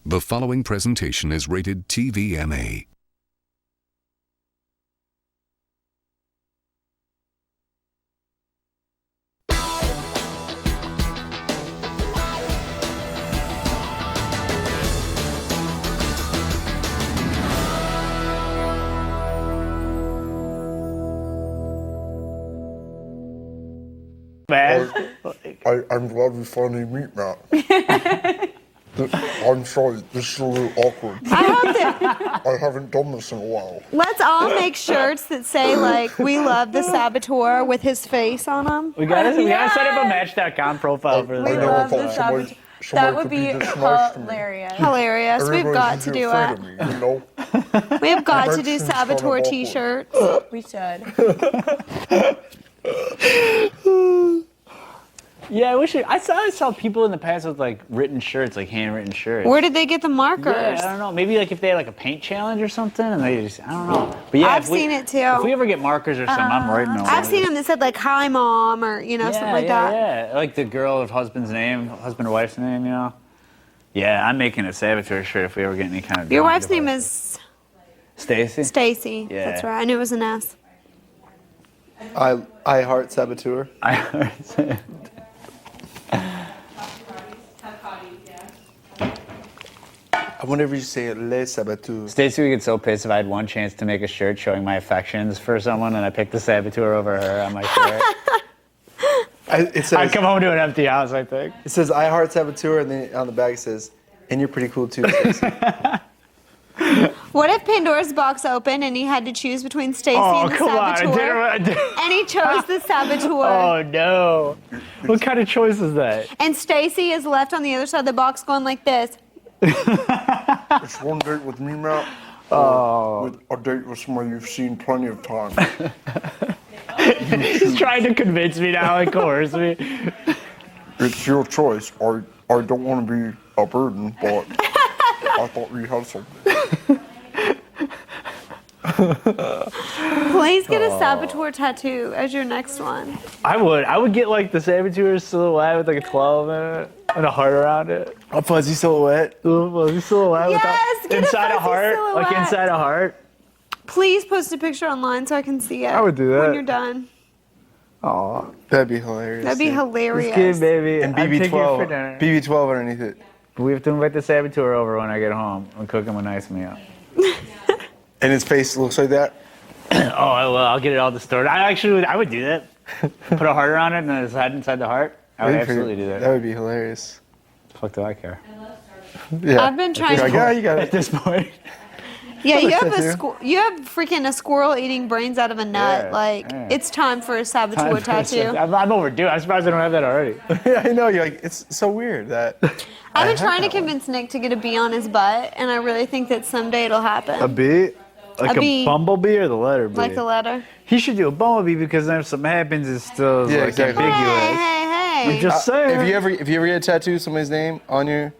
The following presentation is rated TVMA. I'm glad we finally meet, Matt. I'm sorry, this is a little awkward. I haven't done this in a while. Let's all make shirts that say, like, we love the saboteur with his face on them. We gotta set up a Match.com profile for We this. love the saboteur. Somebody That would could be this nice to me. hilarious. Hilarious. We've Everybody's got to gonna be do afraid it. of me, you know? We've got to Makes do things kind of saboteur awkward. t-shirts. We should. Yeah, I saw people in the past with like written shirts, like handwritten shirts. Where did they get the markers? Yeah, I don't know. Maybe like if they had like a paint challenge or something, and they just, I don't know. But yeah, I've seen it too. If we ever get markers or something, I'm writing them. I've seen them that said, like, hi, mom, or, you know, something like that. Yeah, like the girl or husband or wife's name, you know. Yeah, I'm making a saboteur shirt if we ever get any kind of. Your wife's name is Stacy. Stacy. Yeah. That's right. I knew it was an S. I heart saboteur. I heard it. I wonder if you say les saboteur. Stacey would get so pissed if I had one chance to make a shirt showing my affections for someone and I picked the saboteur over her on my shirt. I'd come home to an empty house, I think. It says I heart saboteur, and then on the back it says, and you're pretty cool too, Stacey. What if Pandora's box opened and he had to choose between Stacy and the saboteur? And he chose the saboteur. Oh no. What kind of choice is that? And Stacy is left on the other side of the box going like this. It's one date with me, Matt. Or with a date with somebody you've seen plenty of times. He's trying to convince me now and coerce me. It's your choice. I don't want to be a burden, but I thought we had something. Please get a saboteur tattoo as your next one. I would get like the saboteur silhouette with like a 12 in it and a heart around it. A fuzzy silhouette. A fuzzy silhouette Yes, with get a inside fuzzy a heart, silhouette. like inside a heart. Please post a picture online so I can see it. I would do that. When you're done. Aw, that'd be hilarious. That'd be hilarious. Just kidding, baby. And I'm taking you for BB12, dinner. BB12 underneath it. We have to invite the saboteur over when I get home and cook him a nice meal. And his face looks like that. Oh, I will. I'll get it all distorted. I would do that. Put a heart around it and then his head inside the heart. I would absolutely do that. That would be hilarious. The fuck do I care? Yeah. I've been trying to. Yeah, you got At it. this point. Yeah, you have tattoo. you have freaking a squirrel eating brains out of a nut. Yeah, Like, yeah. it's time for a saboteur tattoo. I'm overdue. I'm surprised I don't have that already. Yeah, I know. You're like, it's so weird that. I've been trying to convince Nick to get a bee on his butt, and I really think that someday it'll happen. A bee? Like A bee. bumblebee or the letter B? Like the letter. He should do a bumblebee because then if something happens, it's still Yeah, like exactly. ambiguous. Hey. I'm just saying. If you ever get a tattoo of somebody's name on your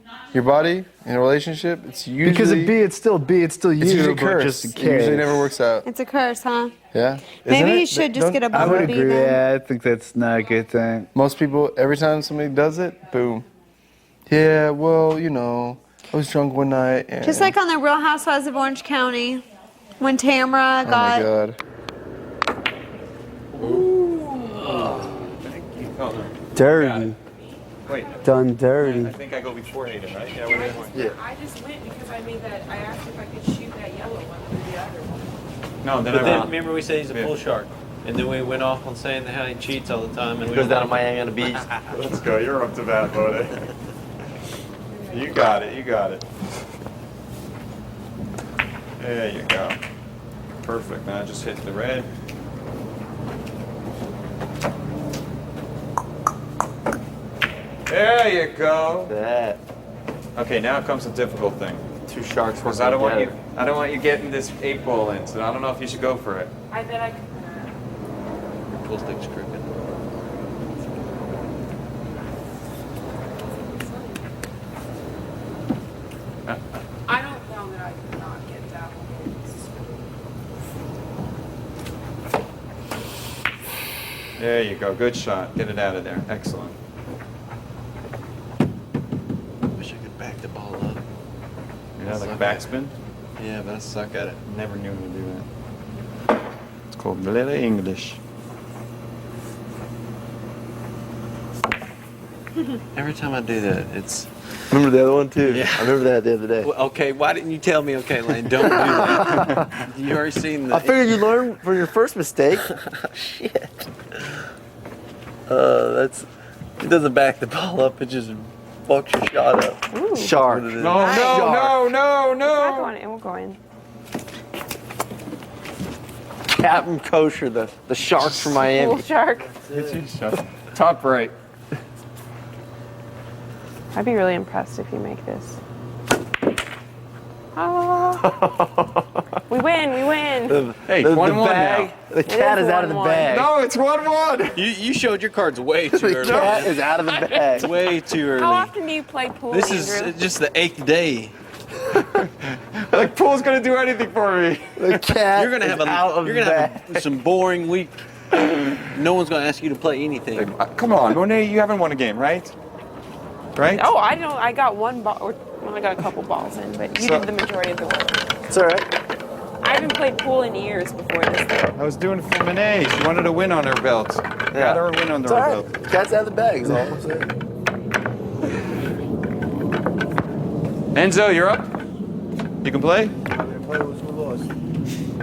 body in a relationship, it's usually because a bee, it's still B, it's still you, it's usually but cursed. just in It usually case. never works out. It's a curse, huh? Yeah. Maybe Isn't you it? should just Don't- get a I would bumblebee agree. then. Yeah, I think that's not a good thing. Most people, every time somebody does it, boom. Yeah, well, you know, I was drunk one night. And, Just like on the Real Housewives of Orange County, when Tamara oh got. my God. Dirty. Wait, Done dirty. I think I go before Hayden, right? Yeah, what do you want? I just went because I made that. I asked if I could shoot that yellow one or the other one. No, then But then I remember we said he's a bull shark, and then we went off on saying how he cheats all the time, and we Goes don't down to like Miami on the beach. Let's go. You're up to bat, buddy. You got it. You got it. There you go. Perfect. Now just hit the red. There you go. That. Okay, now comes the difficult thing. Two sharks Because working I don't want together. you. I don't want you getting this 8-ball in. So I don't know if you should go for it. I bet I could. Your pool stick's crooked. I don't know that I could not get that one. There you go. Good shot. Get it out of there. Excellent. Wish I could back the ball up. Yeah, like backspin. Yeah, but I suck at it. Never knew how to do that. It's called Little English. Every time I do that, it's. Remember the other one too? Yeah. I remember that the other day. Well, okay, why didn't you tell me? Okay, Lane, don't do that. You already seen the. I figured you learned from your first mistake. Shit. That's. It doesn't back the ball up. It just fucks your shot up. Ooh. Shark. No, no, no, It's not no. going in. We'll go in. Captain Kosher, the sharks from Miami. Bull shark. Top right. I'd be really impressed if you make this. Oh. We win. We win. Hey, The 1-1 bag, now. the cat is out of the 1-1. bag. No, it's 1-1. You showed your cards way too The early. cat is out of the bag. Way too early. How often do you play pool, This Andrew? is just the 8th day. Like pool's gonna do anything for me. The cat You're gonna is have out of you're the gonna bag. have some boring week. No one's gonna ask you to play anything. Come on, Monet, you haven't won a game, right? Right? Oh, I don't. I got one ball. Or, well, I got a couple balls in, but you So- did the majority of the work. It's all right. I haven't played pool in years before this thing. I was doing it for Monet. She wanted a win on her belt. Got her a win under It's all her right. belt. Cat's out of the bag is all I'm saying. Enzo, you're up. You can play?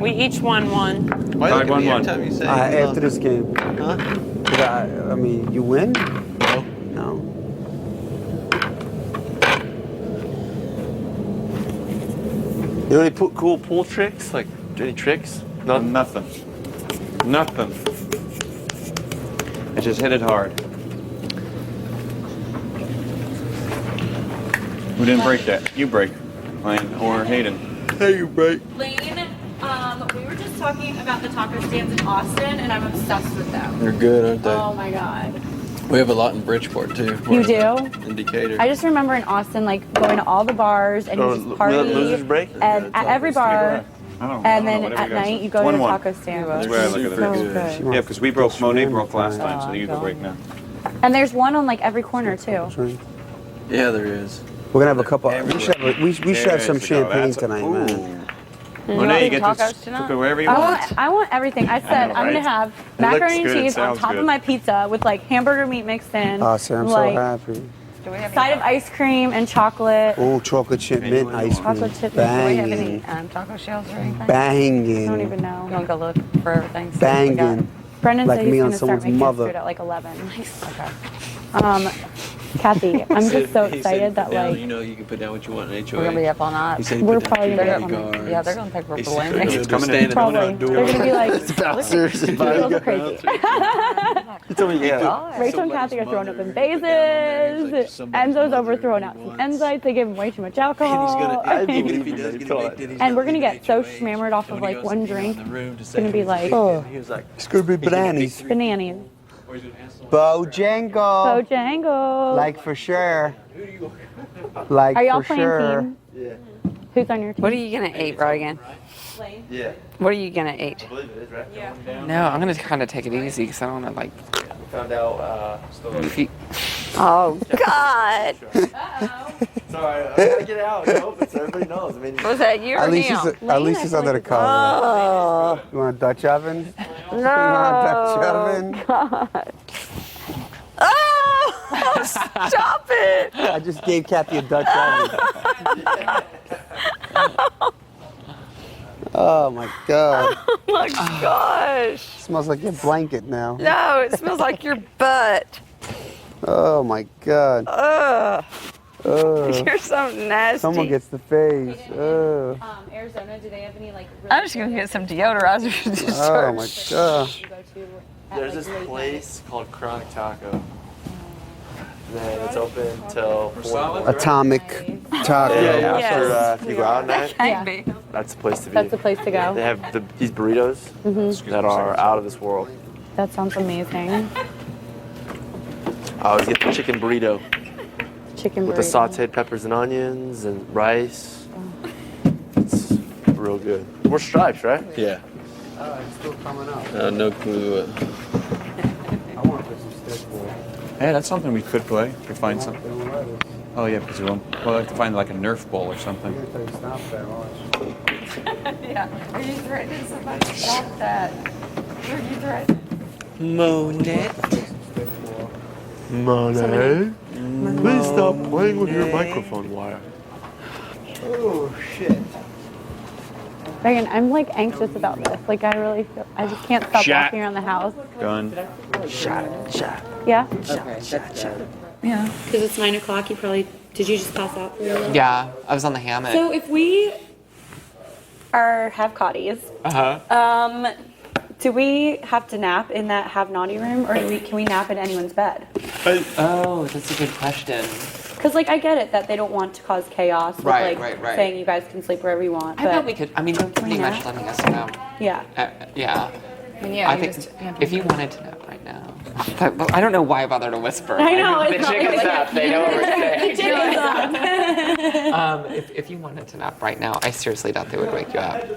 We each won one. Why Tied look at me 1-1. every time you say After this game, Huh? I mean, you win? No. No. You know any cool pool tricks? Like any tricks? None. Nothing. Nothing. I just hit it hard. Who didn't break that? You break. Lane or Hayden. Hey, you break. Lane, we were just talking about the taco stands in Austin, and I'm obsessed with them. They're good, aren't they? Oh my god. We have a lot in Bridgeport too. You do? In Decatur. I just remember in Austin, like going to all the bars and you just party. Losers break? And at every bar, I don't and know, then whatever at you guys night do. you go to the 1-1. taco stand. That's where I look at Super it. good. Yeah, because we broke. Monet broke last time, so you can break now. And there's one on like every corner too. Yeah, there is. We're gonna have a couple. We should have, we should have some champagne tonight, man. Monet, you get tacos to tonight? cook wherever you I want. want everything. I said I'm gonna right? have It macaroni looks and good, it cheese on sounds top good. of my pizza with like hamburger meat mixed in. Awesome, I'm like, so happy. Do we have side of ice cream and chocolate. Oh, chocolate chip mint ice cream. Chocolate chip mint. Do we have Banging. any taco shells or anything? Banging. I don't even know. You want to go look for everything? See what we got? Banging. Brendan Like said he's me on gonna start someone's making mother. food at like 11. Okay. Kathy, I'm just so He said excited that put down, like you know, you can put down what you want in HOA. We're gonna be up all night. He said he we're put down probably gonna two get bodyguards. Yeah, they're gonna take He Purple said Lane. they're next. gonna coming in. stand in the probably outdoor. they're gonna be like Bouncers. girls are crazy. You told me, yeah. Rachel and Kathy are throwing up in vases. Enzo's over throwing out some enzymes. They give him way too much alcohol. Even if he does get evicted, he's And we're gonna gonna leave get so HOA. schmammered off of like Nobody one else can drink. get in the room to It's say gonna be he's like He was like, It's gonna be bananas. bananas. Bojangle. Bojangles. Like for sure. Like Are y'all for playing sure. team? Yeah. Who's on your team? What are you gonna eat, Rodigan? yeah. What are you gonna eat? I believe it is, right? No, I'm gonna kind of take it easy because I don't want to like. Found out, Oh God! Sorry, I gotta get out. I hope it's everybody knows. I mean, Was that you or At least him? it's under the cover. Oh You want a Dutch oven? no! You want a Dutch oven? God. Oh! Stop it! I just gave Kathy a Dutch oven. Oh my god. Oh my gosh! Smells like your blanket now. No, it smells like your butt. Oh my god. Ugh! Ugh. You're so nasty. Someone gets the face. Ugh. Arizona, do they have any like? I'm just gonna get some deodorizer. Oh my god. there's this place called Chronic Taco. And it's open till 4. Atomic taco. Yeah, Yes. after if you go out at night, Yeah. Maybe. that's the place to be. That's the place to They go. have these burritos that are out of this world. That sounds amazing. I always get the chicken burrito Chicken with the burrito. sauteed peppers and onions and rice. It's real good. More stripes, right? Yeah. It's still coming up. No clue. I want to put some stick for it. Hey, that's something we could play. We could find something. Oh yeah, because we'll have to find like a Nerf ball or something. Yeah. Are you threatening somebody? Stop that. Are you threatening? Monette. Monet? Please stop playing with your microphone wire. Oh shit. Megan, I'm like anxious about this. Like I really feel, I just can't stop Shot. walking around the house. Gun. Shot. Yeah? Yeah. Because it's 9 o'clock. You probably, did you just pass out for a little? Yeah, I was on the hammock. So if we have cotties, do we have to nap in that have naughty room, or can we nap in anyone's bed? Oh, that's a good question. Because like I get it that they don't want to cause chaos with Right, like right. saying you guys can sleep wherever you want. I But bet we could. I mean, they're pretty much nap? letting us know. yeah. Yeah. Yeah, I think if you wanted to nap right now, but I don't know why I bother to whisper. I know, Like, it's the not chicken's like- up. They know what we're saying. Chickens up. If you wanted to nap right now, I seriously doubt they would wake you up.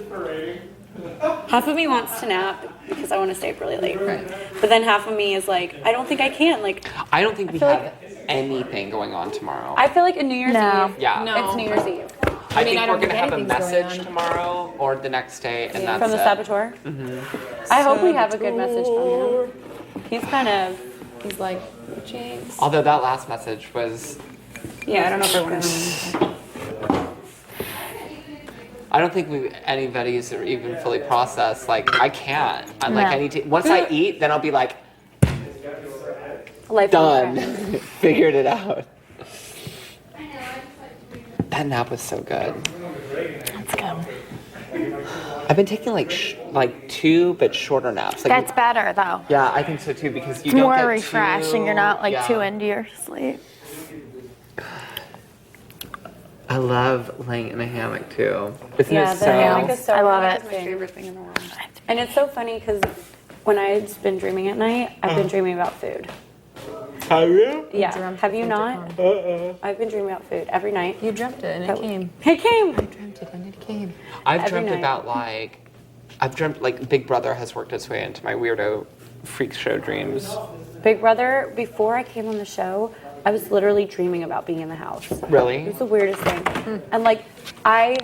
Half of me wants to nap because I want to stay up really late. But then half of me is like, I don't think I can. Like, I don't think we feel have anything going on tomorrow. I feel like a New Year's Eve. Yeah. It's New Year's Eve. I think I we're don't gonna think have a anything's going message on. tomorrow or the next day, and that's From the it. saboteur. I hope we have a good message from him. He's kind of. He's like, Jinx. Although that last message was, Yeah, I don't know if I want to. I don't think anybody's even fully processed. Like I can't. I'm like No. I need to. Once I eat, then I'll be like Lifelong done. friend. Figured it out. That nap was so good. Let's go. I've been taking like 2 but shorter naps. Like, That's better though. yeah, I think so too because you It's don't more get refreshing. You're not like yeah. too into your sleep. I love laying in a hammock too. Isn't Yeah, it the so? hammock is so I love relaxing. it. My favorite thing in the world. And it's so funny because when I've been dreaming at night, I've been dreaming about food. Have you? Yeah. Have you not? I've been dreaming about food every night. You dreamt it and it came. It came. I dreamt it and it came. I've Every dreamt night. about I've dreamt like Big Brother has worked its way into my weirdo freak show dreams. Big Brother, before I came on the show, I was literally dreaming about being in the house. Really? It was the weirdest thing. And like, I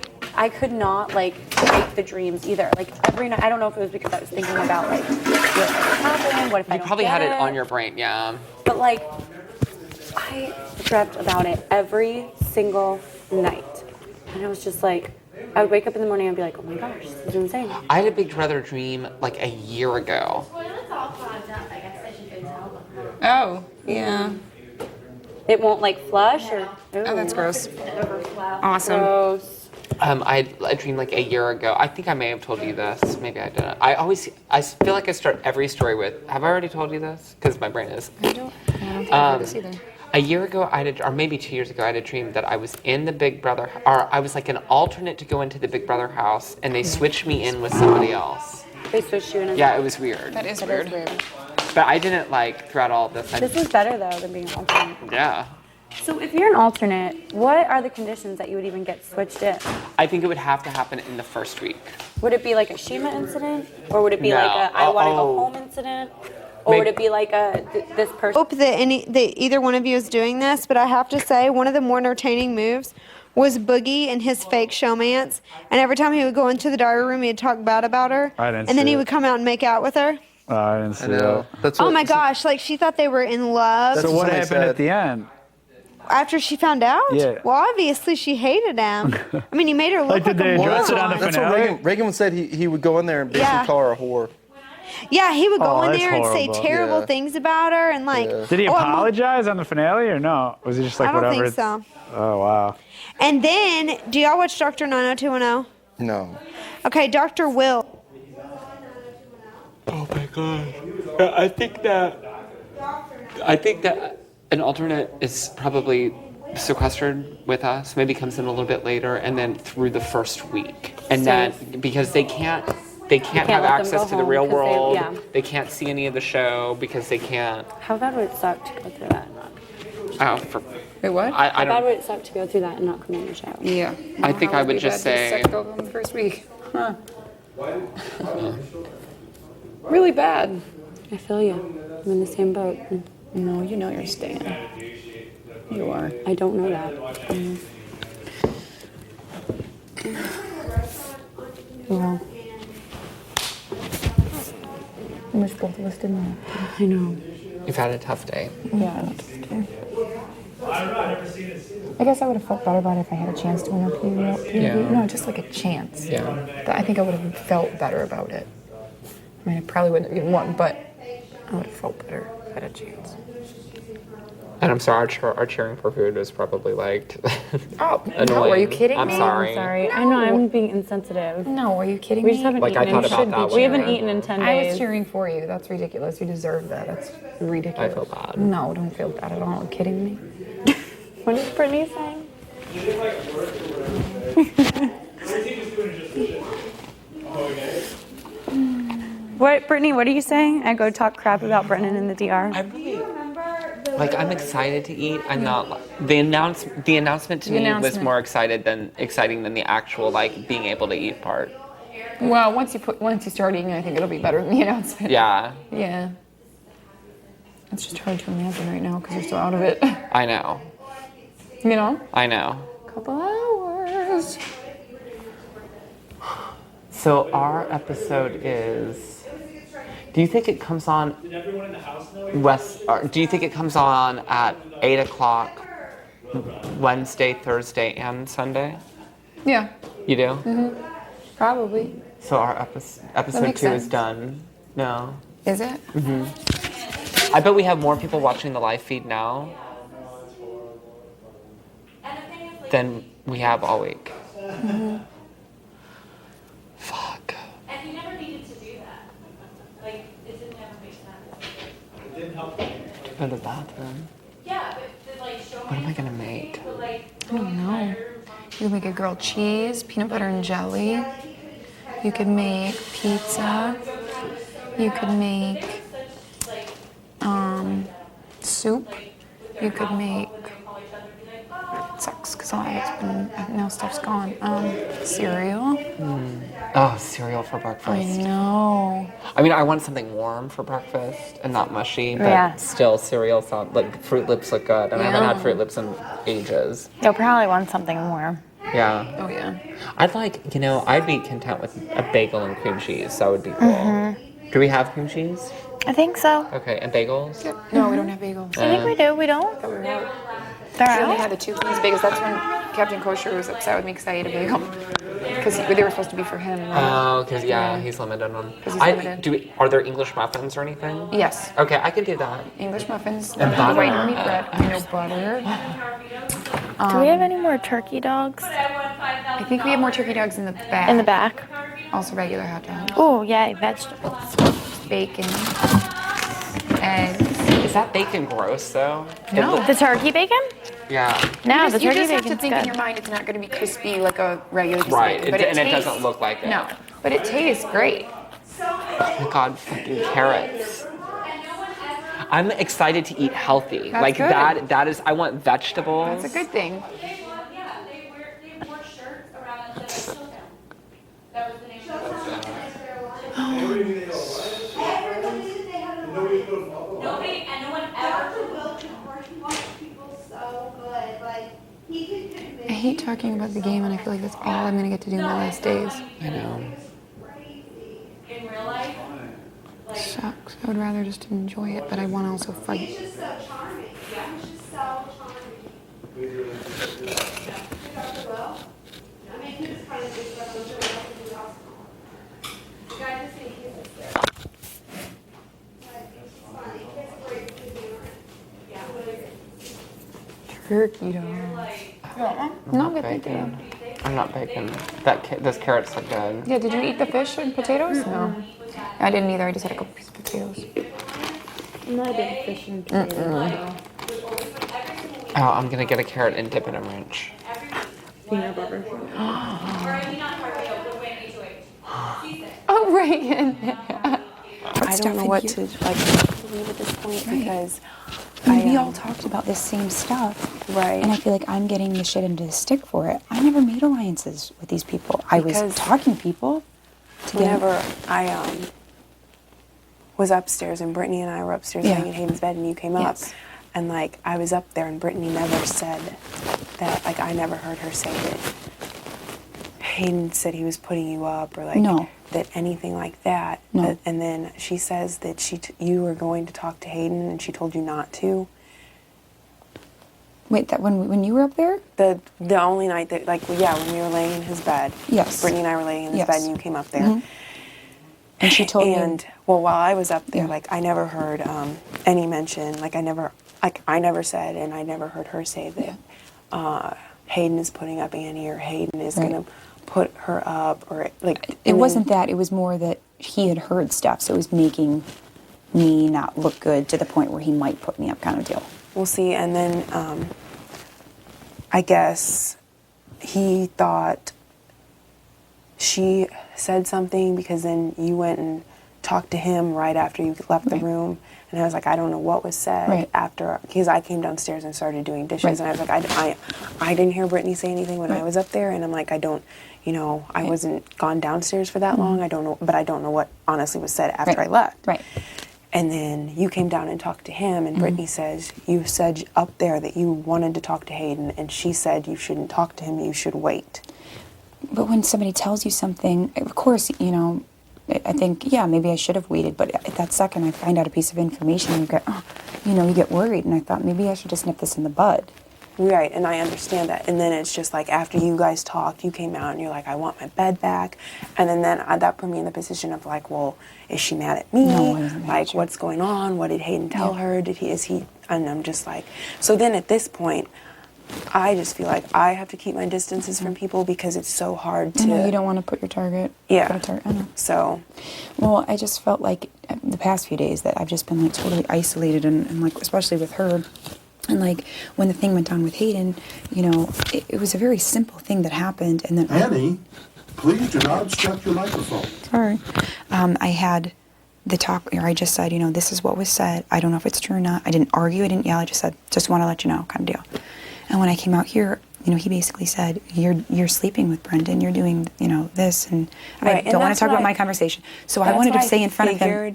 could not like fake the dreams either. Like every night, I don't know if it was because I was thinking about like what would happen, what if I You don't probably get had it on your brain, yeah. But like, I dreamt about it every single night. And I was just like, I would wake up in the morning and be like, oh my gosh, this is insane. I had a Big Brother dream like a year ago. Oh, yeah. It won't like flush or. Oh, that's gross. Awesome. Gross. I dreamed like a year ago. I think I may have told you this. Maybe I didn't. I feel like I start every story with, have I already told you this? Because my brain is. I don't think I've heard this either. A year ago, or maybe 2 years ago, I had a dream that I was in the Big Brother, or I was like an alternate to go into the Big Brother house, and they switched me in with somebody else. They switched you in. Yeah, it was weird. That is That weird. is weird. But I didn't like throughout all of this. This is better though than being an alternate. Yeah. So if you're an alternate, what are the conditions that you would even get switched in? I think it would have to happen in the first week. Would it be like a Shima incident, or would it be No. like a I want to Oh. go home incident, or would it be like a this person? Hope that either one of you is doing this, but I have to say one of the more entertaining moves was Boogie and his fake showmance. And every time he would go into the diary room, he'd talk bad about her. I didn't and then see he it. would come out and make out with her. Oh, I didn't see I know. that. That's Oh what, my gosh, like she thought they were in love That's So what somebody happened at said. the end? after she found out? Yeah. Well, obviously she hated him. I mean, he made her look Like, did like they a address it on moron. the That's what finale? Reagan said. He would go in there and basically Yeah. call her a whore. Yeah, he would go Oh, in that's there and say horrible. terrible Yeah. things about her and like. Yeah. Did he "Oh, I'm- apologize on the finale or no? Was he just like I don't whatever? think so. Oh wow. And then, do y'all watch Dr. 90210? No. Okay, Dr. Will. Oh my god. I think that an alternate is probably sequestered with us, maybe comes in a little bit later, and then through the first week. And then because they can't have let them access go to the home real 'cause they- world. yeah. They can't see any of the show because they can't. How bad would it suck to go through that and not? Wait, what? I How bad don't. would it suck to go through that and not come on the show? Yeah. I think How I would be just bad to say- suck over the first week. Huh. Really bad. I feel you. I'm in the same boat. No, you know you're staying. You are. I don't know that. Well, I wish both of us didn't know. I know. You've had a tough day. Yeah. I guess I would have felt better about it if I had a chance to win a POV. Yeah. No, just like a chance. Yeah. I think I would have felt better about it. I mean, I probably wouldn't have even won, but I would have felt better if I had a chance. And I'm sorry, our cheering for food was probably like Oh, annoying. no, are you kidding I'm me? sorry. I'm sorry. I know I'm being insensitive. No, are you kidding We me? just haven't Like, eaten. I thought in- about that We when haven't I eaten in 10 I days. was cheering for you. That's ridiculous. You deserve that. That's ridiculous. I feel bad. No, don't feel bad at all. Are you kidding me? What is Brittany saying? What, Brittany? What are you saying? I go talk crap about Brendon in the DR. I'm excited to eat. I'm not. The announcement to me was more exciting than the actual being able to eat part. Well, once you start eating, I think it'll be better than the announcement. Yeah. Yeah. It's just hard to imagine right now because you're so out of it. I know. You know? I know. Couple hours. So our episode is. Do you think it comes on? Do you think it comes on at 8 o'clock Wednesday, Thursday, and Sunday? Yeah. You do? Mm-hmm. Probably. So our episode 2 is done. No. Is it? Mm-hmm. I bet we have more people watching the live feed now than we have all week. Mm-hmm. Fuck. And he never needed to do that. Like, it didn't ever make sense. It didn't help. Go to the bathroom. Yeah, but show What am I gonna make? I don't know. You could make a grilled cheese, peanut butter and jelly. You could make pizza. You could make soup. You could make. It sucks because now stuff's gone. Cereal. Oh, cereal for breakfast. I know. I mean, I want something warm for breakfast and not mushy, but Yeah. still cereal Fruit Loops look good. And I haven't had Fruit Loops in ages. You'll probably want something more. Yeah. Oh yeah. I'd be content with a bagel and cream cheese. That would be cool. Do we have cream cheese? I think so. Okay, and bagels? No, we don't have bagels. I think we do. We don't. We were out. They're We only out. had the 2 piece bagels. That's when Captain Kosher was upset with me because I ate a bagel. Because they were supposed to be for him. Right? Oh, because he's limited on. 'Cause he's limited. Are there English muffins or anything? Yes. Okay, I can do that. English muffins. And butter. White meat bread. I know butter. Do we have any more turkey dogs? I think we have more turkey dogs in the back. In the back. Also regular hot dogs. Oh, yeah, vegetables. Bacon. Eggs. Is that bacon gross though? No. The turkey bacon? Yeah. No, you the just, you turkey just have to bacon's think in good. your mind it's not going to be crispy like a regular piece of Right, bacon. But and it tastes, doesn't look like it. No, but it tastes great. Oh my god, fucking carrots. I'm excited to eat healthy. That's good. That is, I want vegetables. That's a good thing. They wore shirts around the That was the name no one ever. I hate talking about the game, and I feel like that's all I'm going to get to do in my last days. I know. In real life, Sucks. I would rather just enjoy it, but I want to also fight. he's just so charming. Yeah, he's just so charming. I mean, he was kind of just like a house. The guy just think he's just there. Like, it's just funny. He has a great humor. Yeah, Turkey dogs. No, good, thank you. I'm not bacon. Those carrots look good. Yeah, did you eat the fish and potatoes? No. I didn't either. I just had a couple pieces of potatoes. I'm not a big fish and potatoes. Oh, I'm gonna get a carrot and dip in a ranch. Peanut butter. Oh, Reagan. I don't know what to believe at this point because we all talked about this same stuff. Right. And I feel like I'm getting the shit into the stick for it. I never made alliances with these people. I was talking to people. Whenever I was upstairs and Brittany and I were upstairs laying in Hayden's bed and you came up, And like I was up there and Brittany never said that, like I never heard her say that Hayden said he was putting you up or like that anything like that. No. And then she says that you were going to talk to Hayden and she told you not to. Wait, that when you were up there? The only night that, like, when we were laying in his bed. Yes. Brittany and I were laying in his Yes. bed and you came up there. Mhm. And she told me. And, well, while I was up there, like, I never heard any mention, like, I never said, and I never heard her say that Hayden is putting up Annie or Hayden is going to put her up or, like. It wasn't that. It was more that he had heard stuff, so it was making me not look good to the point where he might put me up kind of deal. We'll see. And then I guess he thought she said something because then you went and talked to him right after you left the room. And I was like, I don't know what was said after, because I came downstairs and started doing dishes. And I was like, I didn't hear Brittany say anything when I was up there. And I'm like, I don't, I wasn't gone downstairs for that long. I don't know, but I don't know what honestly was said after I left. Right. And then you came down and talked to him, and Brittany says, you said up there that you wanted to talk to Hayden, and she said you shouldn't talk to him, you should wait. But when somebody tells you something, of course, I think, maybe I should have waited, but at that second I find out a piece of information and you get worried, and I thought maybe I should just nip this in the bud. Right, and I understand that. And then it's just like after you guys talked, you came out and you're like, I want my bed back. And then that put me in the position of like, well, is she mad at me? No, I wasn't mad at you. What's going on? What did Hayden tell her? Is he? And I'm just like, so then at this point, I just feel like I have to keep my distances from people because it's so hard to. No, you don't want to put your target. Yeah. Put a target. I know. So. Well, I just felt like the past few days that I've just been like totally isolated and like, especially with her. And like when the thing went down with Hayden, it was a very simple thing that happened. And then Annie, please do not obstruct your microphone. Sorry. I had the talk where I just said, this is what was said. I don't know if it's true or not. I didn't argue. I didn't yell. I just said, just want to let you know, kind of deal. And when I came out here, he basically said, you're sleeping with Brendon. You're doing, this. And I don't want to talk about my conversation. So I wanted to say in front of him,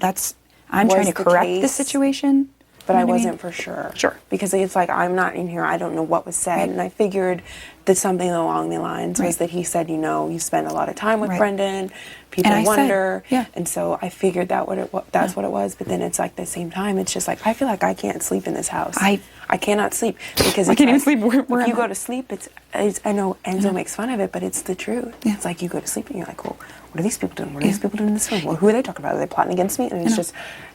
I'm trying to correct the situation. But I wasn't for sure. Sure. Because it's like, I'm not in here, I don't know what was said. And I figured that something along the lines was that he said, you spend a lot of time with Brendon, people wonder. And so I figured that's what it was. But then it's like, at the same time, it's just like, I feel like I can't sleep in this house. I cannot sleep. Because I can't even sleep where if you go to sleep, I know Enzo makes fun of it, but it's the truth. Yeah. It's like you go to sleep and you're like, well, what are these people doing? What are these people doing in this room? Well, who are they talking about? Are they plotting against me? And it's just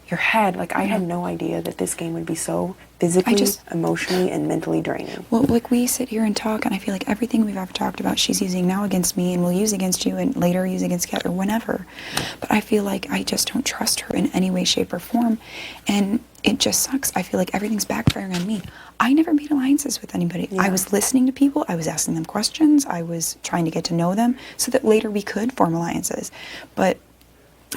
your head. Like, I had no idea that this game would be so physically, emotionally, and mentally draining. Well, like, we sit here and talk, and I feel like everything we've ever talked about, she's using now against me, and will use against you, and later use against Kat, or whenever. But I feel like I just don't trust her in any way, shape, or form, and it just sucks. I feel like everything's backfiring on me. I never made alliances with anybody. I was listening to people, I was asking them questions, I was trying to get to know them, so that later we could form alliances. But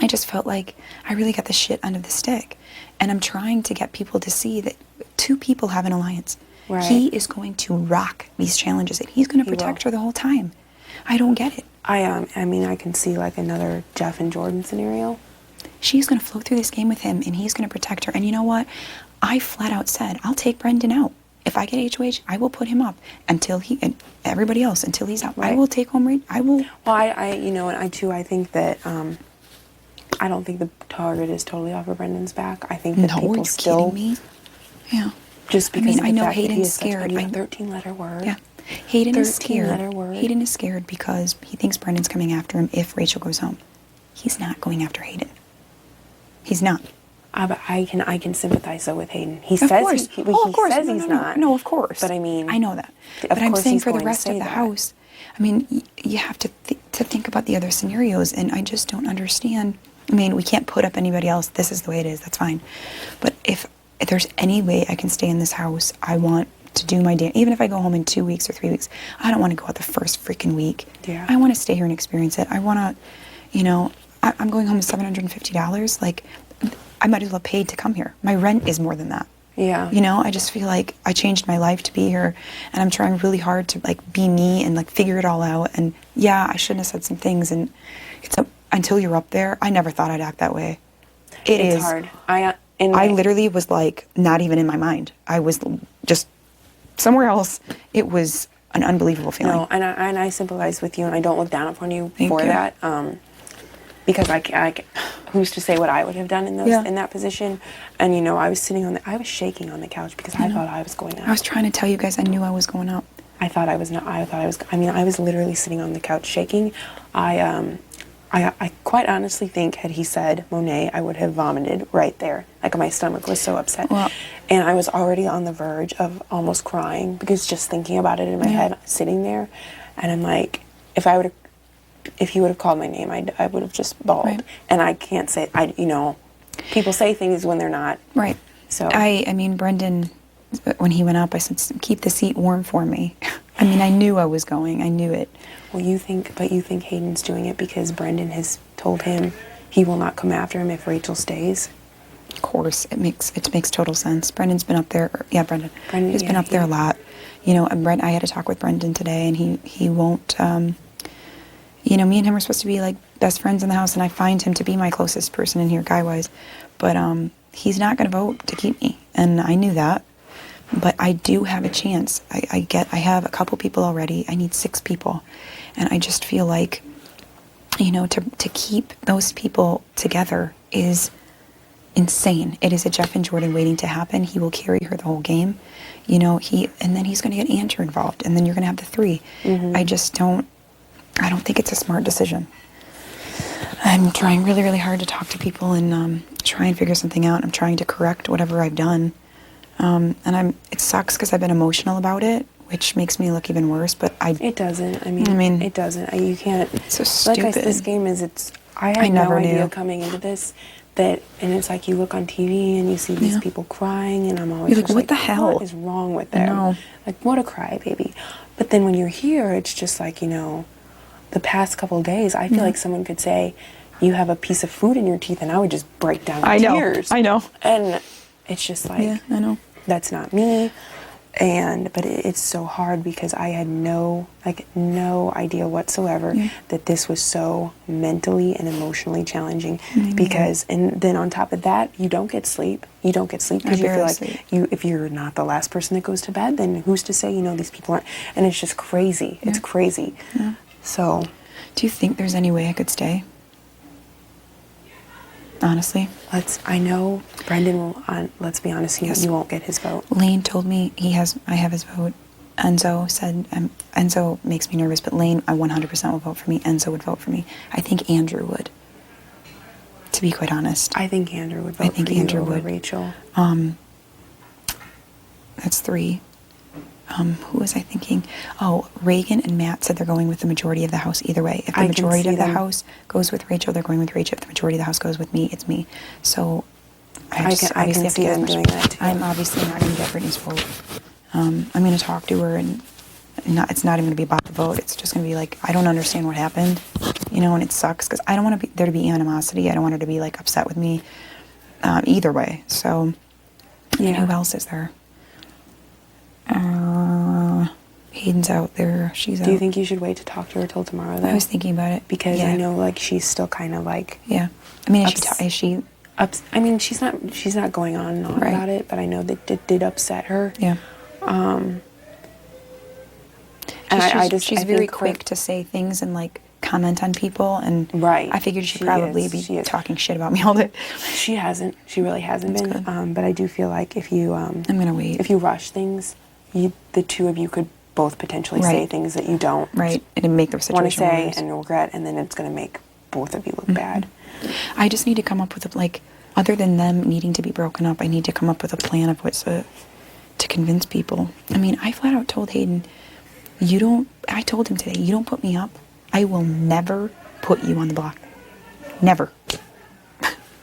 I just felt like I really got the shit end of the stick. And I'm trying to get people to see that two people have an alliance. Right. He is going to rock these challenges, and he's going to protect her the whole time. I don't get it. I mean, I can see like another Jeff and Jordan scenario. She's going to flow through this game with him, and he's going to protect her. And you know what? I flat out said, I'll take Brendon out. If I get HOH, I will put him up until and everybody else, until he's out. Right. I will take home, I will. Well, I think that, I don't think the target is totally off of Brendon's back. I think that people still. Kidding me? Yeah. Just because of the I know fact that Hayden's scared. 13-letter word. Yeah. Hayden is scared. 13-letter word. Hayden is scared because he thinks Brendon's coming after him if Rachel goes home. He's not going after Hayden. He's not. But I can sympathize though with Hayden. He of says course. he says he's not. No, of course. But I mean, I know that. But I'm saying for the rest of the house, I mean, you have to think about the other scenarios, and I just don't understand. I mean, we can't put up anybody else. This is the way it is. That's fine. But if there's any way I can stay in this house, I want to do my day. Even if I go home in 2 weeks or 3 weeks, I don't want to go out the first freaking week. Yeah. I want to stay here and experience it. I want to, I'm going home with $750. Like, I might as well pay to come here. My rent is more than that. Yeah. I just feel like I changed my life to be here, and I'm trying really hard to like be me and like figure it all out. And yeah, I shouldn't have said some things, and until you're up there, I never thought I'd act that way. It's hard. And I literally was like, not even in my mind. I was just somewhere else. It was an unbelievable feeling. No, and I sympathize with you, and I don't look down upon you Thank for you. that. Because who's to say what I would have done in that position? And you know, I was shaking on the couch because I thought I was going out. I was trying to tell you guys I knew I was going up. I was literally sitting on the couch shaking. I quite honestly think had he said Monet, I would have vomited right there. Like my stomach was so upset. Well, and I was already on the verge of almost crying because just thinking about it in my head, sitting there. And I'm like, if he would have called my name, I would have just bawled. Right. And I can't say, people say things when they're not. Right. So I mean, Brendon, when he went up, I said, keep the seat warm for me. I mean, I knew I was going. I knew it. Well, you think Hayden's doing it because Brendon has told him he will not come after him if Rachel stays? Of course, it makes total sense. Brendon's been up there. Yeah, Brendon. He's been up there a lot. You know, and I had to talk with Brendon today, and he won't. You know, me and him are supposed to be like best friends in the house, and I find him to be my closest person in here, guy-wise. But he's not going to vote to keep me, and I knew that. But I do have a chance. I have a couple people already. I need 6 people, and I just feel like, you know, to keep those people together is insane. It is a Jeff and Jordan waiting to happen. He will carry her the whole game, you know. And then he's going to get Andrew involved, and then you're going to have the 3. Mm-hmm. I don't think it's a smart decision. I'm trying really, really hard to talk to people and try and figure something out. I'm trying to correct whatever I've done. It sucks because I've been emotional about it, which makes me look even worse, but It doesn't. I mean, it doesn't. You can't. It's so stupid. Like this game is, I had no idea coming into this and it's like you look on TV and you see these people crying, and I'm always You're like, what the hell? What is wrong with them? Like, what a crybaby. But then when you're here, it's just like, you know, the past couple of days, I feel like someone could say, you have a piece of food in your teeth, and I would just break down in tears. I know. And it's just like, yeah, I know. That's not me. But it's so hard because I had no idea whatsoever that this was so mentally and emotionally challenging. Because, and then on top of that, you don't get sleep. You don't get sleep because you feel like if you're not the last person that goes to bed, then who's to say, you know, these people aren't. And it's just crazy. It's crazy. Yeah. So. Do you think there's any way I could stay? Honestly. I know Brendon will, let's be honest, you won't get his vote. Lane told me I have his vote. Enzo said, Enzo makes me nervous, but Lane, I 100% will vote for me. Enzo would vote for me. I think Andrew would, to be quite honest. I think Andrew would vote for you over Rachel. That's 3. Who was I thinking? Oh, Reagan and Matt said they're going with the majority of the house either way. If the majority of the house goes with Rachel, they're going with Rachel. If the majority of the house goes with me, it's me. So I can see them doing that too. I'm obviously not going to get Brittany's vote. I'm going to talk to her, and it's not even going to be about the vote. It's just going to be like, I don't understand what happened, you know, and it sucks because I don't want there to be animosity. I don't want her to be like upset with me either way. So who else is there? Hayden's out there. She's out. Do you think you should wait to talk to her till tomorrow, though? I was thinking about it. Because I know, like, she's still kind of like... Yeah. I mean, is she... I mean, she's not going on and on about it, but I know that it did upset her. Yeah. And she's very quick to say things and, like, comment on people, and I figured she'd probably be talking shit about me all day. She hasn't. She really hasn't been. But I do feel like if you... I'm going to wait. If you rush things, the two of you could both potentially say things that you don't and make the situation want to say worse. and regret, and then it's going to make both of you look bad. I just need to come up with other than them needing to be broken up, I need to come up with a plan of what's to convince people. I mean, I flat out told Hayden, I told him today, you don't put me up, I will never put you on the block. Never.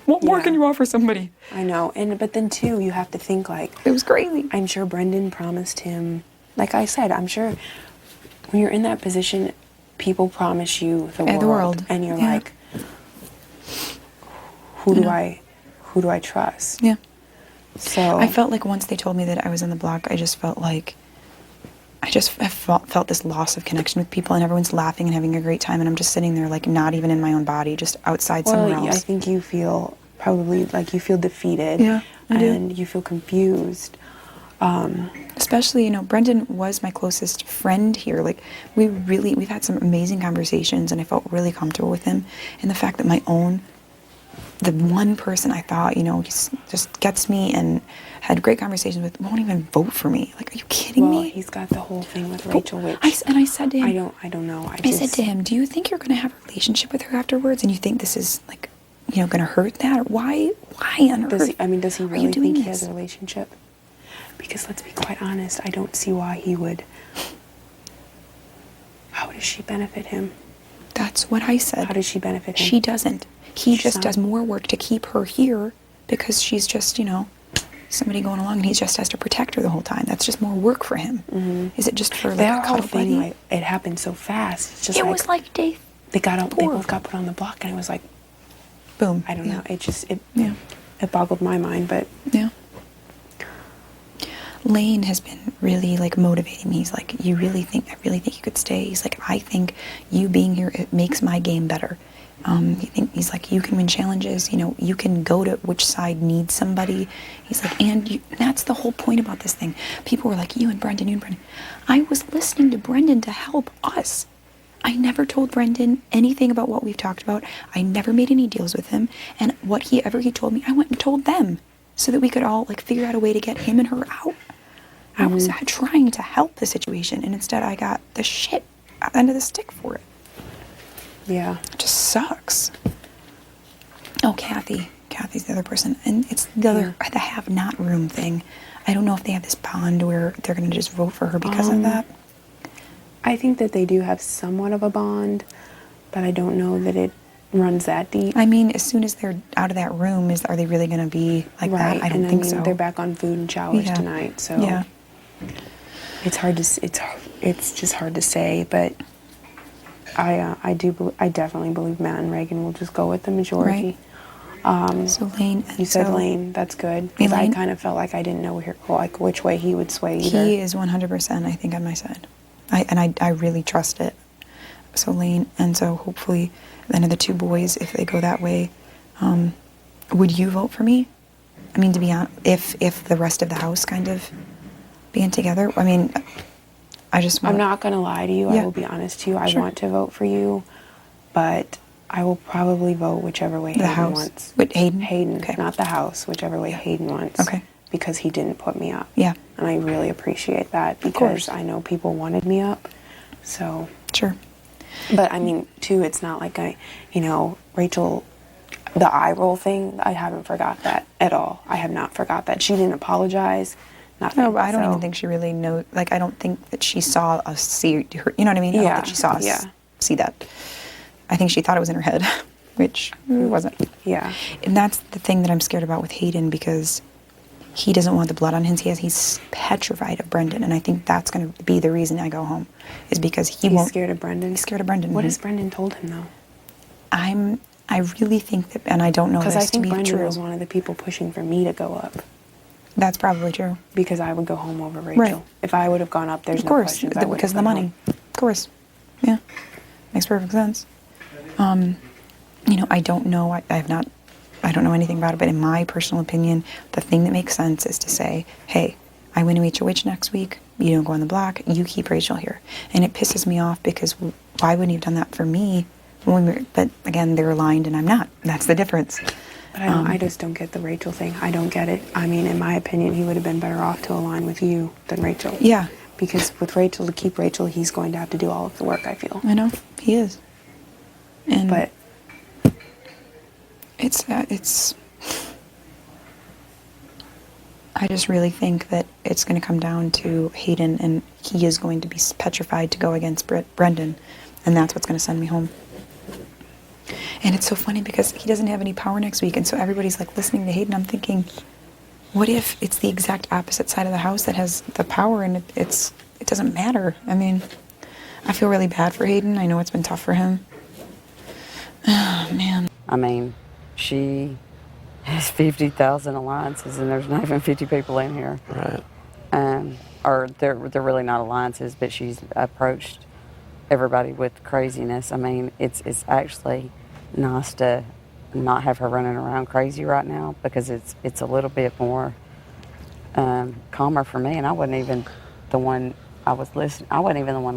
What more can you offer somebody? I know, but then too, you have to think like... It was crazy. I'm sure Brendon promised him, like I said, I'm sure when you're in that position, people promise you the world. And you're like, who do I trust? Yeah. So I felt like once they told me that I was on the block, I just felt like I felt this loss of connection with people, and everyone's laughing and having a great time, and I'm just sitting there like not even in my own body, just outside somewhere else. I think you feel probably like you feel defeated. Yeah, I do. And you feel confused. Especially, you know, Brendon was my closest friend here. Like, we've had some amazing conversations, and I felt really comfortable with him. And the fact that the one person I thought, you know, just gets me and had great conversations with, won't even vote for me. Like, are you kidding Well, me? he's got the whole thing with Rachel, which I said to him, I don't know. I said to him, do you think you're going to have a relationship with her afterwards, and you think this is like, you know, going to hurt that? Or why on earth? Does he are really you doing think he this? has a relationship? Because let's be quite honest, I don't see why he would. How does she benefit him? That's what I said. How does she benefit him? She doesn't. He She's just not. does more work to keep her here because she's just, you know, somebody going along, and he just has to protect her the whole time. That's just more work for him. Mm-hmm. Is it just for like Their a whole cuddle thing, buddy? like, it happened so fast. It's just It was like day they four. both got put on the block, and it was like, boom. I don't know. It Yeah. it boggled my mind, but Yeah. Lane has been really like motivating me. He's like, I really think you could stay. He's like, I think you being here, it makes my game better. He's like, you can win challenges, you know, you can go to which side needs somebody. He's like, that's the whole point about this thing. People were like, you and Brendon. I was listening to Brendon to help us. I never told Brendon anything about what we've talked about. I never made any deals with him. And whatever he told me, I went and told them so that we could all like figure out a way to get him and her out. I was trying to help the situation, and instead I got the shit end of the stick for it. yeah. It just sucks. Oh, Kathy's the other person, and it's the have-not room thing. I don't know if they have this bond where they're going to just vote for her because of that. I think that they do have somewhat of a bond, but I don't know that it runs that deep. I mean, as soon as they're out of that room, are they really going to be like Right, that? I don't think so. They're back on food and showers Yeah. tonight, so Yeah. it's hard to it's just hard to say. But I definitely believe Matt and Reagan will just go with the majority. So Lane, You said so Lane, that's good, because I Lane- kind of felt like I didn't know which way he would sway either. He is 100%, I think, on my side. I really trust it. So Lane, and so hopefully then the two boys, if they go that way, would you vote for me? I mean, to be honest, if the rest of the house kind of being together, I mean, I just want... I'm not going to lie to you. Yeah. I will be honest to you. I Sure. want to vote for you, but I will probably vote whichever way The Hayden house. wants. With Hayden? Hayden, Okay. not the house, whichever way Hayden wants. Okay. Because he didn't put me up. Yeah. And I really appreciate that because course. I know people wanted me up. So. Sure. But I mean, too, it's not like Rachel, the eye roll thing, I haven't forgot that at all. I have not forgot that. She didn't apologize. Nothing. No, but I don't So- even think she really knows. Like, I don't think that she saw us see her. You know what I mean? I don't Yeah, think she saw us yeah. see that. I think she thought it was in her head, which it wasn't. Yeah. And that's the thing that I'm scared about with Hayden, because he doesn't want the blood on his hands. He's petrified of Brendon, and I think that's going to be the reason I go home, is because He's won't. scared of Brendon. He's scared of Brendon. What Mhm. has Brendon told him, though? I really think that, and I don't know Because this I to think be Brendon true. was one of the people pushing for me to go up. That's probably true. Because I would go home over Rachel. Right. If I would have gone up, there's Of no course, questions. I would because of have the gone money. home. Of course. Yeah. Makes perfect sense. I don't know. I don't know anything about it, but in my personal opinion, the thing that makes sense is to say, hey, I win a HOH next week. You don't go on the block. You keep Rachel here. And it pisses me off because why wouldn't he have done that for me? But again, they're aligned and I'm not. That's the difference. But I just don't get the Rachel thing. I don't get it. I mean, in my opinion, he would have been better off to align with you than Rachel. Yeah. Because with Rachel, to keep Rachel, he's going to have to do all of the work, I feel. I know. He is. And But it's I just really think that it's going to come down to Hayden, and he is going to be petrified to go against Brendon, and that's what's going to send me home. And it's so funny because he doesn't have any power next week, and so everybody's like listening to Hayden. I'm thinking, what if it's the exact opposite side of the house that has the power, and it doesn't matter? I mean, I feel really bad for Hayden. I know it's been tough for him. Oh, man. I mean, she has 50,000 alliances, and there's not even 50 people in here. Right. Or they're really not alliances, but she's approached everybody with craziness. I mean, it's actually nice to not have her running around crazy right now because it's a little bit more calmer for me, and I wasn't even the one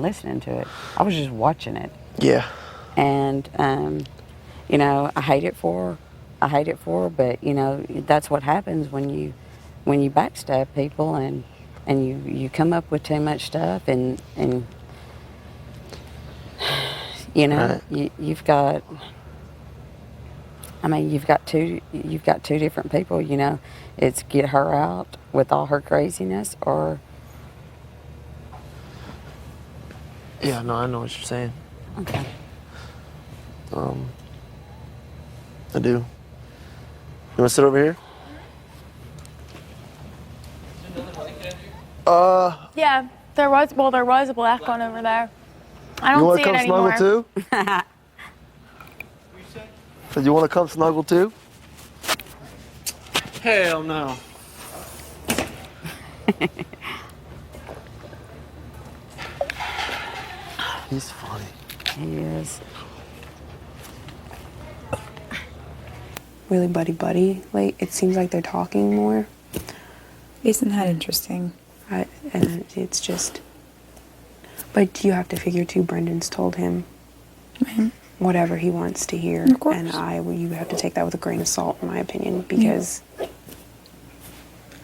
listening to it. I was just watching it. Yeah. And I hate it for her, but that's what happens when you backstab people and you come up with too much stuff and Right. you've got two different people, it's get her out with all her craziness or Yeah, no, I know what you're saying. okay. I do. You want to sit over here? Yeah, there was a black one over there. I You don't want see to it come anymore. snuggle too? So you want to come snuggle too? Hell no. He's funny. He is. Really buddy. Like, it seems like they're talking more. Isn't that interesting? And it's just. But you have to figure too, Brendon's told him whatever he wants to hear. Of course. And you have to take that with a grain of salt, in my opinion, because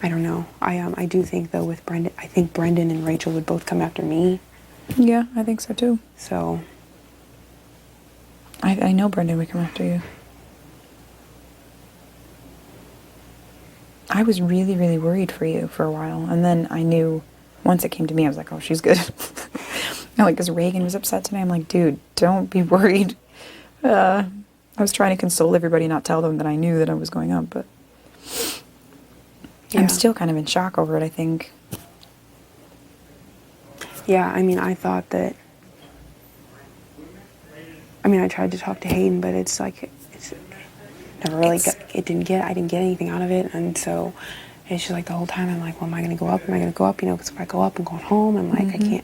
I don't know. I do think though with Brendon, I think Brendon and Rachel would both come after me. Yeah, I think so too. So. I know Brendon would come after you. I was really, really worried for you for a while. And then I knew, once it came to me, I was like, oh, she's good. Because Reagan was upset today. I'm like, dude, don't be worried. I was trying to console everybody, not tell them that I knew that I was going up. But I'm still kind of in shock over it, I think. Yeah, I thought that. I tried to talk to Hayden, but it's like, never really I didn't get anything out of it. And so it's just like the whole time I'm like, well, am I going to go up? Because if I go up, I'm going home. I'm like, I can't.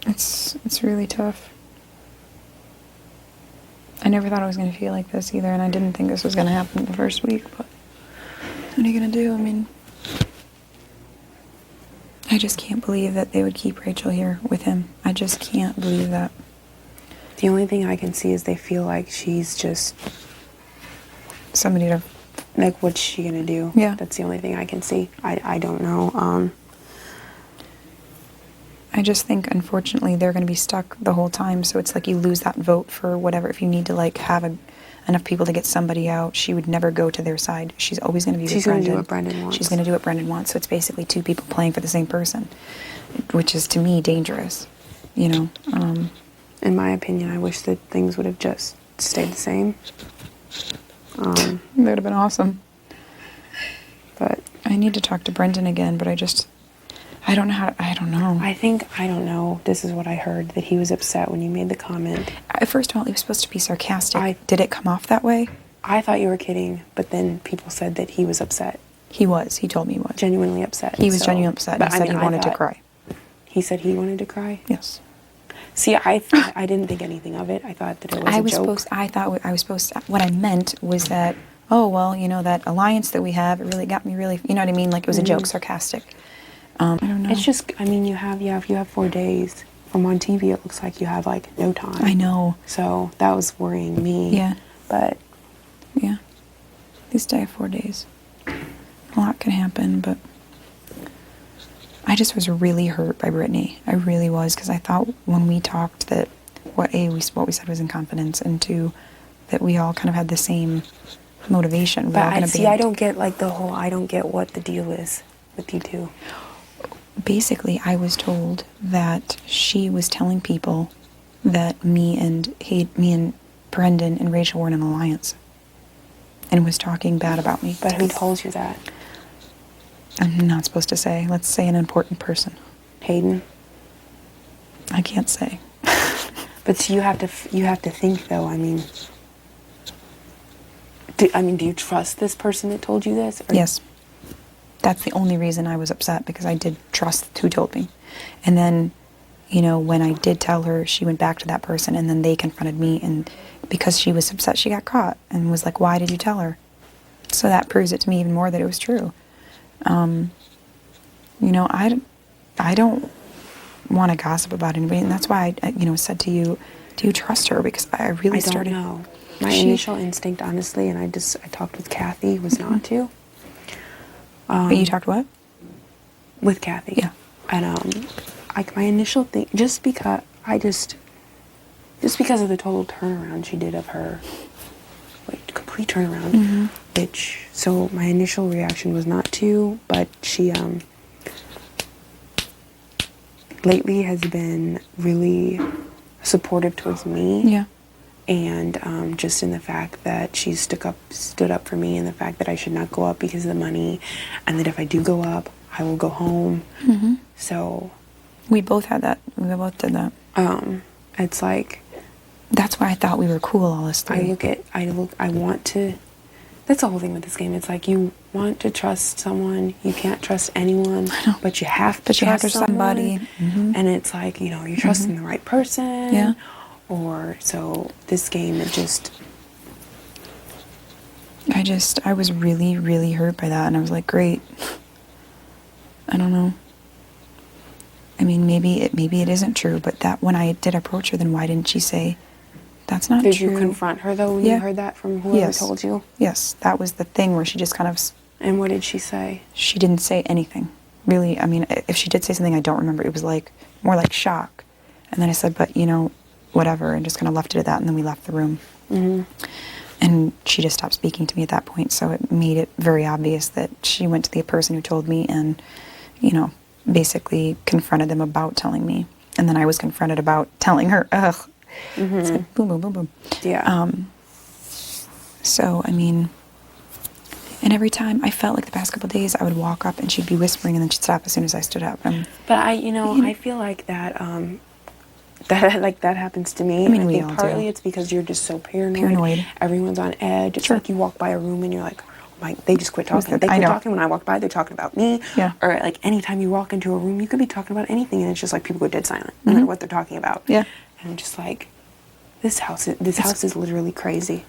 It's really tough. I never thought I was going to feel like this either, and I didn't think this was going to happen the first week, but what are you going to do? I just can't believe that they would keep Rachel here with him. I just can't believe that. The only thing I can see is they feel like she's just somebody to, like, what's she gonna do? Yeah. That's the only thing I can see. I don't know. I just think, unfortunately, they're going to be stuck the whole time, so it's like you lose that vote for whatever. If you need to, have enough people to get somebody out, she would never go to their side. She's always going to be with Brendon. She's going to do what Brendon wants. She's going to do what Brendon wants, so it's basically two people playing for the same person, which is, to me, dangerous, In my opinion, I wish that things would have just stayed the same. That would have been awesome. But I need to talk to Brendon again, but I don't know. I don't know. This is what I heard, that he was upset when you made the comment. First of all, he was supposed to be sarcastic. Did it come off that way? I thought you were kidding, but then people said that he was upset. He was. He told me he was. Genuinely upset. He was genuinely upset. He said he wanted to cry. He said he wanted to cry? Yes. See, I didn't think anything of it. I thought that it was a joke. What I meant was that, that alliance that we have, it really got me really, you know what I mean? Like it was a joke, sarcastic. I don't know. It's just, you have 4 days. From on TV, it looks like you have no time. I know. So that was worrying me. Yeah. But. Yeah. At least I have 4 days. A lot can happen, but I just was really hurt by Brittany. I really was, because I thought when we talked that what we said was in confidence, and two, that we all kind of had the same motivation. But I don't get I don't get what the deal is with you two. Basically, I was told that she was telling people that me and Brendon and Rachel were in an alliance, and was talking bad about me. But who told you that? I'm not supposed to say. Let's say an important person. Hayden. I can't say. But so you have to think though. Do you trust this person that told you this? Yes. That's the only reason I was upset, because I did trust who told me. And then you know, when I did tell her, she went back to that person, and then they confronted me, and because she was upset, she got caught and was like, why did you tell her? So that proves it to me even more that it was true. You know, I don't want to gossip about anybody, and that's why I, you know, said to you, do you trust her? Because I really started. I don't know. My initial instinct, honestly, and I talked with Kathy, was not to. But you talked what? With Kathy. Yeah. And like my initial thing, just because of the total turnaround she did of her, like complete turnaround, which, so my initial reaction was not to, but she lately has been really supportive towards me. Yeah. And just in the fact that she stood up for me, and the fact that I should not go up because of the money, and that if I do go up, I will go home. So we both had that. We both did that. It's like, that's why I thought we were cool, all this three. I want to, that's the whole thing with this game. It's like you want to trust someone, you can't trust anyone, but you have to trust somebody. And it's like, you know, you're trusting the right person. Yeah. Or, so this game, it just... I was really, really hurt by that, and I was like, great. I don't know. I mean, maybe it isn't true, but that when I did approach her, then why didn't she say, that's not true? Did you confront her, though, when you heard that from whoever told you? Yes, that was the thing where she just kind of... And what did she say? She didn't say anything. Really, I mean, if she did say something, I don't remember. It was like, more like shock. And then I said, but, you know, whatever, and just kind of left it at that, and then we left the room. And she just stopped speaking to me at that point, so it made it very obvious that she went to the person who told me and, you know, basically confronted them about telling me. And then I was confronted about telling her. Ugh. It's like boom, boom, boom, boom. Yeah. So, I mean, and every time, I felt like the past couple of days, I would walk up and she'd be whispering, and then she'd stop as soon as I stood up. But I feel like that, that happens to me. I mean, and we think all partly do. it's because you're just so paranoid. Everyone's on edge. It's like you walk by a room and you're like, oh my, they just quit talking. They quit talking when I walked by. They're talking about me. Yeah. Or like anytime you walk into a room, you could be talking about anything, and it's just like people go dead silent, no matter what they're talking about. Yeah. And I'm just like, this house is literally crazy.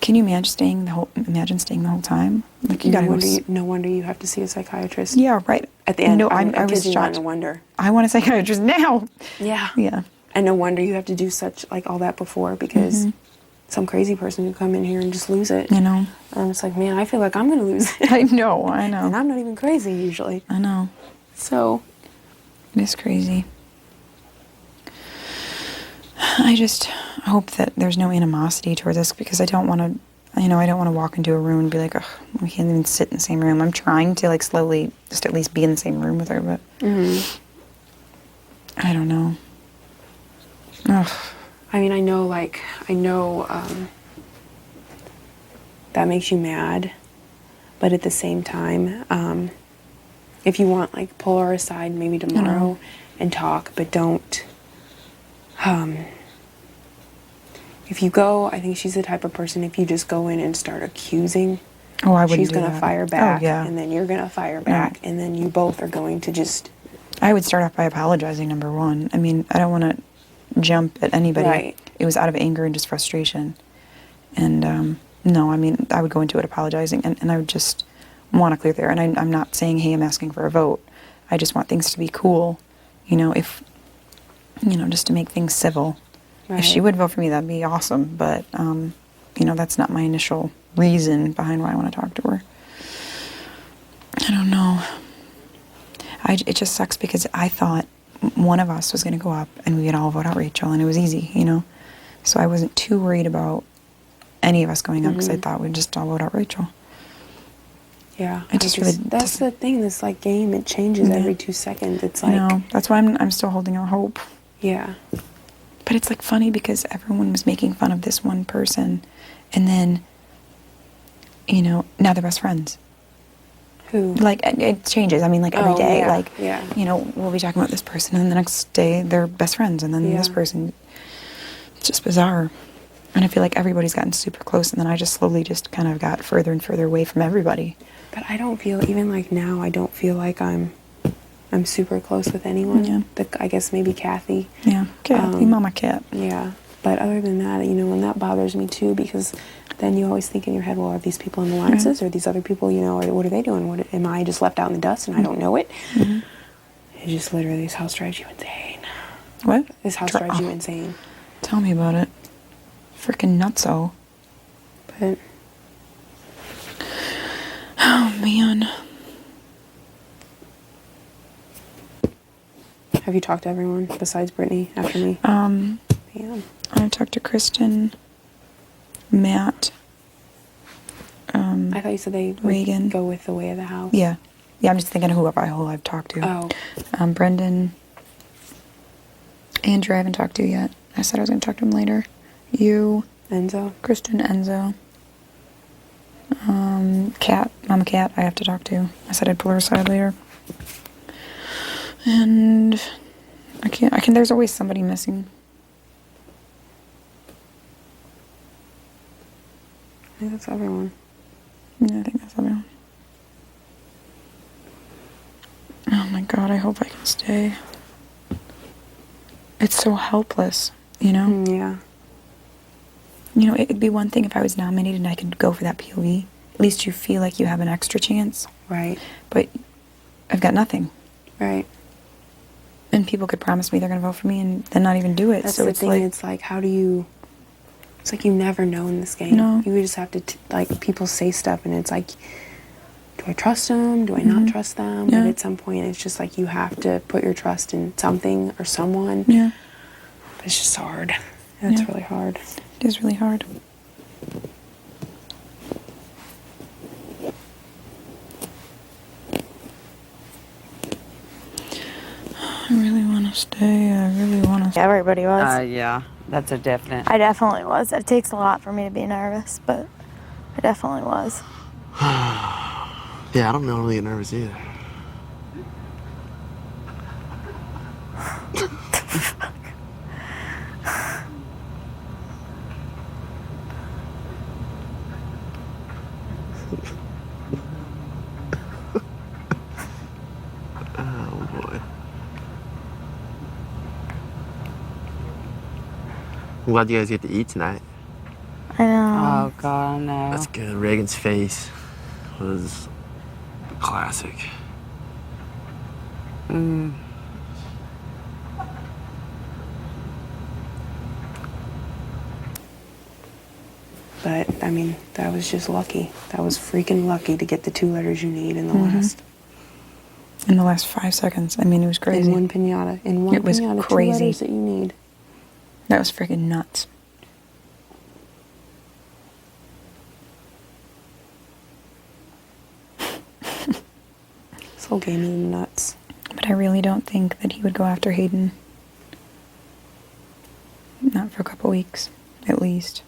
Can you imagine staying the whole time? Like, you gotta No wonder you have to see a psychiatrist. Yeah, right. At the end, no, I was shocked. No wonder. I want a psychiatrist now. Yeah. Yeah. And no wonder you have to do such, like, all that before, because some crazy person could come in here and just lose it. You know. And it's like, man, I feel like I'm going to lose it. I know. And I'm not even crazy usually. I know. So. It is crazy. I just hope that there's no animosity towards this, because I don't want to, I don't want to walk into a room and be like, ugh, we can't even sit in the same room. I'm trying to, like, slowly just at least be in the same room with her, but I don't know. Ugh. I mean, I know that makes you mad, but at the same time, if you want, like, pull her aside maybe tomorrow and talk, but don't, if you go, I think she's the type of person, if you just go in and start accusing, she's going to fire back, and then you're going to fire back, and then you both are going to just... I would start off by apologizing, number one. I mean, I don't want to jump at anybody. Right. It was out of anger and just frustration. And, no, I mean, I would go into it apologizing, and I would just want to clear there. And I'm not saying, hey, I'm asking for a vote. I just want things to be cool, just to make things civil. Right. If she would vote for me, that'd be awesome. But, that's not my initial reason behind why I want to talk to her. I don't know. It just sucks because I thought one of us was going to go up and we could all vote out Rachel, and it was easy, So I wasn't too worried about any of us going up because I thought we'd just all vote out Rachel. Yeah, that's the thing. This game, it changes every 2 seconds. It's like, no, that's why I'm still holding out hope. Yeah, but it's funny because everyone was making fun of this one person, and then now they're best friends. Who? It changes. I mean, every day. Yeah. We'll be talking about this person, and the next day they're best friends, and then this person. It's just bizarre. And I feel like everybody's gotten super close, and then I just slowly just kind of got further and further away from everybody. But I don't feel, even now, I don't feel like I'm I'm super close with anyone. Yeah. I guess maybe Kathy. Yeah, Kathy, Mama Cat. Yeah. But other than that, you know, and that bothers me too, because then you always think in your head, well, are these people in alliances or these other people, you know, or what are they doing? Am I just left out in the dust and I don't know it? Mm-hmm. It just literally, this house drives you insane. What? This house drives you insane. Tell me about it. Freaking nutso. But. Oh, man. Have you talked to everyone besides Brittany after me? Damn. I've talked to Kristen, Matt. I thought you said they would Reagan. go with the way of the house. Yeah. Yeah, I'm just thinking of who I've talked to. Oh. Brendon. Andrew I haven't talked to yet. I said I was going to talk to him later. You. Enzo. Kristen, Enzo. Kat, Mama Cat, I have to talk to. I said I'd pull her aside later. And I can, there's always somebody missing. I think that's everyone. Yeah, I think that's everyone. Oh my God, I hope I can stay. It's so helpless, you know? Yeah. You know, it'd be one thing if I was nominated and I could go for that POV. At least you feel like you have an extra chance. Right. But I've got nothing. Right. And people could promise me they're going to vote for me and then not even do it. That's so the it's thing. like, It's like, how do you? It's like you never know in this game. No. You just have to like people say stuff, and it's like, do I trust them? Do I not trust them? Yeah. But at some point, it's just like you have to put your trust in something or someone. Yeah. It's just hard. That's Yeah. really hard. It is really hard. I really want to stay. I really want to. Everybody was. Yeah, that's a definite. I definitely was. It takes a lot for me to be nervous, but I definitely was. Yeah, I don't normally get nervous either. Oh boy. I'm glad you guys get to eat tonight. I know. Oh God, no. That's good. Reagan's face was classic. But I mean, that was just lucky. That was freaking lucky to get the 2 letters you need in the last. In the last 5 seconds. I mean, it was crazy. In one pinata. In one It was pinata, crazy. 2 letters that you need. That was freaking nuts. This whole game is nuts. But I really don't think that he would go after Hayden. Not for a couple weeks, at least.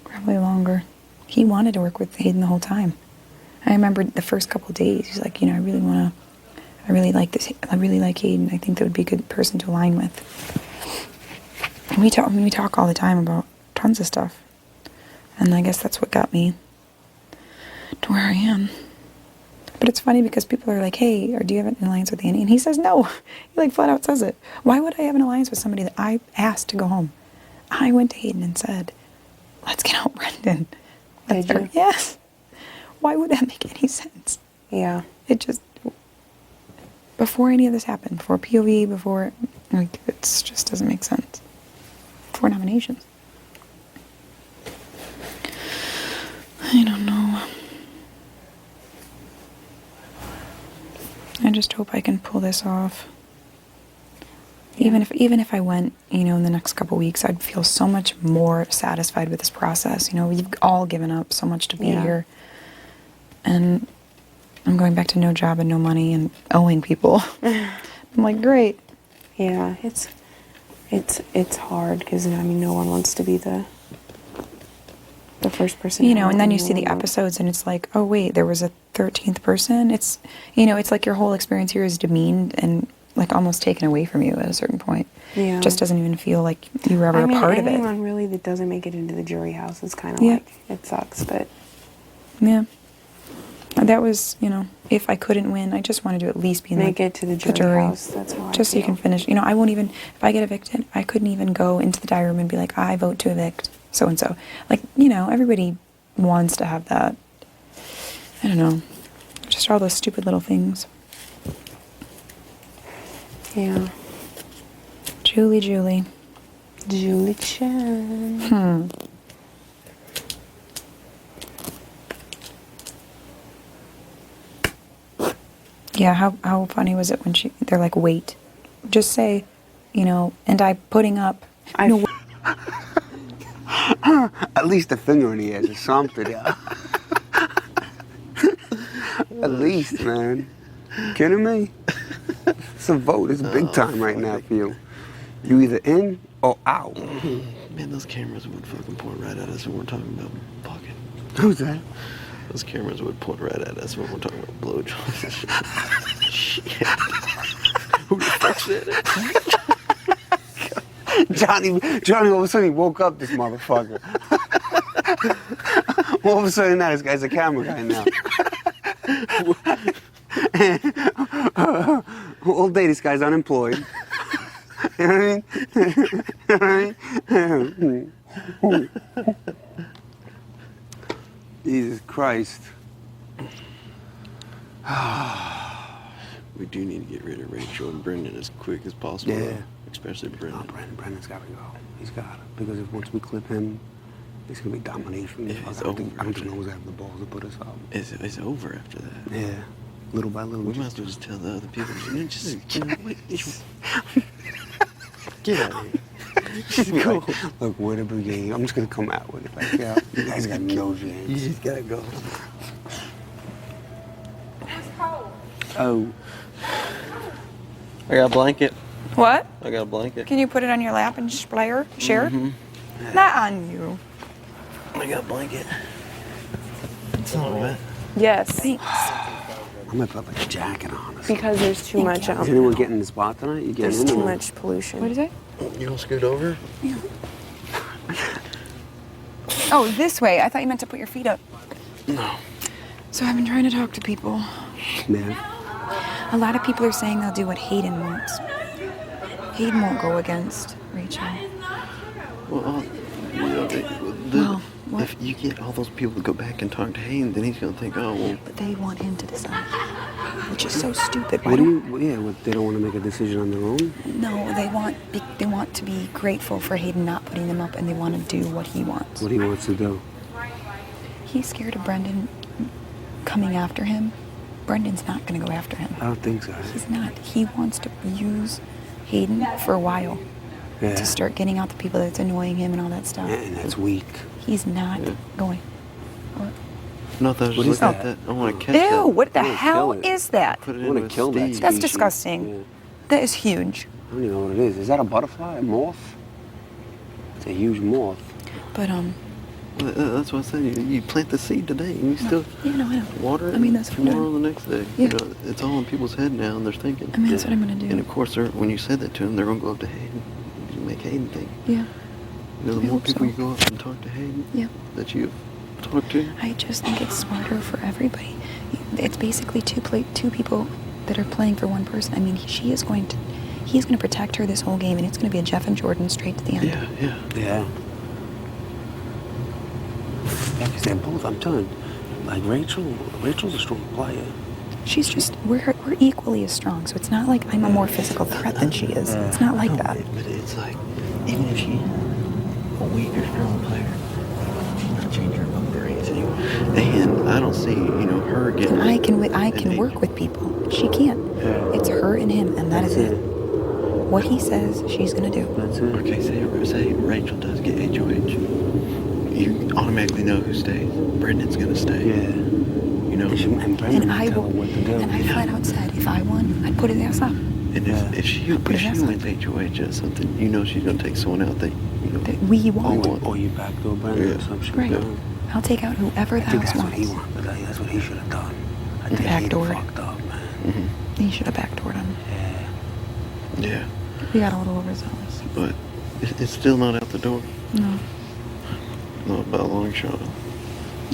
Probably longer. He wanted to work with Hayden the whole time. I remember the first couple of days, he's like, you know, I really like this, I really like Hayden. I think that would be a good person to align with. And we talk all the time about tons of stuff. And I guess that's what got me to where I am. But it's funny because people are like, hey, or do you have an alliance with Annie? And he says no. He like flat out says it. Why would I have an alliance with somebody that I asked to go home? I went to Hayden and said, let's get out Brendon. Did you? Yes. Why would that make any sense? Yeah. It just, before any of this happened, before POV, before, like, it just doesn't make sense. Before nominations. I don't know. I just hope I can pull this off. Yeah. Even if I went, you know, in the next couple weeks, I'd feel so much more satisfied with this process. You know, we've all given up so much to be here. And I'm going back to no job and no money and owing people. I'm like, great. Yeah, it's hard because I mean, no one wants to be the first person. You know, out and then you see the the episodes and it's like, oh wait, there was a 13th person. It's, you know, it's like your whole experience here is demeaned and like almost taken away from you at a certain point. Yeah. It just doesn't even feel like you were ever a part of it. Anyone really that doesn't make it into the jury house is kind of Yeah. like, it sucks, but. Yeah. That was, if I couldn't win, I just wanted to at least be in Make it to the jury house. That's how I just so you feel. can finish. I won't even, if I get evicted, I couldn't even go into the diary room and be like, I vote to evict so-and-so. Like, everybody wants to have that. I don't know. Just all those stupid little things. Yeah. Julie. Julie Chen. Yeah, how funny was it when they're like, wait, just say, and I'm putting up. At least a finger in the ass or something. Yeah. At least, man. Kidding me? It's a vote. It's big time right now for you. You either in or out. Man, those cameras would fucking point right at us when we're talking about fucking. Who's that? Those cameras would point right at us when we're talking about blowjobs and shit. Shit. Who the fuck said it? Johnny, all of a sudden he woke up, this motherfucker. All of a sudden now this guy's a camera guy now. All day this guy's unemployed. You know what I mean? Jesus Christ. We do need to get rid of Rachel and Brendon as quick as possible. Yeah. Especially Brendon. No, Brendon's got to go. He's got to. Because if once we clip him, it's going to be domination. Yeah, I don't think Noah's have the balls to put us up. It's over after that. Yeah. Little by little. We might as well just tell the other people. Get out of here. Go. Look, we're the brigade. I'm just going to come out with it. Like, yeah, you guys got no chance. You just got to go. Oh. I got a blanket. What? I got a blanket. Can you put it on your lap and share? Mm-hmm. Not on you. I got a blanket. It's not wet. Yes. Thanks. I'm going to put like a jacket on. Because there's too much. Is anyone getting in the spot tonight? You getting There's in too or what? much pollution. What is it? You don't scoot over? Yeah. Oh, this way. I thought you meant to put your feet up. No. So I've been trying to talk to people. Man. A lot of people are saying they'll do what Hayden wants. Hayden won't go against Rachel. Well, What? if you get all those people to go back and talk to Hayden, then he's going to think, oh, well. But they want him to decide, which is so stupid. What do you, they don't want to make a decision on their own? No, they want to be grateful for Hayden not putting them up, and they want to do what he wants. What he wants to do? He's scared of Brendon coming after him. Brendon's not going to go after him. I don't think so. He's not. He wants to use Hayden for a while to start getting out the people that's annoying him and all that stuff. Yeah, and that's weak. He's not going. What? No, that was just like that. I want to catch Ew, that. what the hell is that? Put it I want in to with kill that Steve. species. That's disgusting. Yeah. That is huge. I don't even know what it is. Is that a butterfly? A moth? It's a huge moth. But, Well, that's what I said. You plant the seed today, and you still yeah, no, I know. water it. I mean, that's what I'm tomorrow, doing. the next day. Yeah. It's all in people's head now, and they're thinking. I mean, that's what I'm going to do. And of course, when you said that to them, they're going to go up to Hayden. You make Hayden think. Yeah. The I more hope people so. you go up and talk to Hayden, Yeah. that you've talked to. I just think it's smarter for everybody. It's basically two people that are playing for one person. I mean, he's going to protect her this whole game, and it's going to be a Jeff and Jordan straight to the end. Yeah. Yeah, because they're both, I'm telling you, like Rachel's a strong player. She's just, we're equally as strong, so it's not like I'm a more physical threat than she is. It's not like that. But it's like, even if she's a weaker, strong player, she's not changing her number or anything. And I don't see, her getting. And I can work with people. She can't. It's her and him, and that is it. What he says, she's gonna do. That's it. Okay, say Rachel does get HOH. You automatically know who stays. Brendon's gonna stay. Yeah. And I will. And I flat out said, if I won, I'd put his ass up. And if she wins HOH or something, she's gonna take someone out that That we want. Or you backdoor Brendon or some shit. Right. Yeah. I'll take out whoever the I think house that's what he wants. wanted. That's what he should have done. I think he Backdoored. fucked up, man. Mm-hmm. He should have backdoored him. Yeah. We got a little overzealous. But it's still not out the door. No. Not by a long shot.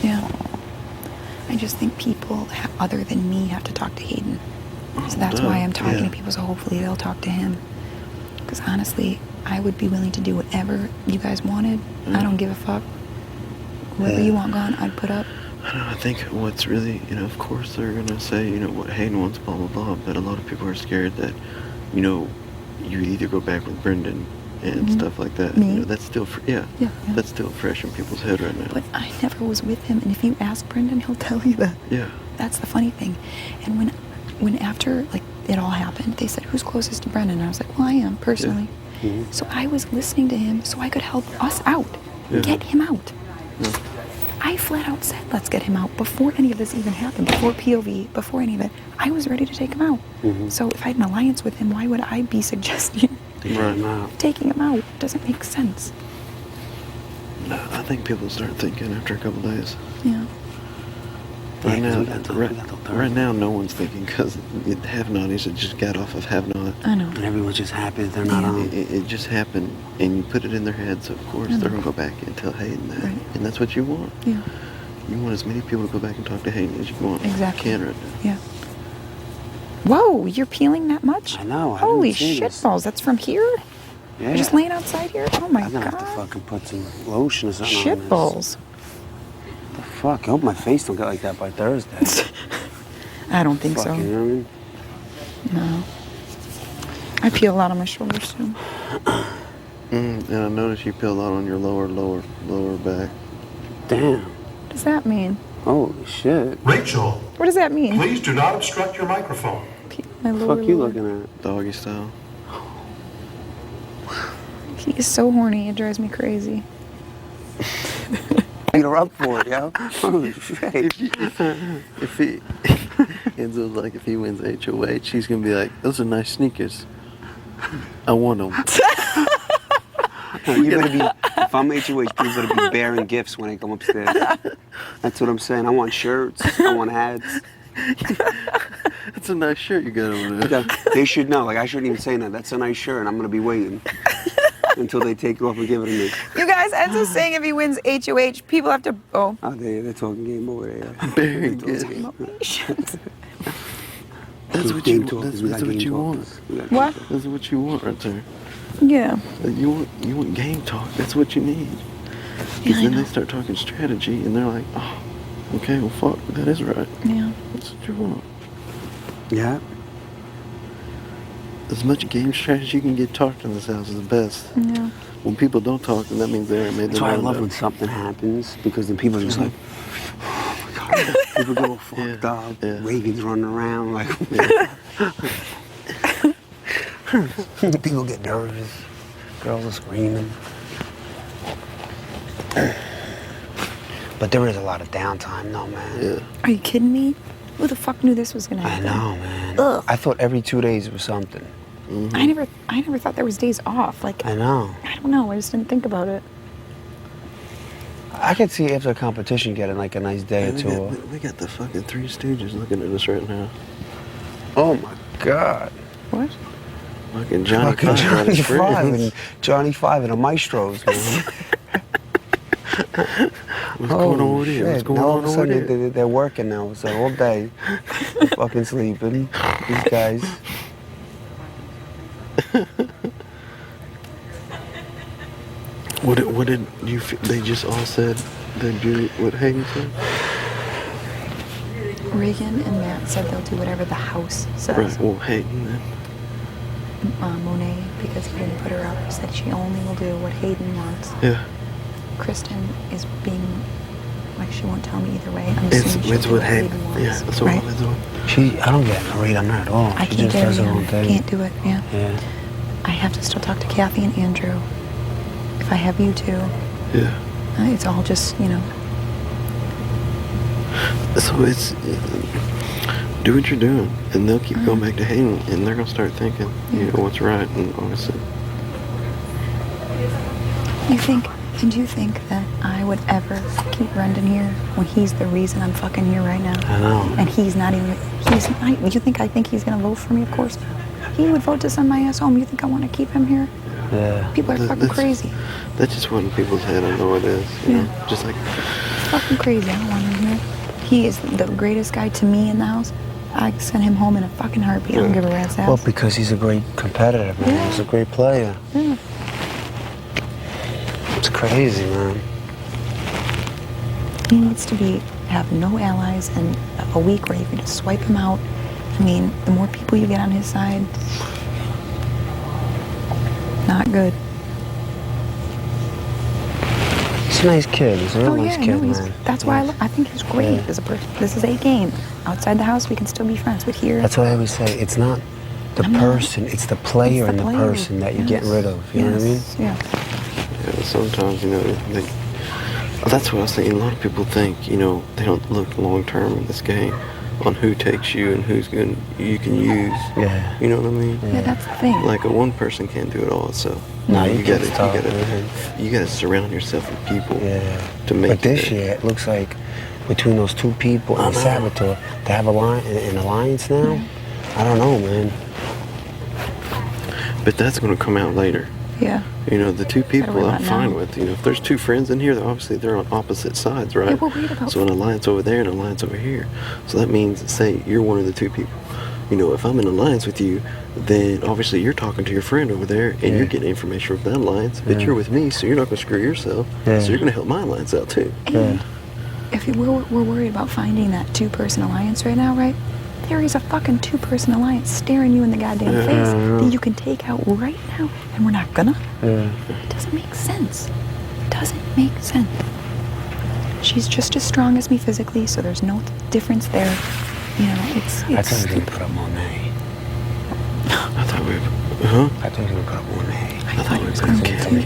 Yeah. I just think people other than me have to talk to Hayden. So that's why I'm talking to people, so hopefully they'll talk to him. Because honestly, I would be willing to do whatever you guys wanted. I don't give a fuck. Whoever you want gone, I'd put up. I don't know, I think what's really, of course they're going to say, what Hayden wants, blah, blah, blah, but a lot of people are scared that, you either go back with Brendon and stuff like that. Me? That's still, that's still fresh in people's head right now. But I never was with him, and if you ask Brendon, he'll tell you that. Yeah. That's the funny thing. And when after, it all happened, they said, who's closest to Brendon? And I was like, well, I am, personally. Yeah. Mm-hmm. So I was listening to him so I could help us out, get him out. Yeah. I flat out said, let's get him out before any of this even happened, before POV, before any of it. I was ready to take him out. So if I had an alliance with him, why would I be suggesting taking him out? It doesn't make sense. No, I think people start thinking after a couple days. Yeah. Right now, no one's thinking because Have Naughties just got off of Have Not. I know. And everyone's just happy that they're not on. It just happened, and you put it in their heads, so of course they're going to go back and tell Hayden that. Right. And that's what you want. Yeah. You want as many people to go back and talk to Hayden as you want. Exactly. You can right now. Yeah. Whoa, you're peeling that much? I know. Holy shitballs, that's from here? Yeah. You're just laying outside here? Oh my I'm gonna God. have to fucking put some lotion or something on Shitballs. this. The fuck? I hope my face don't get like that by Thursday. I don't think so. You know what I mean? No. I peel a lot on my shoulders too. And I noticed you peel a lot on your lower back. Damn. What does that mean? Holy shit. Rachel, What does that mean? please do not obstruct your microphone. My What the lower fuck you lower. looking at? Doggy style. He is so horny, it drives me crazy. Beat her up for it, yo. Holy shit. If he, Enzo's like, if he wins HOH, he's gonna be like, those are nice sneakers. I want them. You better be, if I'm HOH, you better be bearing gifts when I come upstairs. That's what I'm saying. I want shirts. I want hats. That's a nice shirt you got over there. They should know. I shouldn't even say that. That's a nice shirt, and I'm going to be waiting until they take it off and give it to me. You guys, Enzo's saying if he wins HOH, people have to. Oh. Oh, they're talking game over there. Bearing gifts. That's what you want. That's what you want. What? That's what you want right there. Yeah. You want game talk. That's what you need. Because then they start talking strategy, and they're like, oh, okay, well, fuck, that is right. Yeah. That's what you want. Yeah. As much game strategy you can get talked in this house is the best. Yeah. When people don't talk, then that means they haven't made That's their why I mind love up. when something happens, because then people are just like, oh my God. People get all fucked up. Ravens running around. Like, people get nervous. Girls are screaming. But there is a lot of downtime, though, man. Yeah. Are you kidding me? Who the fuck knew this was gonna I happen? know, man. Ugh. I thought every 2 days was something. Mm-hmm. I never thought there was days off. Like, I know. I don't know. I just didn't think about it. I could see after a competition getting like a nice day or two. We got the fucking Three Stooges looking at us right now. Oh my God. What? Fucking Johnny Fucking Johnny Five. Five and Johnny Five and the Maestros, man. What's going on with you? What's going all on of a over sudden there? they're working now, so all day, fucking sleeping. These guys. What did you? They just all said they'd do what Hayden said. Reagan and Matt said they'll do whatever the house says. Right. Well, Hayden then. Monet, because he didn't put her up, said she only will do what Hayden wants. Yeah. Kristen is being like she won't tell me either way. I'm assuming she'll It's do what what Hayden. wants. Yeah, that's what right? I'm doing. I don't get a read on her at all. I She can't just get does her her own in. thing. Can't do it. Yeah. Yeah. I have to still talk to Kathy and Andrew. If I have you two, Yeah. it's all just So it's do what you're doing, and they'll keep going back to Hayden, and they're gonna start thinking, what's right, and honestly. Do you think that I would ever keep Brendon here when he's the reason I'm fucking here right now? I know. And he's not. You think I think he's gonna vote for me? Of course. He would vote to send my ass home. You think I want to keep him here? Yeah. People are fucking crazy. That's just what in people's head. I know it is. You know, just like It's fucking crazy. I don't want him here. He is the greatest guy to me in the house. I send him home in a fucking heartbeat. I don't give a rat's ass. Well, because he's a great competitor, man. Yeah. He's a great player. Yeah. It's crazy, man. He needs to have no allies and a week where you can just swipe him out. I mean, the more people you get on his side, not good. He's a nice kid. He's a real nice kid, no, man. that's why I think he's great as a person. This is a game. Outside the house, we can still be friends, but here... That's why I always say, it's not the person, it's the player and the person that you're getting rid of. You know what I mean? Yeah. Yeah, sometimes, you know, that's what I was thinking. A lot of people think, you know, they don't look long term in this game on who takes you and who's good you can use. Yeah. You know what I mean? Yeah, that's the thing. Like a one person can't do it all, so No, you gotta surround yourself with people to make But this year, it looks like between those two people and Saboteur, to have an alliance now, I don't know, man. But that's going to come out later. Yeah. You know, the two people worry I'm about fine now. with. You know, if there's two friends in here, they're on opposite sides, right? Yeah, we're worried about... So an alliance over there and an alliance over here. So that means, say, you're one of the two people. You know, if I'm in alliance with you, then obviously you're talking to your friend over there and you're getting information from that alliance, but you're with me, so you're not going to screw yourself. Yeah. So you're going to help my alliance out too. And if we're worried about finding that two-person alliance right now, right? There is a fucking two-person alliance staring you in the goddamn face that you can take out right now, and we're not gonna? Yeah. It doesn't make sense. It doesn't make sense. She's just as strong as me physically, so there's no difference there. You know, it's I thought he was going to put up Monet. I thought we were, I thought he was going to put up Monet. I thought we were going to Kathy.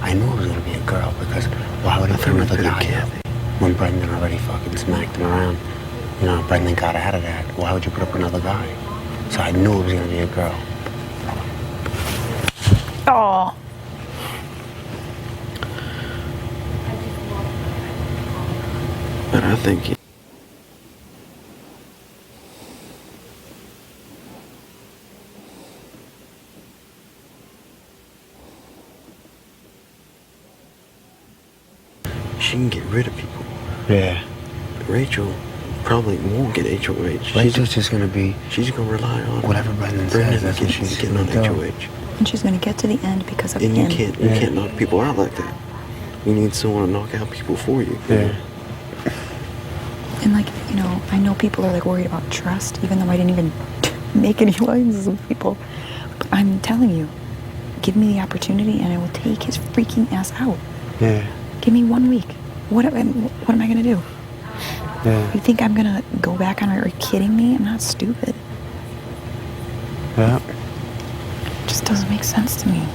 I knew it was going to be a girl, because why would he put another guy up when Brendon already fucking smacked him around? You know, Brendon got out of that. Why would you put up another guy? So I knew it was going to be a girl. Oh. But I think... she can get rid of people. Yeah. Rachel probably won't get HOH. Rachel's just going to be... She's going to rely on whatever Brendon says. That's what she's getting on HOH. And she's gonna get to the end because of and him. you can't knock people out like that. You need someone to knock out people for you. Yeah. And like, you know, I know people are like worried about trust, even though I didn't even make any alliances with people. But I'm telling you, give me the opportunity and I will take his freaking ass out. Yeah. Give me 1 week. What am I gonna do? Yeah. You think I'm gonna go back on it? Are you kidding me? I'm not stupid. Yeah. It just doesn't make sense to me.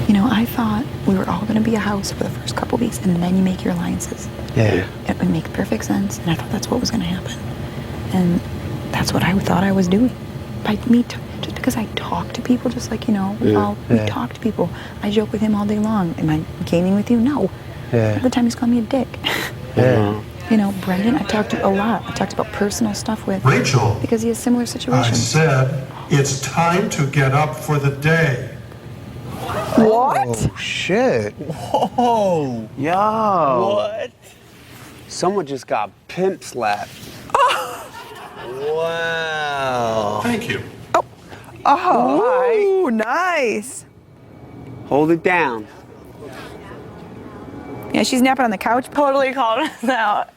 You know, I thought we were all gonna be a house for the first couple weeks and then you make your alliances. Yeah. It would make perfect sense, and I thought that's what was gonna happen. And that's what I thought I was doing. By me, just because I talk to people, just like, you know, we talk to people. I joke with him all day long. Am I gaming with you? No. Yeah. All the time he's calling me a dick. Yeah. You know, Brendon, I talked to a lot. I talked about personal stuff with Rachel. because he has similar I situations. said it's time to get up for the day. What? Oh, shit. Whoa. Yo. What? Someone just got pimp slapped. Wow. Thank you. Oh, nice. Hold it down. Yeah, she's napping on the couch. Totally called us out.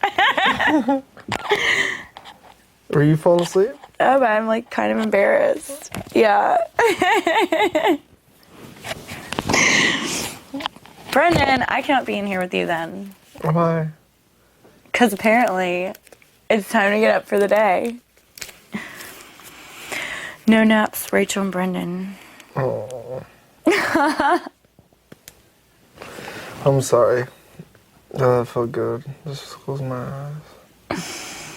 Were you falling asleep? Oh, but I'm like kind of embarrassed. Yeah. Brendon, I cannot be in here with you then. Why? Because apparently it's time to get up for the day. No naps, Rachel and Brendon. Oh. I'm sorry. That felt good. Just close my eyes.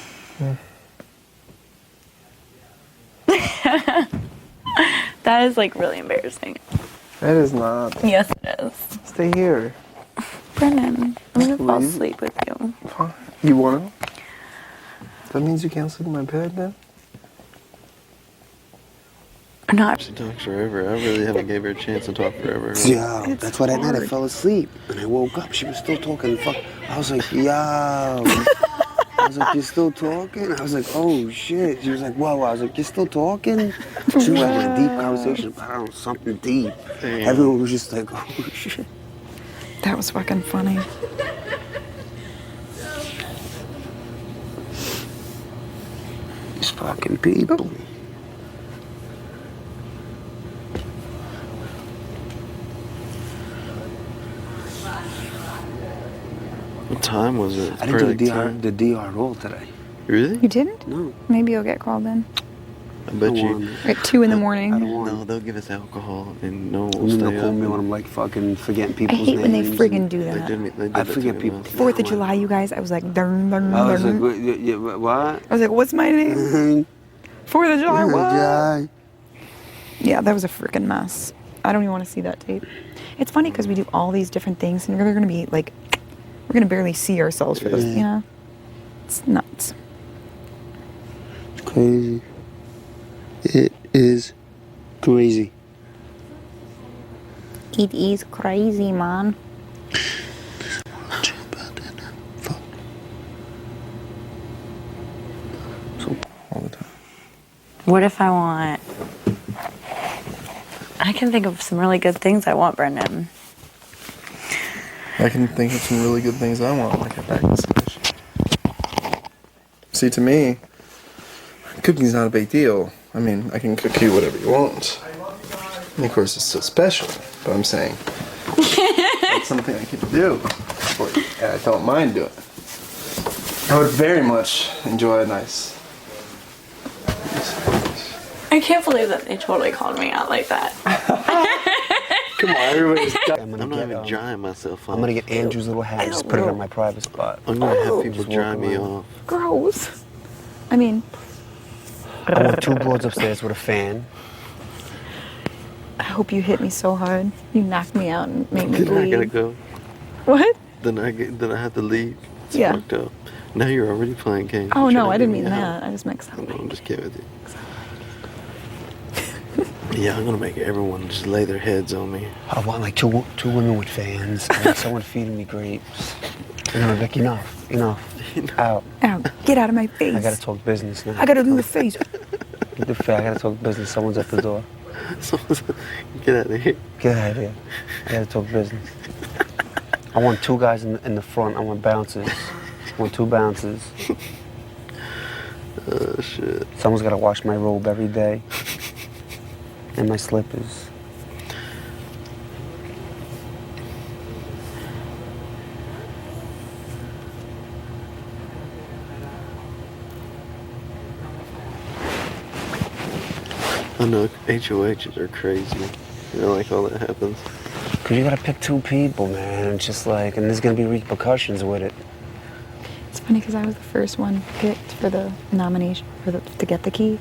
That is like really embarrassing. It is not. Yes, it is. Stay here. Brendon, I'm gonna fall Please. asleep with you. Fine. You want to? That means you can't sleep in my bed then? Not. She talks forever. I really haven't gave her a chance to talk forever. Yo, that's why that night I fell asleep. And I woke up, she was still talking. Fuck. I was like, yo. I was like, you're still talking? I was like, oh shit. She was like, whoa. I was like, you're still talking? She was having a deep conversation about, I don't know, something deep. Damn. Everyone was just like, oh shit. That was fucking funny. These fucking people. What time was it? I didn't do the DR roll today. Really? You didn't? No. Maybe you'll get called in. I bet you. At 2 in the morning. No, they'll give us alcohol and no one will And then stay they'll call up. me when I'm like fucking forgetting I people's hate when they names. friggin' do that. They did I that forget to me people. once. 4th of July, you guys, I was like, dun, dun, I was dun. like, what? I was like, what's my name? 4th of July, what? Yeah, that was a freaking mess. I don't even want to see that tape. It's funny because we do all these different things and we're going to be like, we're going to barely see ourselves for this, you know? It's nuts. It's crazy. It is crazy. It is crazy, man. All the time. What if I want... I can think of some really good things I want, Brendon. I can think of some really good things I want, like a bag of fish. See, to me, cooking's not a big deal. I mean, I can cook you whatever you want. And of course, it's so special, but I'm saying that's something I can do, and I don't mind doing it. I would very much enjoy a nice. I can't believe that they totally called me out like that. Come on, everybody's I'm not even drying myself off. I'm gonna get Andrew's little hat and just put it on my private spot. I'm gonna have people dry me off. Gross. I mean, I want 2 boards upstairs with a fan. I hope you hit me so hard. You knocked me out and made me Then I gotta bleed. go. What? Then I have to leave. It's Yeah. fucked up. Now you're already playing games. Oh, You're no, trying I to didn't get mean me out. that. I just meant something. No, I'm just kidding with you. Yeah, I'm gonna make everyone just lay their heads on me. I want like two women with fans and like someone feeding me grapes. And I'm like, enough. Out. Ow, get out of my face. I gotta talk business now. I gotta do the face. I gotta talk business. Someone's at the door. Get out of here. Get out of here. I gotta talk business. I want 2 guys in the front. I want bouncers. I want 2 bouncers. Oh, shit. Someone's gotta wash my robe every day. And my slippers. I know HOHs are crazy. You know, like all that happens. Cause you gotta pick 2 people, man. It's just like, and there's gonna be repercussions with it. It's funny because I was the first one picked for the nomination to get the key.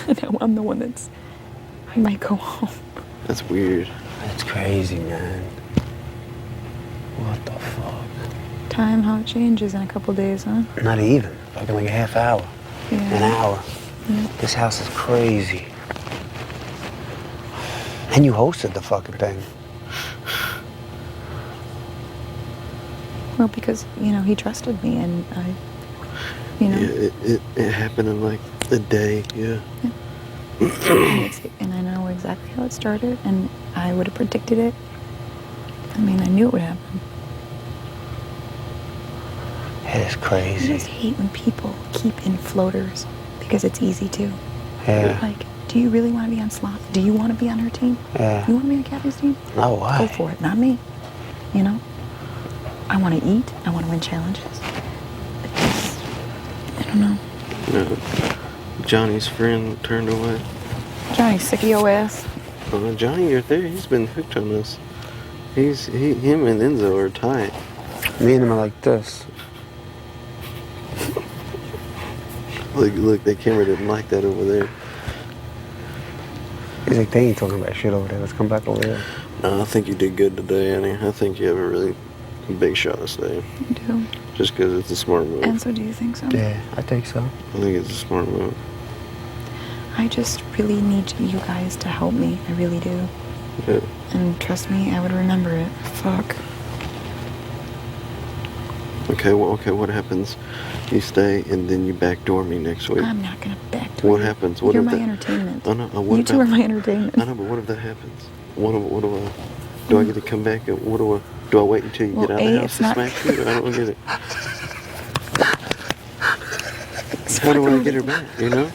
And now I'm the one that's I might go home. That's weird. That's crazy, man. What the fuck? Time, how it changes in a couple days, huh? Not even. Fucking like a half hour. Yeah. An hour. Yeah. This house is crazy. And you hosted the fucking thing. Well, because, he trusted me and I, Yeah, it happened in like a day, yeah. and I know exactly how it started and I would have predicted it. I mean, I knew it would happen. It is I crazy. just hate when people keep in floaters because it's easy to. Yeah. Like, do you really want to be on slot? Do you want to be on her team? Yeah. You want to be on Kathy's team? No, why? Go for it, not me. I want to eat. I want to win challenges. I don't know. Johnny's friend turned away. Johnny, sick of your ass. Johnny, you're there. He's been hooked on this. Him and Enzo are tight. Me and him are like this. Look, the camera didn't like that over there. He's like, they ain't talking about shit over there. Let's come back over there. No, I think you did good today, Annie. I think you have a really big shot of staying. You do. Just because it's a smart move. And so do you think so? Yeah, I think so. I think it's a smart move. I just really need you guys to help me. I really do. Yeah. And trust me, I would remember it. Fuck. Okay, well, okay, what happens? You stay and then you backdoor me next week. I'm not gonna backdoor What you. happens? What You're if my that, entertainment. I know, what You two about- are my entertainment. I know, but what if that happens? What do I? Do I get to come back? And what do I? Do I wait until you get out of the house to smack you? I don't get it. How do I get her back? You know?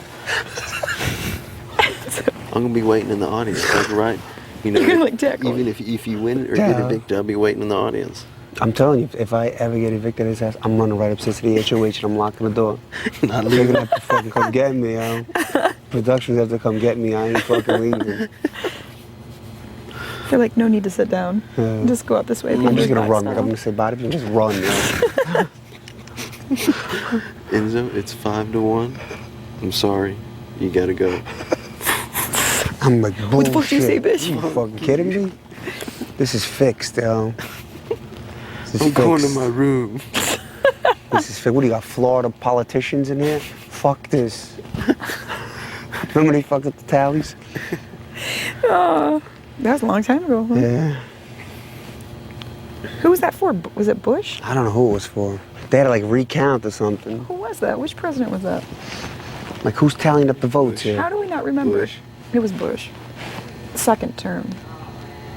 I'm gonna be waiting in the audience, like right. You know, You're gonna, like, tackle even if you win or get evicted, I'll be waiting in the audience. I'm telling you, if I ever get evicted at his house, I'm running right upstairs to the HOH and I'm locking the door. Not They're gonna have to fucking come get me, yo. Productions have to come get me. I ain't fucking leaving. They're like, no need to sit down. Just go out this way. I'm just gonna run. Like, I'm gonna say bye to you and just run, yo. Enzo, it's 5-1. I'm sorry, you gotta go. I'm like, bullshit. What the fuck do you say, bitch? You fucking kidding me? This is fixed, yo. This is I'm going to fixed. my room. This is fixed. What do you got, Florida politicians in here? Fuck this. Remember they fucked up the tallies? That was a long time ago. Huh? Yeah. Who was that for? Was it Bush? I don't know who it was for. They had to like recount or something. Who was that? Which president was that? Like who's tallying up the votes here? How do we not remember? Bush. It was Bush. Second term.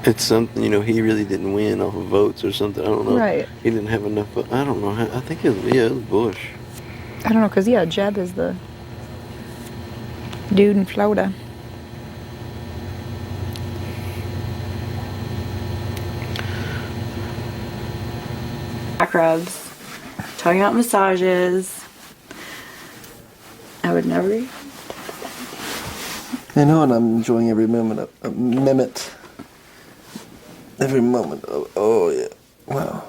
It's something, you know, he really didn't win off of votes or something. I don't know. Right. He didn't have enough. I don't know. I think it was Bush. I don't know, because, yeah, Jeb is the dude in Florida. Back rubs. Talking about massages. I would never. I know, and I'm enjoying every moment. Every moment. Oh yeah. Wow.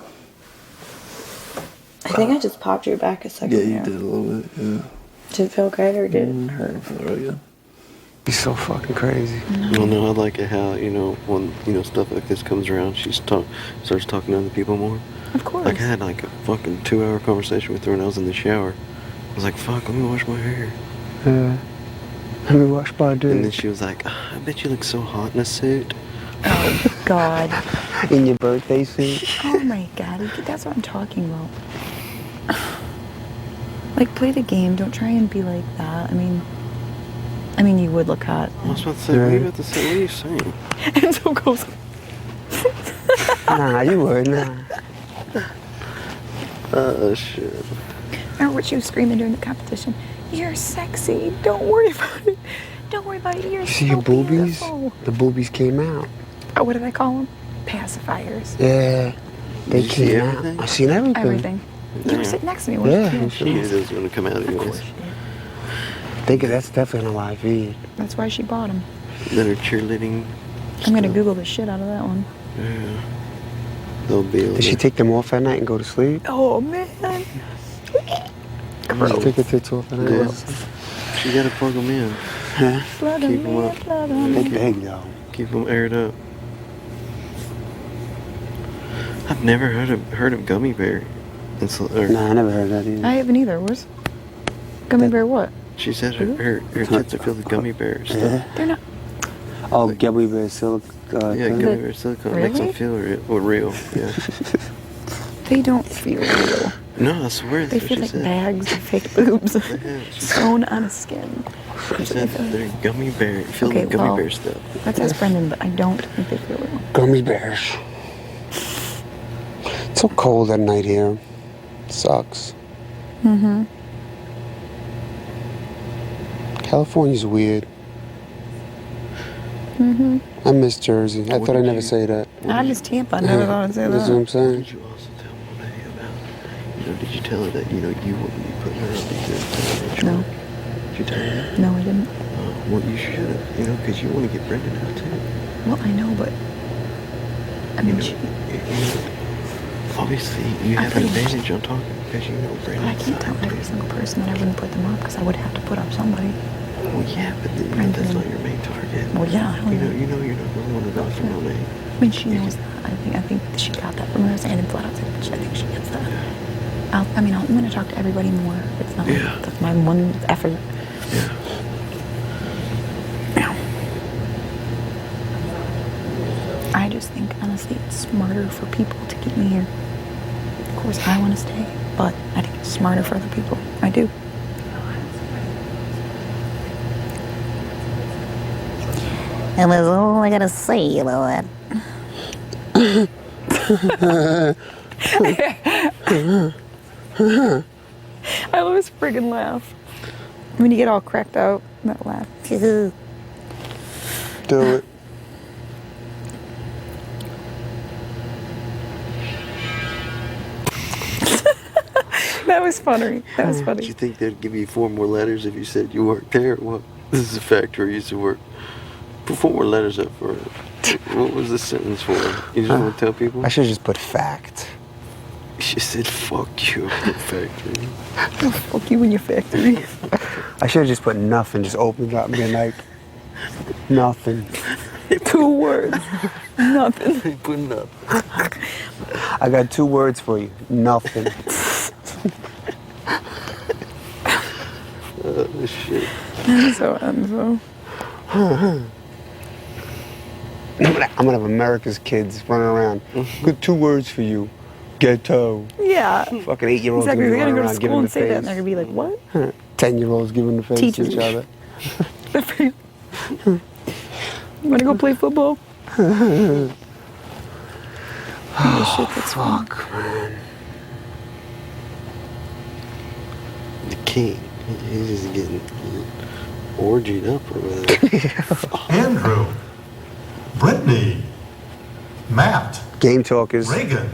I think I just popped your back a second Yeah, you ago. did a little bit. Yeah. Did it feel good or did it hurt? Right, yeah. He's so fucking crazy. Well, no, I like it how, you know, when, you know, stuff like this comes around, starts talking to other people more. Of course. Like, I had like a fucking 2-hour conversation with her when I was in the shower. I was like, fuck, let me wash my hair. Let me wash my dude. And then she was like, I bet you look so hot in a suit. Oh, God. In your birthday suit? Oh, my God. That's what I'm talking about. Like, play the game. Don't try and be like that. I mean, you would look hot. I was about to say, what are you about to say? What are you saying? Enzo goes, Nah, you would, nah. Oh, shit. remember what she was screaming during the competition? You're sexy. Don't worry about it. Don't worry about it. You're You so see your boobies? beautiful. The boobies came out. Oh, what do they call them? Pacifiers. Yeah. They Did you see came out. everything? I seen everything. Everything. You were sitting next to me, weren't Yeah. you? She knew it was going to come out anyways. That's definitely on a live feed. That's why she bought them. Then her cheerleading. I'm going to Google the shit out of that one. Yeah. They'll be able Did she take them off at night and go to sleep? Oh, man. Did she take her tits off at night? Yeah. She got to plug them in. Huh? Plug Keep 'em them in, up. plug 'em They in. big though. Keep them aired up. I've never heard of gummy bear. Nah, I never heard that either. I haven't either. Where's Gummy Bear what? She said her tits are filled with gummy bear stuff. Yeah. They're not. Oh, gummy bear silicone. Yeah, gummy bear silicone makes them Really? feel real. Yeah. They don't feel real. No, I swear They that's feel what like she said. bags of fake boobs Yeah, sewn on a skin. She said they're gummy bear, filled Okay, with gummy well, bear stuff. Let's ask Brendon, but I don't think they feel real. Gummy bears. It's so cold at night here. Sucks. Mm-hmm. California's weird. Mm-hmm. I miss Jersey. I thought I'd never say that. I miss Tampa. I never thought I'd say That's what I'm that. saying. Did you also tell Monet about, did you tell her that, you wouldn't be putting her up against No. Did you tell her that? No, I didn't. Well, you should, because you want to get Brendon out too. Well, I know, but I mean, Obviously, you have an advantage on talking because you know Brendon. I can't tell every single person that I wouldn't put them up because I would have to put up somebody. Well, yeah, but that's not your main target. Well, yeah, hell yeah. You know you're not going to want to go for Monet. I mean, she knows that. I think she got that from her. I didn't flat out say that. I think she gets that. I'm going to talk to everybody more. It's not. Yeah. That's my one effort. Yeah. just think, honestly, it's smarter for people to keep me here. Of course, I want to stay, but I think it's smarter for other people. I do. And that's all I gotta say about that. I always friggin' laugh. When you get all cracked out, that laugh. Do it. That was funny. That was Do funny. you think they'd give you 4 more letters if you said you worked there? Well, this is a factory I used to work. Put 4 more letters up for it. What was the sentence for? You just want to tell people? I should just put fact. She said, fuck you, factory. Fuck you in your factory. I should have just put nothing. Just opened up and been like, nothing. 2 words. Nothing. Put nothing. I got 2 words for you. Nothing. Oh, shit. Enzo. I'm gonna have America's kids running around. Good 2 words for you. Ghetto. Yeah. Fucking 8-year-olds Exactly. gonna be They're gonna running go to around school giving the and say that, face. and they're gonna be like, what? 10-year-olds giving the face Teachers. to each other. You wanna go play football? Oh, Shit, that's fuck, man. The king. He's just getting orgied up over there. Andrew, Brittany, Matt, Game talkers. Reagan.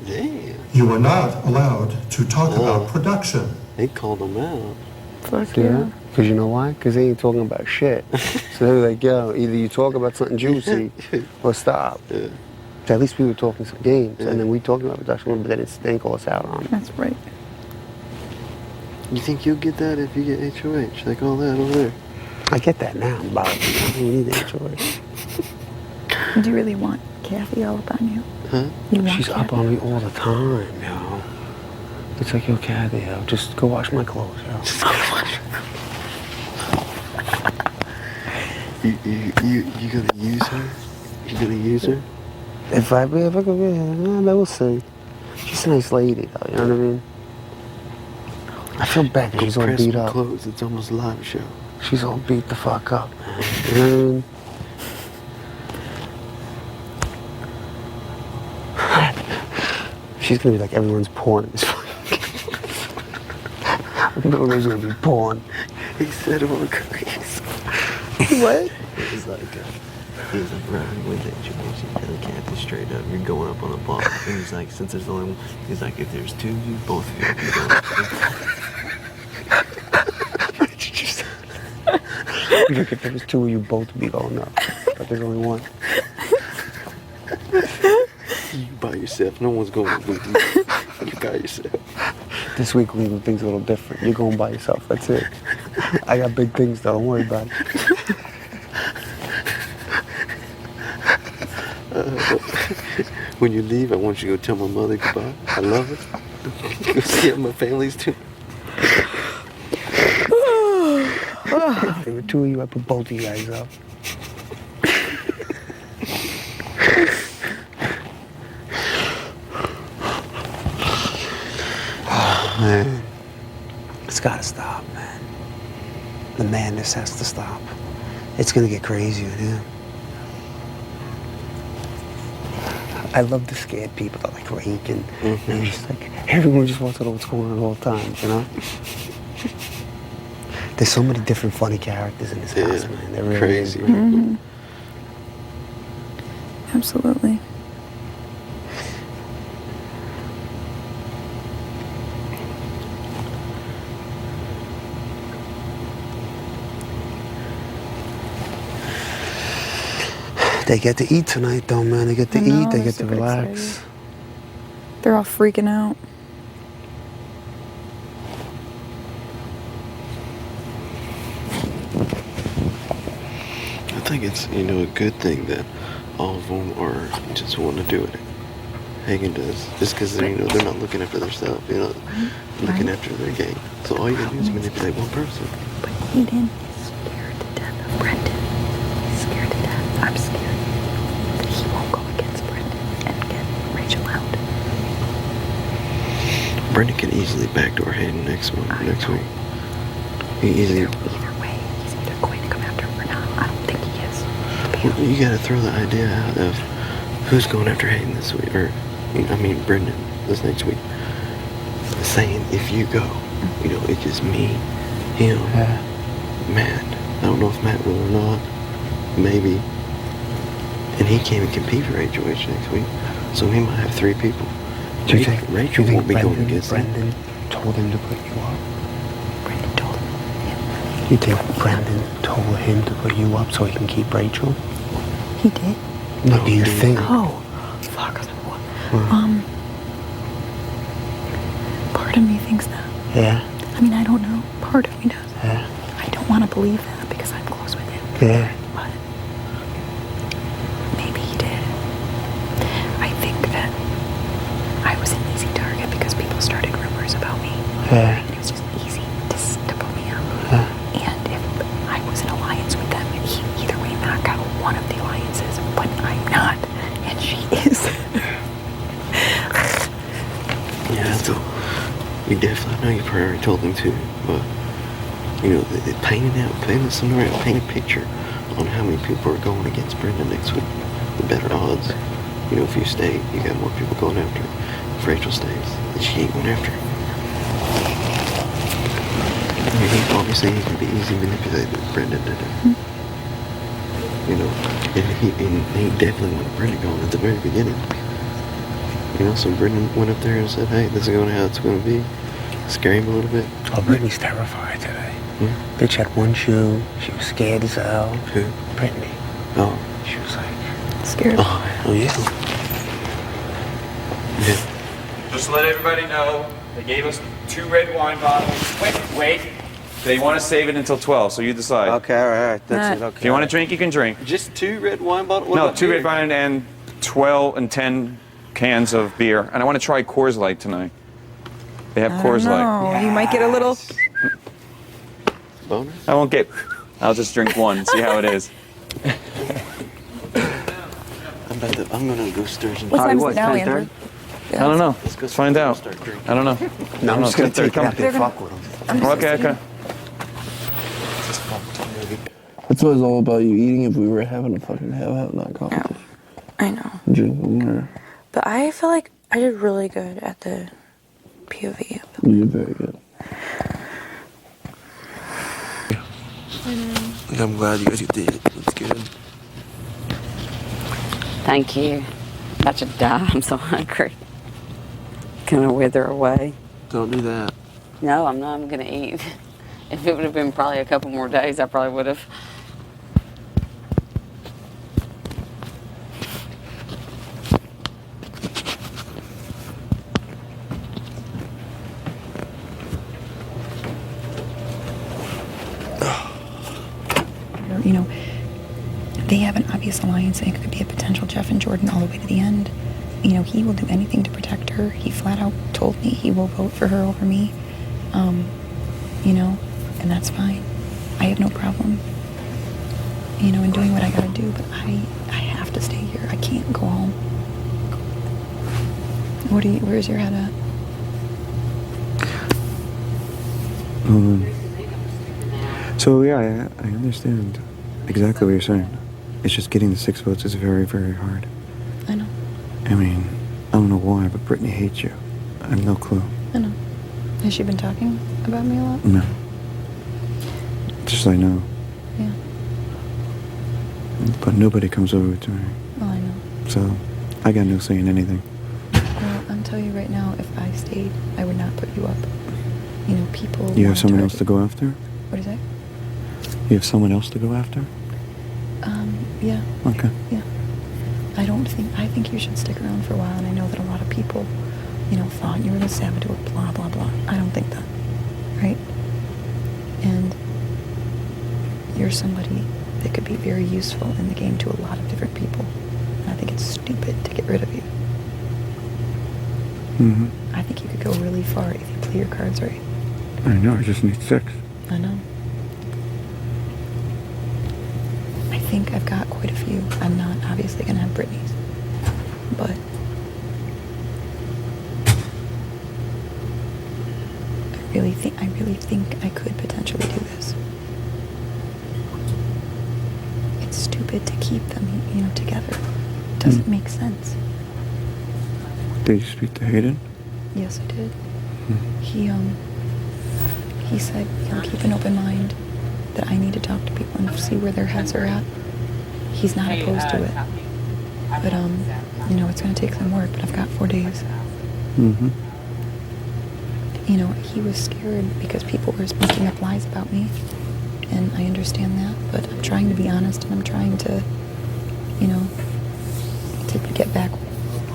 Damn. You were not allowed to talk about production. They called him out. Fuck Yeah. Because you know why? Because they ain't talking about shit. So they were like, yo, either you talk about something juicy or stop. Yeah. So at least we were talking some games, and then we talking about production, but then they didn't call us out on it. That's right. You think you'll get that if you get HOH? Like all that over there? I get that now, but we need the HOH. Do you really want Kathy all up on you? Huh? You want She's up Kathy? on me all the time, yo. It's like, yo, Kathy, yo, just go wash my clothes, yo. You gonna use her? You gonna use her? If I could, we'll see. She's a nice lady, though, you know what I mean? I feel bad because she's all Press beat my up. clothes. It's almost a live show. She's all beat the fuck up, man. You know what I mean? She's gonna be like everyone's porn. Everyone's gonna be porn. He said it on cookies. What? He's like, Ryan, with HOH, you gotta get this straight up. You're going up on a bar. And he's like, since there's only one, he's like, if there's 2 of you, both of you will be going up. Look, if there's 2 of you, both would be going up. But there's only one. You by yourself. No one's going with you. You by yourself. This week we do things a little different. You're going by yourself. That's it. I got big things, though. Don't worry about it. When you leave, I want you to go tell my mother goodbye. I love her. Go see how my family's doing. If there were 2 of you, I'd put both of you guys up. Oh, man. It's gotta stop, man. The madness has to stop. It's gonna get crazier, yeah. I love the scared people that like rake and they're just like, everyone just wants to know what's going on at all times, you know? There's so many different funny characters in this house, man. They're really crazy. Mm-hmm. Absolutely. They get to eat tonight, though, man. They get to eat. They get to relax. Excited. They're all freaking out. I think it's, a good thing that all of them are just wanting to do it. Hagen does. Just because, they're not looking after themselves, looking after their gang. So all you gotta do is manipulate one person. But Eden is scared to death of Brendon. He's scared to death. I'm scared that he won't go against Brendon can easily backdoor Hayden next week. He easily. Either way, he's either going to come after him or not. I don't think he is. Well, you gotta throw the idea out of who's going after Hayden this week, or Brendon this next week. Saying if you go, it's just me, him, Matt. I don't know if Matt will or not. Maybe. And he can't even compete for HOH next week, so he might have 3 people. Do you think Rachel won't be going against him? Brendon told him to put you up? Brendon told him. You think Brendon told him to put you up so he can keep Rachel? He did? No, do you think? Oh, fuck. Part of me thinks that. Yeah. I mean, I don't know. Part of me does. Yeah. I don't want to believe that because I'm close with him. Yeah. But maybe he did. I think that I was an easy target because people started rumors about me. Yeah. And it was just easy to put me up. Yeah. And if I was in alliance with them, he either way knock out one of the alliances, but I'm not. And she is. Yeah, so you definitely, I know you probably already told them to, but paint a picture on how many people are going against Brendon next week. The better odds. If you stay, you got more people going after her. If Rachel stays, then she ain't going after her. Obviously he can be easy manipulated, Brendon did it. And he definitely wanted Brendon going at the very beginning. So Brendon went up there and said, hey, this is how it's going to be. Scare him a little bit. Oh, Brittany's terrified today. Bitch had one shoe. She was scared as hell. Who? Brittany. Oh. She was like... Scared? Oh, yeah. Just to let everybody know, they gave us 2 red wine bottles. Wait. They want to save it until 12, so you decide. Okay, all right. That's it. Okay. If you want to drink, you can drink. Just 2 red wine bottles? What No, about 2 beer? red wine and 12 and 10 cans of beer. And I want to try Coors Light tonight. They have Coors Light. Oh, you might get a little. Boner? I won't get. I'll just drink one. See how it is. I'm gonna go stir some. What time's it now, Andrew? I don't know. Let's find out. I don't know. No, I'm just going to take it Come. out there and fuck with him. Okay. That's what it's all about, you eating if we were having a fucking have not competition. I know. Drinking or... But I feel like I did really good at the POV. You did very good. I'm glad you guys did it. It's good. Thank you. About to die. I'm so hungry. Gonna wither away. Don't do that. No, I'm not. I'm gonna eat. If it would have been probably a couple more days, I probably would have. They have an obvious alliance and it could be a potential Jeff and Jordan all the way to the end. He will do anything to protect her. He flat out told me he will vote for her over me. And that's fine. I have no problem, in doing what I gotta do, but I have to stay here. I can't go home. Where's your head at? So yeah, I understand exactly what you're saying. It's just getting the 6 votes is very, very hard. I know. I mean, I don't know why, but Brittany hates you. I have no clue. I know. Has she been talking about me a lot? No. Just so I know. Yeah. But nobody comes over to me. Well, I know. So I got no say in anything. Well, I'm telling you right now, if I stayed, I would not put you up. People... You have someone else to go after? What is that? You have someone else to go after? Yeah. Okay. Yeah. I think you should stick around for a while, and I know that a lot of people, thought you were the saboteur, blah, blah, blah. I don't think that, right? And you're somebody that could be very useful in the game to a lot of different people, and I think it's stupid to get rid of you. Mm-hmm. I think you could go really far if you play your cards right. I know, I just need 6. I know. I think I've got quite a few. I'm not obviously going to have Brittany's, but really think I could potentially do this. It's stupid to keep them, together. It doesn't make sense. Did you speak to Hayden? Yes, I did. He said, keep an open mind, that I need to talk to people and see where their heads are at. He's not opposed to it. But, it's going to take some work, but I've got 4 days. Mm-hmm. He was scared because people were making up lies about me. And I understand that, but I'm trying to be honest and I'm trying to, to get back,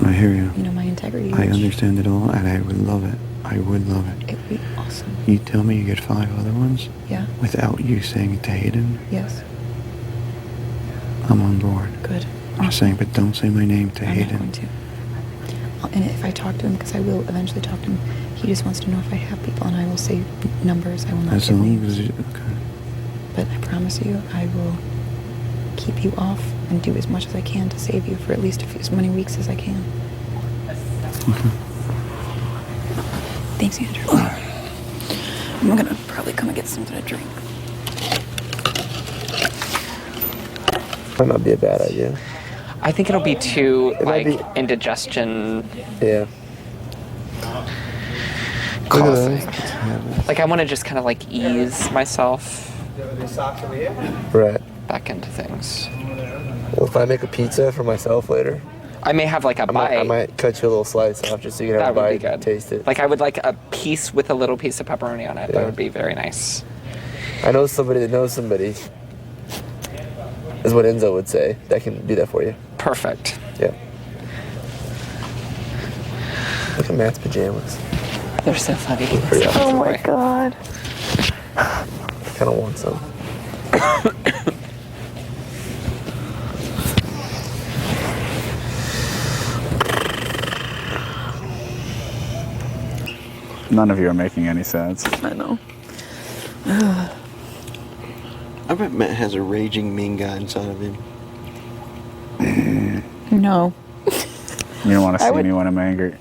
I hear you. My integrity. I understand it all, and I would love it. I would love it. It would be awesome. You tell me you get 5 other ones? Yeah. Without you saying it to Hayden? Yes. I'm on board. Good. I'm just saying, but don't say my name to Hayden. I'm not going to. And if I talk to him, because I will eventually talk to him, he just wants to know if I have people, and I will say numbers. I will not As give long names. as you, okay. But I promise you, I will keep you off and do as much as I can to save you for at least as many weeks as I can. Thanks, Andrew. I'm gonna probably come and get something to drink. Might not be a bad idea. I think it'll be too, indigestion. Yeah. Causing. I want to just kind of ease myself Right. back into things. Well, if I make a pizza for myself later, I may have a bite. I might cut you a little slice off just so you can have That a would be bite and good. taste it. I would like a piece with a little piece of pepperoni on it. Yeah. That would be very nice. I know somebody that knows somebody, is what Enzo would say, that can do that for you. Perfect. Yeah. Look at Matt's pajamas. They're so funny. Oh my god. I kind of want some. None of you are making any sense. I know. I bet Matt has a raging mean guy inside of him. No. You don't want to see me when I'm angry.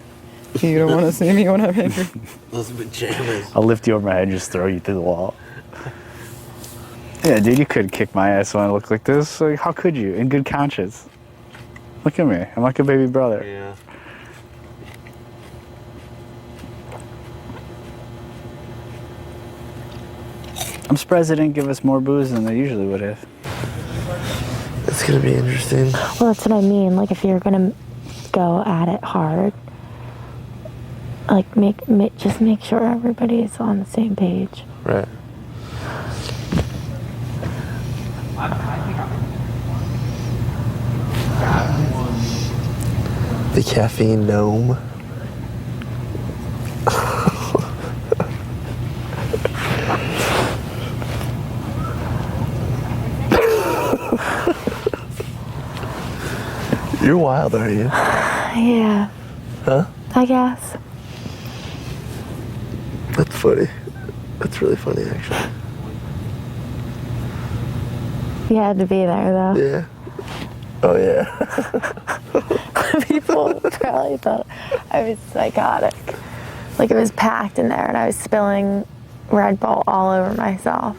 You don't want to see me when I'm angry. Those pajamas. I'll lift you over my head and just throw you through the wall. Yeah, dude, you could kick my ass when I look like this. How could you? In good conscience. Look at me. I'm like a baby brother. Yeah. I'm surprised they didn't give us more booze than they usually would have. It's gonna be interesting. Well, that's what I mean. If you're gonna go at it hard, just make sure everybody's on the same page. Right. The caffeine gnome. You're wild, are you? Yeah. Huh? I guess. That's funny. That's really funny, actually. You had to be there, though. Yeah. Oh, yeah. People probably thought I was psychotic. It was packed in there, and I was spilling Red Bull all over myself.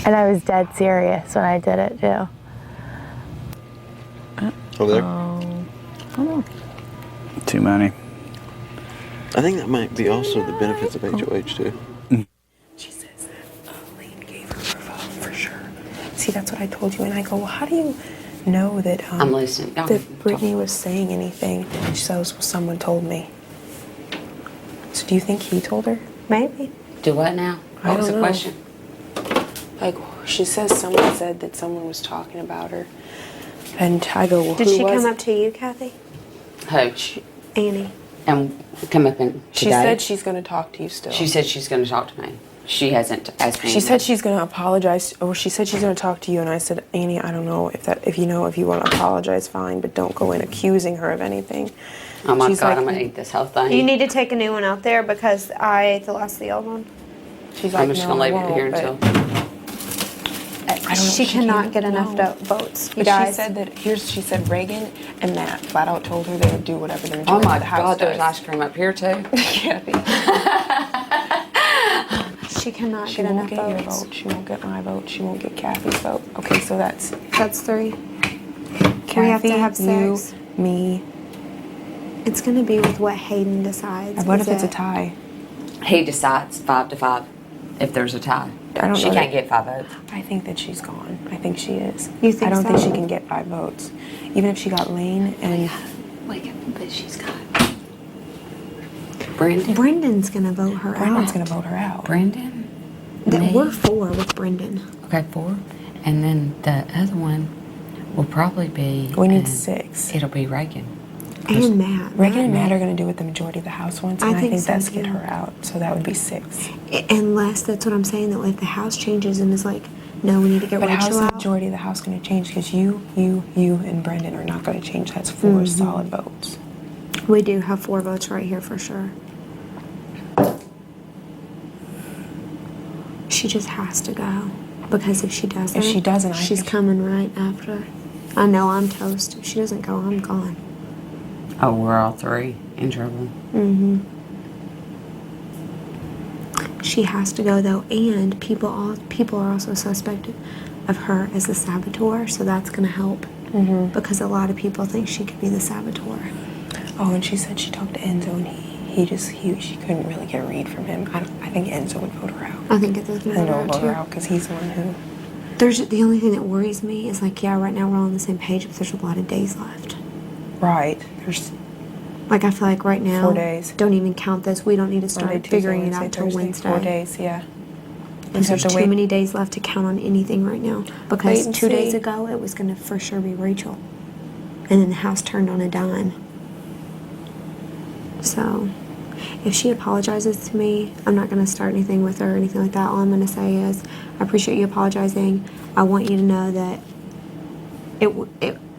And I was dead serious when I did it, too. Over there? Oh. Too many. I think that might be also the benefits of HOH too. She says Lane gave her her phone for sure. See, that's what I told you. And I go, well, how do you know that I'm listening. that Brittany was saying anything? She says, well, someone told me. So do you think he told her? Maybe. Do what now? What was the question? She says someone said that someone was talking about her. And I go, well, Did who she was come it? up to you, Kathy? Who? Annie. And come up and She today? said she's going to talk to you still. She said she's going to talk to me. She hasn't asked me. She said she's going to apologize, or she said she's going to talk to you, and I said, Annie, I don't know if you want to apologize, fine, but don't go in accusing her of anything. Oh my She's God, like, I'm going to eat this whole thing. You need to take a new one out there because I ate the last of the old one. She's like, I'm just no, going to I leave it here won't, until... I don't know. She cannot can't- get enough no. votes. You But guys. she said that, she said Reagan and Matt flat out told her they would do whatever the Oh majority my of the House God, there's does. ice cream up here too. Kathy. She cannot She get won't enough get your votes. vote. She won't get my vote. She won't get Kathy's vote. Okay, so that's 3. Kathy, we have to have you, 6. me. It's going to be with what Hayden decides. What Is if it's a it- tie? He decides 5-5 if there's a tie. I don't She know can't that- get 5 votes. I think that she's gone. I think she is. You think I don't think so? she can get 5 votes. Even if she got Lane and But she's got Brendon's going to vote her Brendon's out. going to vote her out. Brendon? That we're 4 with Brendon. Okay, 4. And then the other one will probably be... We need 6. It'll be Reagan. And Matt. Reagan and Matt are going to do what the majority of the House wants, I and I think think so, that's get too. her out. So that would be 6. Unless that's what I'm saying, that if the House changes and is like, no, we need to get But how's Rachel the out. majority of the House going to change? Because you, and Brendon are not going to change. That's 4 Mhm. solid votes. We do have 4 votes right here for sure. She just has to go. Because if she doesn't, she's coming right after. I know I'm toast. If she doesn't go, I'm gone. Oh, we're all 3 in trouble. Mm-hmm. She has to go though, and people are also suspected of her as the saboteur, so that's going to help. Mhm. Because a lot of people think she could be the saboteur. Oh, and she said she talked to Enzo, and she couldn't really get a read from him. I think Enzo would vote her out. I think it's going to Enzo vote would vote her too. out because he's the one who. The only thing that worries me is like, yeah, right now we're all on the same page, but there's a lot of days left. Right. There's. Like I feel like right now, 4 days. Don't even count this. We don't need to Monday, start Tuesday, figuring it Wednesday, out till Thursday, Wednesday. 4 days, yeah. Because there's too many days left to count on anything right now. Because Wait and 2 days see. ago, it was going to for sure be Rachel. And then the House turned on a dime. So, if she apologizes to me, I'm not going to start anything with her or anything like that. All I'm going to say is, I appreciate you apologizing. I want you to know that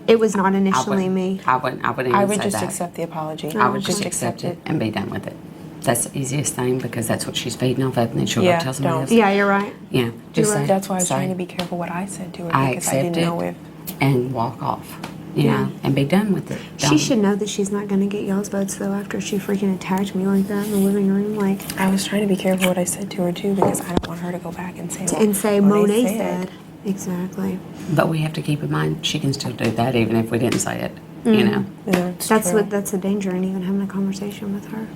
it was not initially me. I wouldn't even I would say just that. accept the apology. I would just accept it and be done with it. That's the easiest thing because that's what she's feeding off of, and then she'll Yeah, go tell somebody don't. else. Yeah, you're right. Yeah, just say. That's why I was say, trying to be careful what I said to her I because I accept didn't know it if. and walk off. You Yeah. know, and be done with it. She Don't- should know that she's not going to get y'all's votes though after she freaking attacked me like that in the living room. Like, I was trying to be careful what I said to her too because I don't want her to go back and say. and say Monet Monet said. Exactly. But we have to keep in mind she can still do that even if we didn't say it. You Mhm. know. Yeah, That's the danger in even having a conversation with her.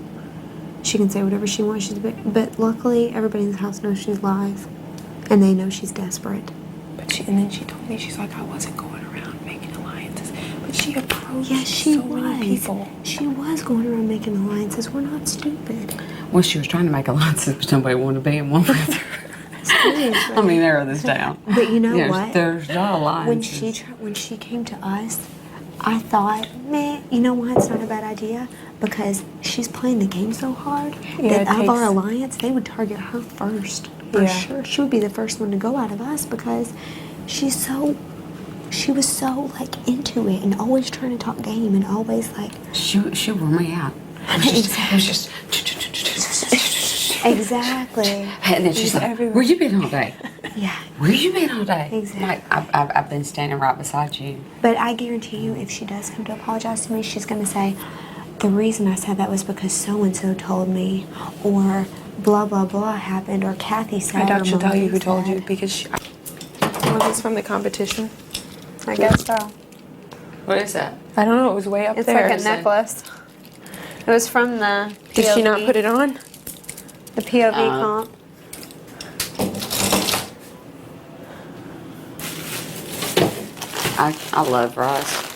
She can say whatever she wants. But luckily everybody in the house knows she's live, and they know she's desperate. But and then she told me she's like I wasn't going around making alliances, but she approached Yes, she so was. many people. She was going around making alliances. We're not stupid. Well, she was trying to make alliances, but somebody wanted to be in one with her. Seriously. I mean, narrow this down. But you know There's- what? There's not alliances. When she came to us, I thought, man, you know why it's not a bad idea? Because she's playing the game so hard Yeah, that it of our takes- alliance, they would target her first. For Yeah. sure. She would be the first one to go out of us because she was so like into it and always trying to talk game and always like She wore me out. It was just exactly. and then she's like, "Where you been all day? Yeah. Where you been all day?" Exactly. Like I've been standing right beside you. But I guarantee you, if she does come to apologize to me, she's going to say, the reason I said that was because so-and-so told me, or blah, blah, blah happened, or Kathy said. I doubt or she'll tell you Mom who told said." you because she. Was this from the competition? I guess so. What is that? I don't know. It was way up It's there. like a necklace. It was from the Did she not POV. put it on? The POV comp. I love rice.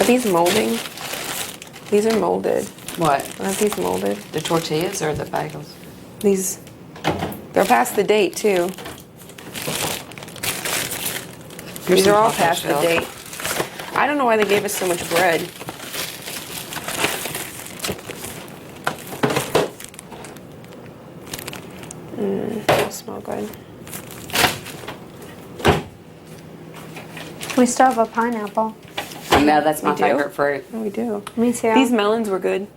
Are these molding? These are molded. What? Are these molded? The tortillas or the bagels? These, they're past the date too. Here's These some are all taco past the shells. date. I don't know why they gave us so much bread. Those smell good. We still have a pineapple. No, that's my We do? favorite fruit. Oh, we do. Me too. These melons were good.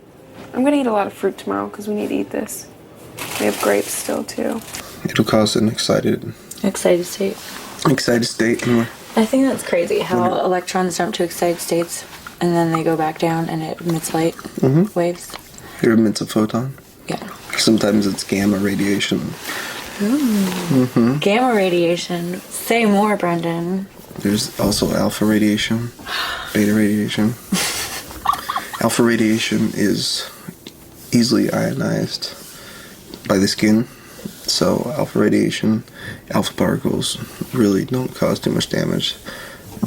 I'm gonna eat a lot of fruit tomorrow because we need to eat this. We have grapes still too. It'll cause an excited state. Anyway. I think that's crazy how electrons jump to excited states and then they go back down and it emits light waves. It emits a photon. Yeah. Sometimes it's gamma radiation. Ooh. Gamma radiation. Say more, Brendon. There's also alpha radiation, beta radiation. Alpha radiation is easily ionized by the skin. So alpha radiation, alpha particles really don't cause too much damage.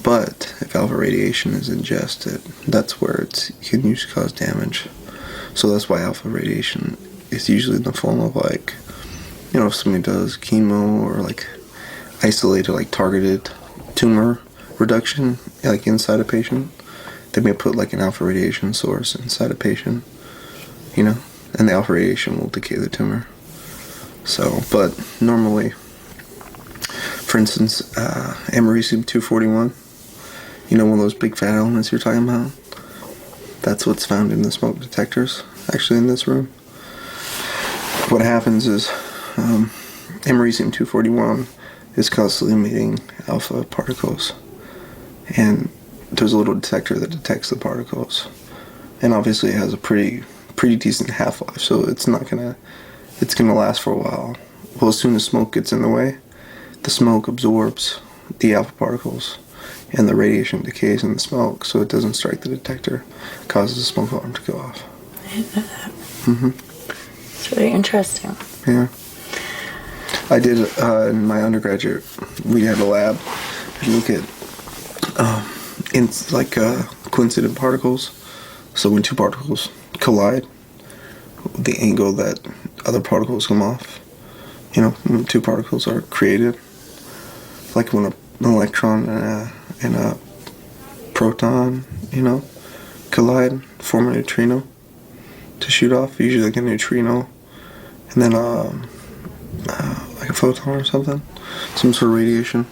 But if alpha radiation is ingested, that's where it can usually cause damage. So that's why alpha radiation is usually in the form of like, you know, if somebody does chemo or like isolated, like targeted tumor reduction, like inside a patient, they may put like an alpha radiation source inside a patient, you know, and the alpha radiation will decay the tumor. So, but normally, for instance, americium-241, you know, one of those big fat elements you're talking about, that's what's found in the smoke detectors, actually in this room. What happens is, americium-241 is constantly emitting alpha particles, and there's a little detector that detects the particles, and obviously it has a pretty decent half-life, so it's gonna last for a while. Well, as soon as smoke gets in the way, the smoke absorbs the alpha particles, and the radiation decays in the smoke, so it doesn't strike the detector, causes the smoke alarm to go off. I didn't know that. It's really interesting. Yeah. I did in my undergraduate. We had a lab and look at coincident particles. So when two particles collide, the angle that other particles come off. You know, when two particles are created, like when an electron and a proton, you know, collide, form a neutrino to shoot off. Usually like a neutrino, and then like a photon or something, some sort of radiation.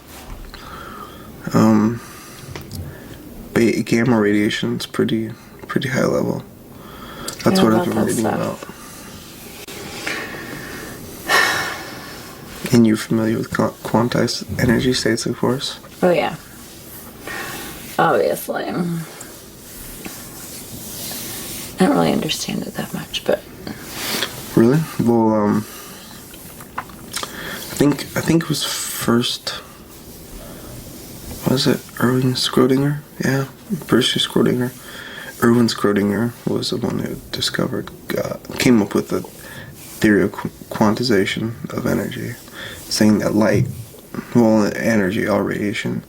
Gamma radiation is pretty high level. That's what I've been reading about. And you're familiar with quantized energy states, of course? Oh, yeah. Obviously. I don't really understand it that much, but... Really? Well, I think it was first... Was it Erwin Schrödinger? Yeah, Percy Schrödinger. Erwin Schrödinger was the one who came up with the theory of quantization of energy, saying that light, well, energy, all radiation,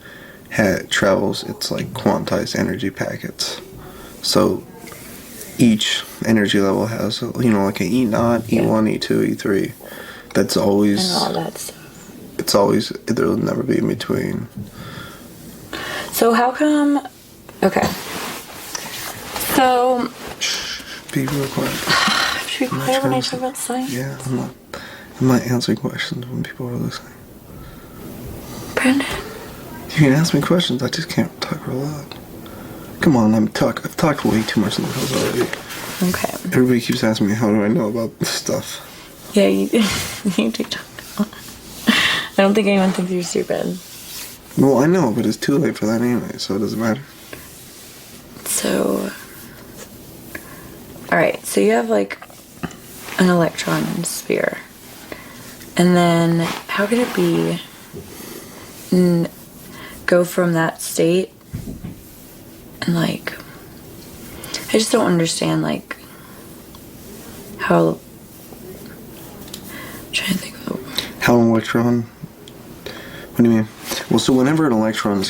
travels, it's like quantized energy packets. So each energy level has, you know, like an E0, E1, E2, E3. That's always... And all that stuff. It's always, there'll never be in between. So how come... Okay. So... Be real quiet. Should we be quiet when I talk about science? Yeah, I'm not answering questions when people are listening. Brendon. You can ask me questions, I just can't talk real loud. Come on, I've talked way too much in the house already. Okay. Everybody keeps asking me, how do I know about this stuff? Yeah, you do talk. I don't think anyone thinks you're stupid. Well, I know, but it's too late for that anyway, so it doesn't matter. So... Alright, so you have like an electron in a sphere. And then how could it be go from that state and like I just don't understand like how I'm trying to think of how an electron, what do you mean? Well, so whenever an electron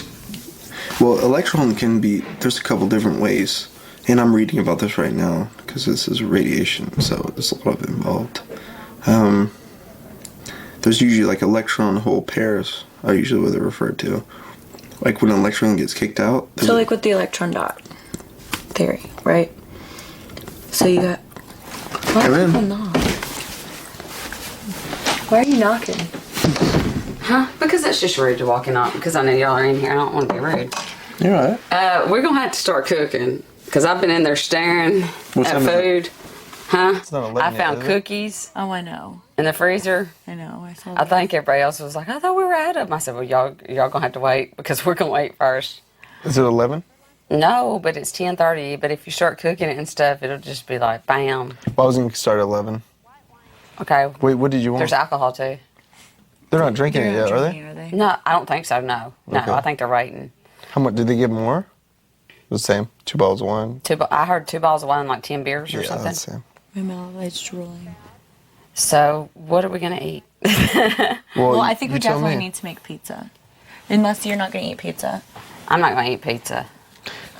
can be, there's a couple different ways, and I'm reading about this right now because this is radiation, so there's a lot of it involved. There's usually like electron hole pairs are usually what they're referred to. Like when an electron gets kicked out. So like with the electron dot theory, right? So you got... Why are people knock? Why are you knocking? Huh? Because it's just rude to walk in on, because I know y'all are in here. I don't want to be rude. You're all right. We're going to have to start cooking, because I've been in there staring at food. Huh? It's not 11 I yet, found is it? cookies Oh, I know. in the freezer. I know. I saw I that. think everybody else was like, I thought we were out of them. I said, well, y'all gonna have to wait because we're gonna wait first. Is it 11? No, but it's 10:30. But if you start cooking it and stuff, it'll just be like, bam. Well, I was going to start at 11. Okay. Wait, what did you want? There's alcohol too. They're not drinking it yet, are they? No, I don't think so. No, Okay. I think they're waiting. How much did they give more? The same. 2 bottles of wine. I heard 2 bottles of wine, like 10 beers or Yeah, something. that's the same. My mouth is drooling. So, what are we gonna eat? Well, I think you we tell definitely me. need to make pizza. Unless you're not going to eat pizza. I'm not gonna eat pizza.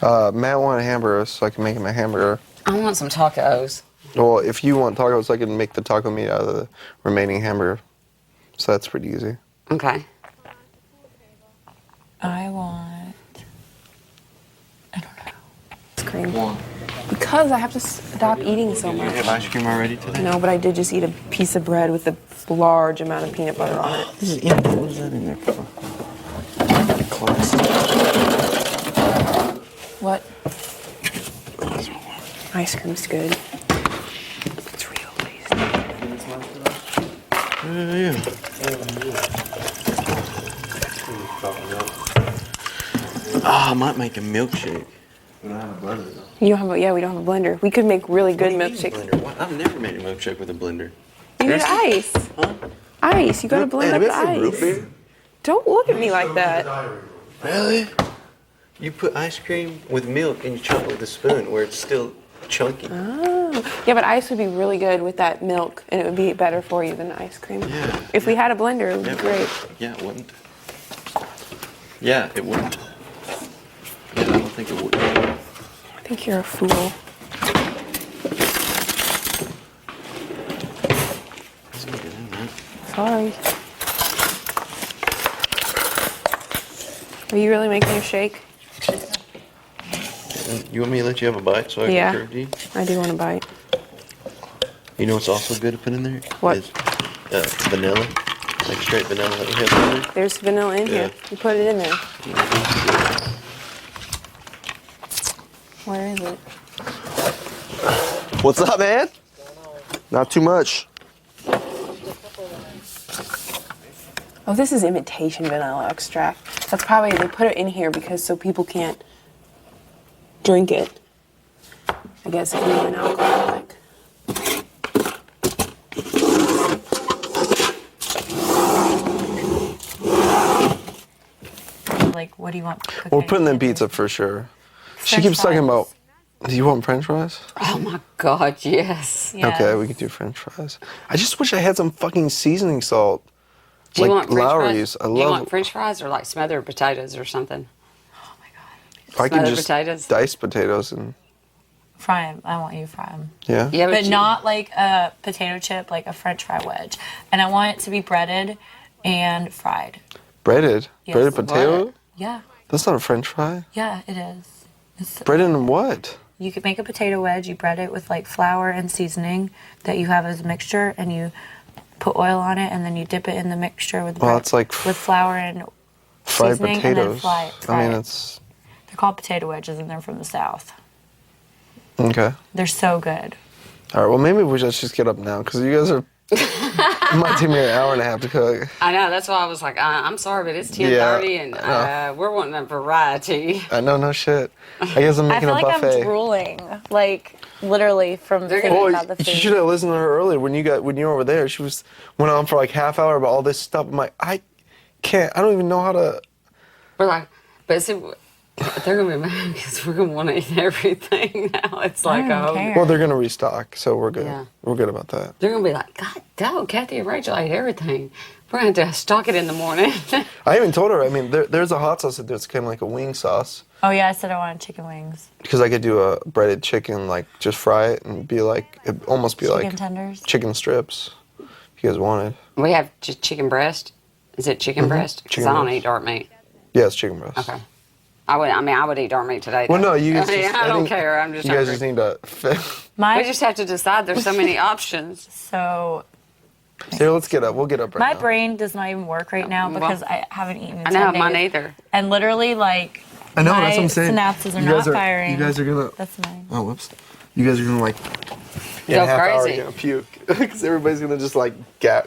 Matt wanted hamburgers, so I can make him a hamburger. I want some tacos. Well, if you want tacos, I can make the taco meat out of the remaining hamburger. So that's pretty easy. Okay. I want... Ice cream. Because I have to stop eating so much. You have ice cream already today? No, but I did just eat a piece of bread with a large amount of peanut butter on it. This is empty. What is that in there for? What? Ice cream's good. It's real tasty. Yeah. I might make a milkshake. We don't have a blender though. You don't have we don't have a blender. We could make really good milkshakes. What? I've never made a milkshake with a blender. You need ice. Ice. You gotta blend up the ice. Don't look at me like that. Really? You put ice cream with milk and you chop it with a spoon where it's still chunky. Oh. Yeah, but ice would be really good with that milk, and it would be better for you than ice cream. Yeah. If we had a blender, it would be great. Yeah, it wouldn't. Yeah, it wouldn't. Yeah, I don't think it would. I think you're a fool. Sorry. Are you really making a shake? You want me to let you have a bite so I Yeah. can serve you? I do want a bite. You know what's also good to put in there? What? Is, vanilla. Like straight vanilla that we have in there. There's vanilla in here. You put it in there. Where is it? What's up, man? Not too much. Oh, this is imitation vanilla extract. That's probably, they put it in here because so people can't drink it. I guess if you're an alcoholic. Like, what do you want? We're putting in pizza for sure. She keeps talking about, do you want french fries? Oh my God, yes. Okay, we can do french fries. I just wish I had some fucking seasoning salt. Do you like want French Lowry's. fries? Do you want French fries or like smothered potatoes or something? I can smothered just potatoes? dice potatoes and Fry them. I want you to fry them. yeah. Yeah, but you- not like a potato chip, like a French fry wedge. And I want it to be breaded and fried. Breaded? Yes. Breaded potato? What? Yeah, That's not a french fry. yeah, it is. It's, Breaded in what? you could make a potato wedge. You bread it with like flour and seasoning that you have as a mixture, and you put oil on it, and then you dip it in the mixture with Well, it's like with flour and fried seasoning, and then potatoes. fry I mean, it. it's They're called potato wedges, and they're from the South. okay. They're so good. All right. Well, maybe we should just get up now because you guys are. It might take me an hour and a half to cook. I know, that's why I was like, I'm sorry, but it's 10:30 and we're wanting a variety. I know, no shit. I guess I'm I making feel a like buffet. I'm drooling, like literally from thinking Well, about the you food. should have listened to her earlier when you were over there. She went on for like half hour about all this stuff. I'm like, I don't even know how to. We're like, but see, they're gonna be mad because we're gonna want to eat everything now. It's like, Well, they're gonna restock, so we're good. Yeah. We're good about that. they're gonna be like, God, no, Kathy and Rachel ate everything. We're gonna have to stock it in the morning. I even told her. I mean, there's a hot sauce that's kind of like a wing sauce Oh yeah, I said I wanted chicken wings. because I could do a breaded chicken, like just fry it and be like, it almost be Chicken like tenders? chicken strips. If you guys wanted. We have just chicken breast. Is it chicken breast? Because Chicken I don't breast. eat dark meat. Yeah, it's chicken breast. Okay. I would eat dark meat today. Well, though. no, you guys. I mean, just, I don't think care. I'm just You guys hungry. just need to. We just have to decide. There's so many options. So Here, let's get up. We'll get up right my now. brain does not even work right now Well, because I haven't eaten in I 10 know, days. mine either. And literally, like, I know, my that's what I'm saying. synapses are You not guys are- firing. you guys are gonna. That's mine. Oh, whoops. You guys are gonna like in Go a half hour crazy. you're gonna puke because everybody's gonna just like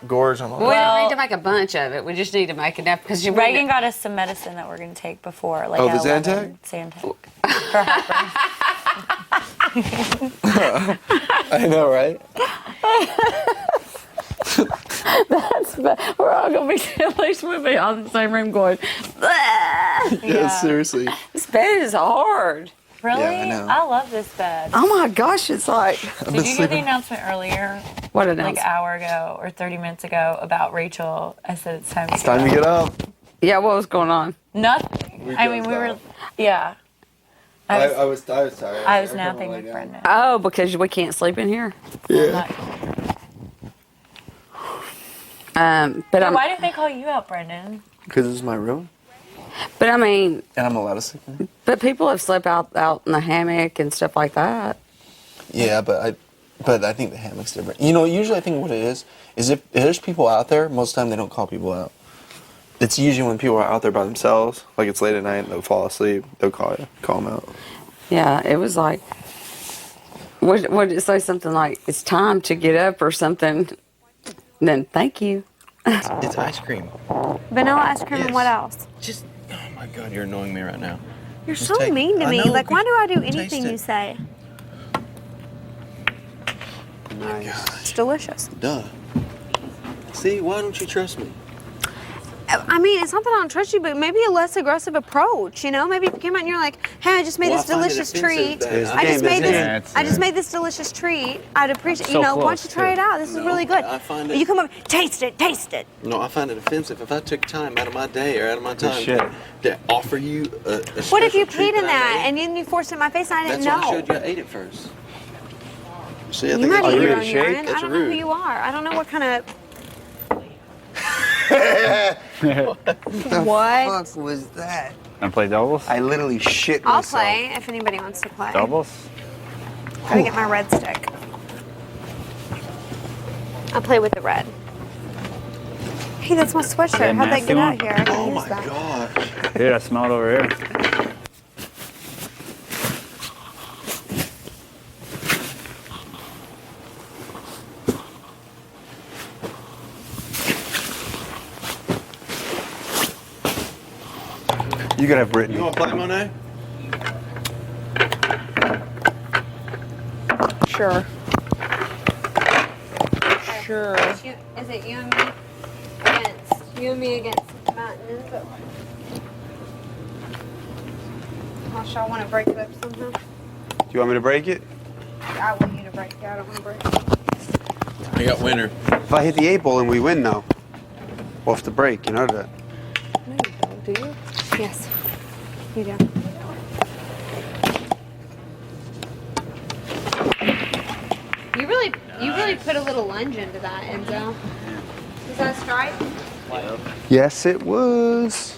gorge on all We that. don't need to make a bunch of it. We just need to make enough because Reagan got us some medicine that we're going to take before, like Oh, the at Zantac? 11. Zantac. For heartburn. I know, right? That's bad. We're all gonna be at least we'll be all in the same room going. Yeah, seriously. This bed is hard. Really? Yeah, I know. I love this bed. Oh my gosh, it's like. Did you hear the announcement earlier? What Like announcement? an hour ago or 30 minutes ago about Rachel? I said it's time. It's time to get up. Yeah, what was going on? Nothing. I mean, we were. Yeah. I was tired. I was napping with Brendon. Oh, because we can't sleep in here. Yeah. But Yeah, why didn't they call you out, Brendon? Because it's my room. But I mean, and I'm allowed to sleep in it. But people have slept out in the hammock and stuff like that. Yeah, but I think the hammock's different. You know, usually I think what it is if there's people out there, most of the time they don't call people out. It's usually when people are out there by themselves, like it's late at night, they'll fall asleep, they'll call them out. Yeah, it was like, what did it say? Something like, it's time to get up or something. And then, thank you. It's ice cream. Vanilla ice cream and what else? Just, oh my God, you're annoying me right now. You're Just so take- mean to I me. know, Like, why do I do taste anything it. you say? Nice. It's delicious. Duh. See, why don't you trust me? I mean, it's not that I don't trust you, but maybe a less aggressive approach. You know, maybe if you came out and you're like, "Hey, I just made Well, this I find it delicious offensive treat. that- I just made this. Yeah, I just made this delicious treat. I'd appreciate. So You know, why don't close, you try too. it out? This is No, really good. I find it- You come up, taste it, taste it. No, I find it offensive. If I took time out of my day or out of my Good time shit. to offer you a What if you special treat peed in I that made, and then you forced it in my face and I didn't That's why I know? showed you I ate it first. See, I You think might that's eat rude. your own urine. I That's don't know who rude. you are. I don't know what kind of. What? fuck was that? Want to play doubles? I literally shit I'll myself. play if anybody wants to play. Doubles? Gotta get my red stick. I'll play with the red. Hey, that's my sweatshirt. That How'd that nasty get one? out here? I can Oh use my that. God. Dude, I smell it over here. You gotta have Brittany. You want to play, Monet? Sure. Sure. Is it you and me against Matt and Enzo? Gosh, I want to break it up somehow. Do you want me to break it? I want you to break it. I don't want to break it. I got winner. If I hit the 8 ball and we win, though, we'll have to break. You know that. No, you don't, do you? Yes, you do. You really put a little lunge into that, Enzo. Is that a strike? Yes, it was.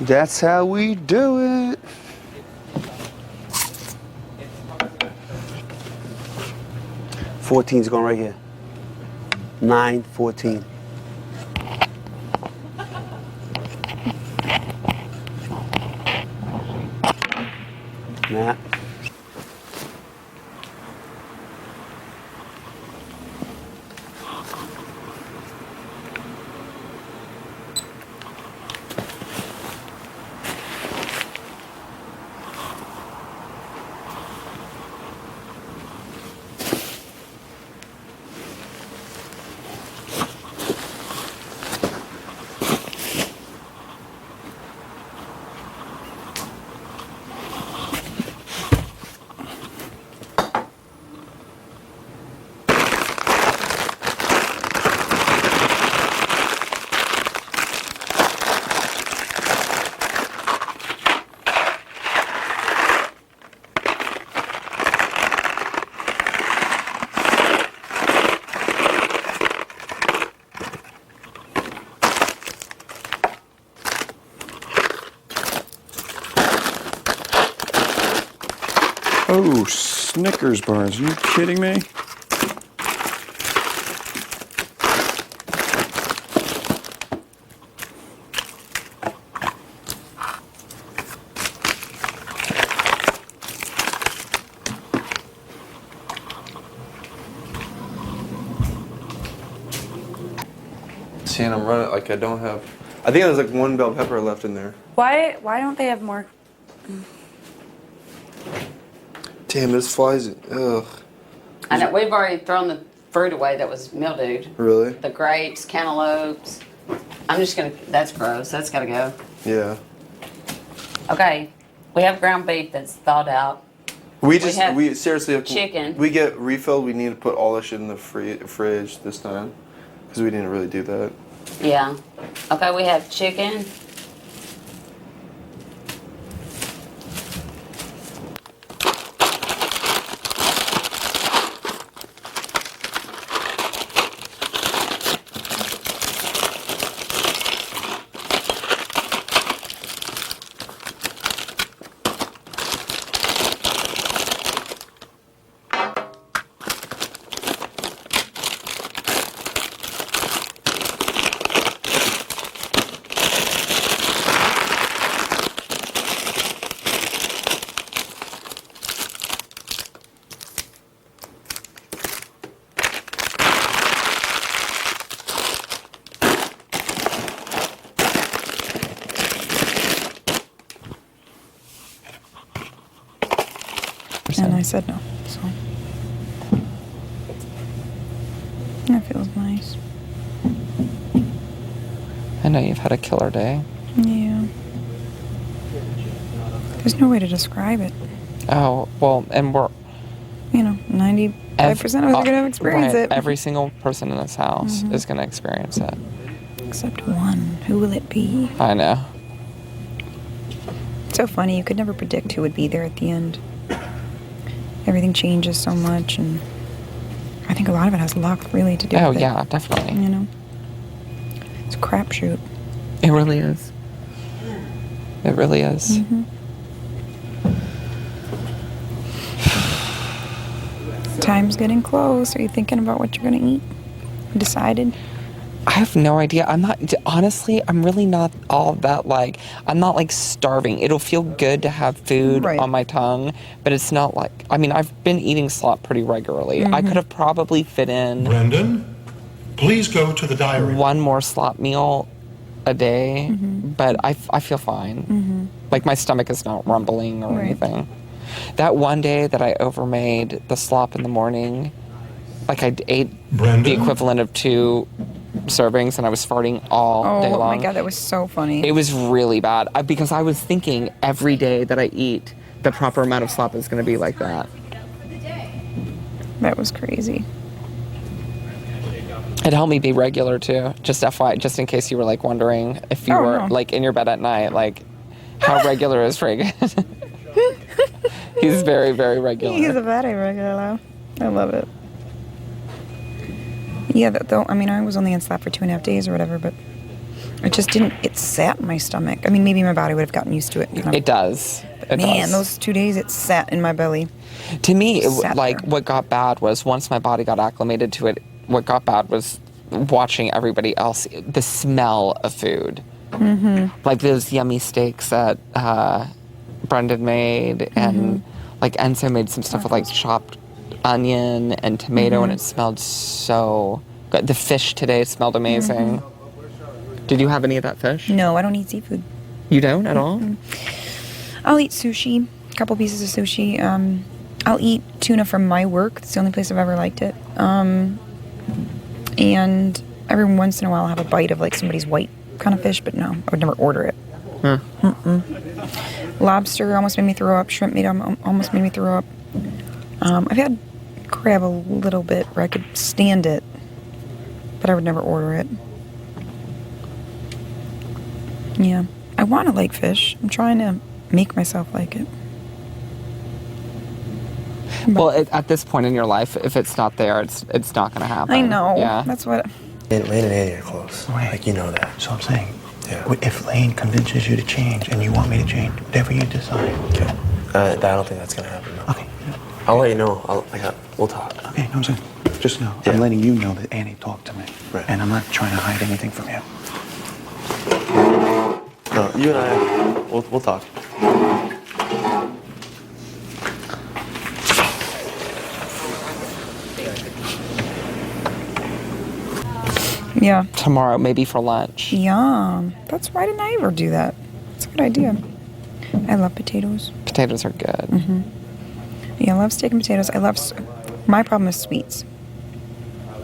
That's how we do it. $14's going right here. 9, 14. Matt. Oh, Snickers bars. Are you kidding me? See, and I'm running, like, I don't have, I think there's like one bell pepper left in there. Why don't they have more? Damn, this flies, ugh. I know, we've already thrown the fruit away that was mildewed. Really? The grapes, cantaloupes. I'm just gonna, that's gross, that's gotta go. Yeah. Okay, we have ground beef that's thawed out. We have seriously, chicken. We get refilled, we need to put all this shit in the fridge this time. Because we didn't really do that. Yeah. Okay, we have chicken. And I said no, so. That feels nice. I know you've had a killer day. Yeah. There's no way to describe it. Oh, well, and we're... You know, 95% of us are going to experience right, it. Every single person in this house is going to experience it. Except one. Who will it be? I know. It's so funny. You could never predict who would be there at the end. Everything changes so much, and I think a lot of it has luck, really, to do with it. Oh, yeah, definitely. You know? It's a crapshoot. It really is. It really is. Mm-hmm. Time's getting close. Are you thinking about what you're going to eat? Decided? I have no idea. I'm not, honestly, I'm really not all that I'm not starving. It'll feel good to have food on my tongue, but it's not I've been eating slop pretty regularly. I could have probably fit in. Brendon, please go to the diary. One more slop meal a day, but I feel fine. My stomach is not rumbling or anything. That one day that I overmade the slop in the morning, I ate the equivalent of 2 servings and I was farting all day long. Oh my God, that was so funny. It was really bad because I was thinking every day that I eat, the proper amount of slop is going to be like that. That was crazy. It helped me be regular too. Just FYI, just in case you were wondering if you were in your bed at night, how regular is Reagan? He's very, very regular. He's a very regular. I love it. Yeah, though, I was only on slap for 2.5 days or whatever, but it just didn't, it sat in my stomach. Maybe my body would have gotten used to it. It does. But those 2 days, it sat in my belly. To me, what got bad was once my body got acclimated to it, what got bad was watching everybody else, the smell of food. Those yummy steaks that Brendon made, and Enzo made some stuff with chopped onion and tomato, and it smelled so good. The fish today smelled amazing. Did you have any of that fish? No, I don't eat seafood. You don't at all? I'll eat sushi, a couple pieces of sushi. I'll eat tuna from my work. It's the only place I've ever liked it. And every once in a while I'll have a bite of somebody's white kind of fish, but no, I would never order it. Lobster almost made me throw up. Shrimp meat almost made me throw up. I've had crab a little bit where I could stand it, but I would never order it. Yeah. I want to like fish. I'm trying to make myself like it. Well, at this point in your life, if it's not there, it's not going to happen. I know. Yeah. That's what... Lane and Annie are close. Right. You know that. So I'm saying, if Lane convinces you to change and you want me to change, whatever you decide. Okay. I don't think that's going to happen, though. Okay. I'll let you know. We'll talk. Okay, no, I'm saying, just know, I'm letting you know that Annie talked to me. Right. And I'm not trying to hide anything from you. No, you and I, we'll talk. Yeah. tomorrow, maybe for lunch. Yum. That's why didn't I ever do that? That's a good idea. I love potatoes. Potatoes are good. Mm-hmm. Yeah, I love steak and potatoes. My problem is sweets.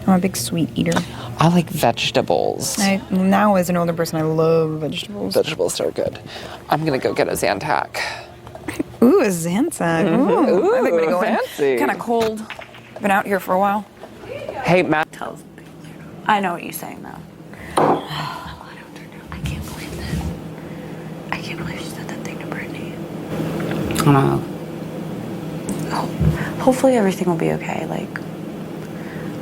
I'm a big sweet eater. I like vegetables. Now, as an older person, I love vegetables. Vegetables are good. I'm gonna go get a Zantac. Ooh, a Zantac. Mhm. Ooh, I think I'm Ooh, gonna go fancy. Kind of cold. Been out here for a while. Hey, Matt. I know what you're saying though. I can't believe she said that thing to Brittany. I know. Hopefully everything will be okay. Like,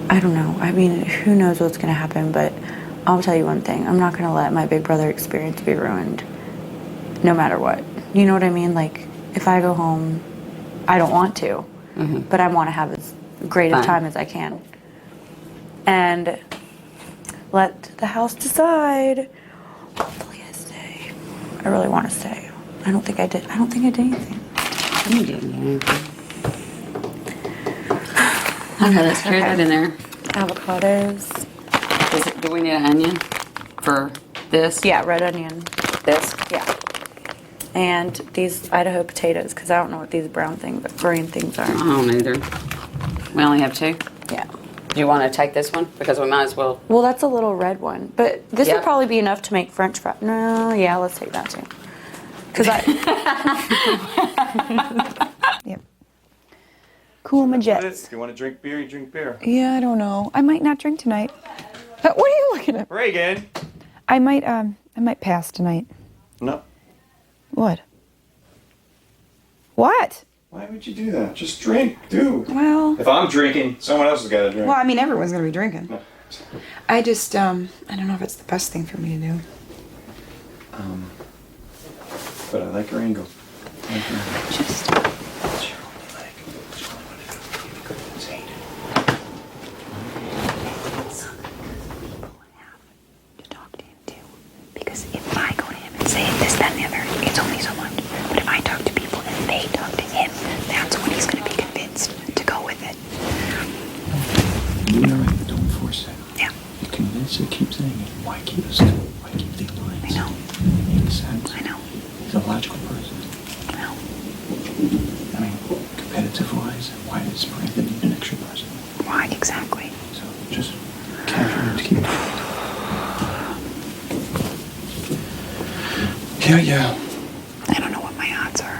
I don't know. I mean, who knows what's gonna happen, but I'll tell you one thing. I'm not gonna let my big brother experience be ruined, no matter what. You know what I mean? Like, if I go home, I don't want to, but I want to have as great a Fine. time as I can. And let the house decide. Hopefully I stay. I really want to stay. I don't think I did anything. You didn't do anything. Okay, let's carry that in there. Avocados. Do we need an onion for this? Yeah, red onion. This? Yeah. And these Idaho potatoes, because I don't know what these green things are. I don't either. We only have 2? Yeah. Do you want to take this one? Because we might as well. Well, that's a little red one, but this Yep. would probably be enough to make French fries. No, yeah, let's take that too. Because Yep. Cool my jets. If you want to drink beer, you drink beer. Yeah, I don't know. I might not drink tonight. What are you looking at? Reagan. I might pass tonight. No. What? What? Why would you do that? Just drink, do. Well. If I'm drinking, someone else has got to drink. Well, I mean, everyone's gonna be drinking. I just, I don't know if it's the best thing for me to do. But I like your angle. I like your angle. Just. Because if I go to him and say this, that, and the other, it's only so much. But if I talk to people and they talk to him, that's when he's going to be convinced to go with it. You're right, don't force it. Yeah. You convince it, keep saying it. Why keep these lines? I know. It makes sense. I know. He's a logical person. I know. I mean, competitive-wise, why does Brendon need an extra person? Why exactly? So just casually to keep it. Yeah. I don't know what my odds are,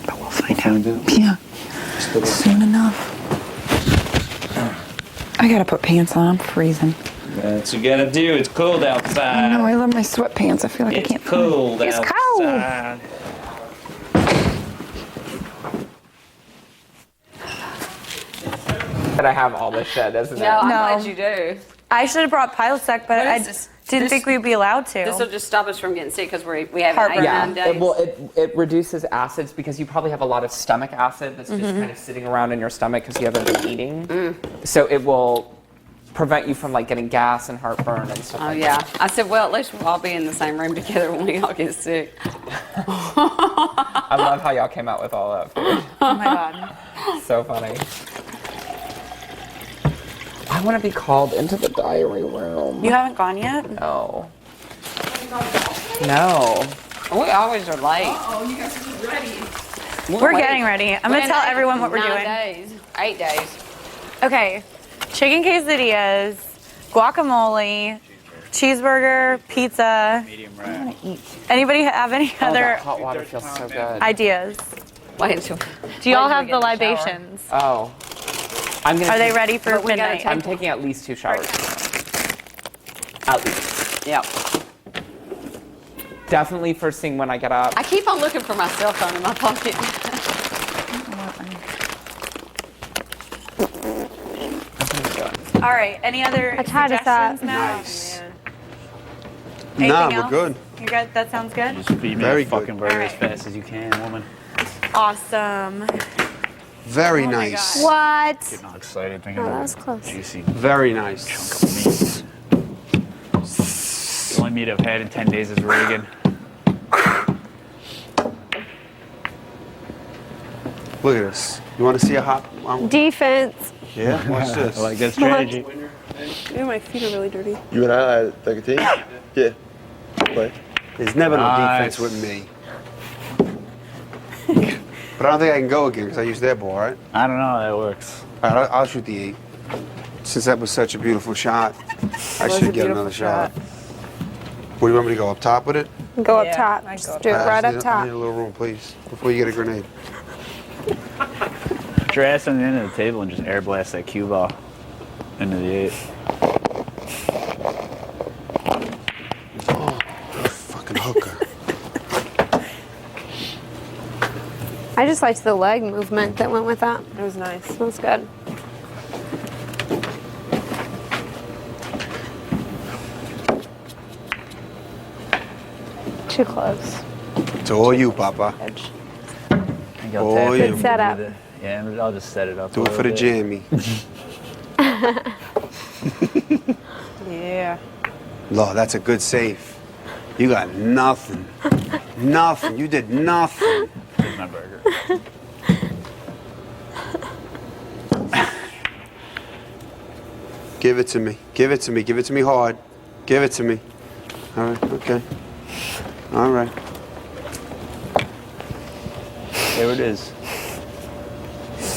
but we'll find out. Yeah. Soon enough. I gotta put pants on. I'm freezing. That's what you gotta do. It's cold outside. I know. I love my sweatpants. I feel like I can't. It's cold It's outside. But I have all this shit, isn't it? No, I'm glad you do. I should have brought pile stack, but I didn't think we'd be allowed to. This will just stop us from getting sick because we haven't Heartburn. ate Yeah, 9 days. it reduces acids because you probably have a lot of stomach acid that's just kind of sitting around in your stomach because you haven't been eating. So it will prevent you from like getting gas and heartburn and stuff Oh like yeah. that. I said, well, at least we'll all be in the same room together when we all get sick. I love how y'all came out with all that food. Oh my god. So funny. I want to be called into the diary room. You haven't gone yet? No. No. We always are late. Oh, you guys are ready. We're getting ready. I'm gonna tell everyone what we're 9 doing. days. 8 days. Okay, chicken quesadillas, guacamole, cheeseburger, pizza. Medium rare. Anybody have any Oh, other that hot water feels so good. ideas? Wait until. Do y'all wait have until the we get in shower. libations? Oh. I'm gonna Are they take- ready for But we gotta midnight? I'm taking at least 2 showers. At least. Yep. Definitely first thing when I get up. I keep on looking for my cell phone in my pocket. All right. Any other suggestions now? Nice. Anything Nah, we're else? good. You good? That sounds good. Just feed me Very a fucking good. burger as fast as you can, woman. Awesome. Very Oh my nice. What? Getting all excited thinking Oh, that about was close. juicy Very nice. chunk of meat. The only meat I've had in 10 days is Reagan. Look at this. You want to see a hot? Defense. Yeah. Watch this. I like that strategy. Ew, my feet are really dirty. You and I like a team? Yeah. Play. There's never no Nice. defense with me. But I don't think I can go again because I used their ball, right? I don't know how that works. All right, I'll shoot the 8. Since that was such a beautiful shot, I was a should get beautiful another shot. Where do you want me to go? Up top with it? Go up top. Just do it right up I top. need a little room, please, before you get a grenade. Put your ass on the end of the table and just air blast that cue ball into the 8. Oh, fucking hooker. I just liked the leg movement that went with that. It was nice. That was good. Too close. It's all you, Papa. All you. Good setup. Yeah, I'll just set it up. Do it for the jammy. Yeah. Lord, that's a good save. You got nothing. Nothing. You did nothing. Here's my burger. Give it to me. Give it to me. Give it to me hard. Give it to me. All right. Okay. All right. There it is.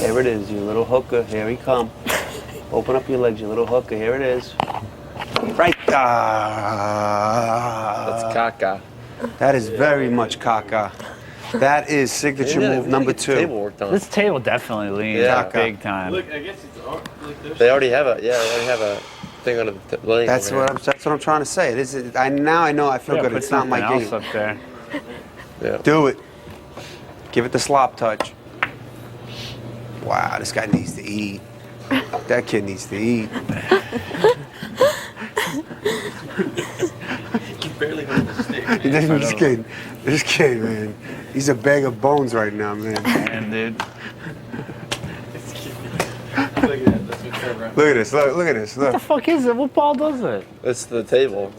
There it is, you little hooker. Here he come. Open up your legs, you little hooker. Here it is. Right there. That's caca. That is very much caca. That is signature move number 2. This table definitely leans Yeah. big time. Look, I guess it's like they already have a thing on the lane. That's what I'm trying to say. This is I know I feel good. Put It's not my something game. else up there. Yeah. Do it. Give it the slop touch. Wow, this guy needs to eat. That kid needs to eat. You barely hold the stick. I'm just kidding. This kid, man. He's a bag of bones right now, man. And dude. Look at that. That's what Trevor. Look at this. Look at this. What the Look. fuck is it? What ball does it? It's the table.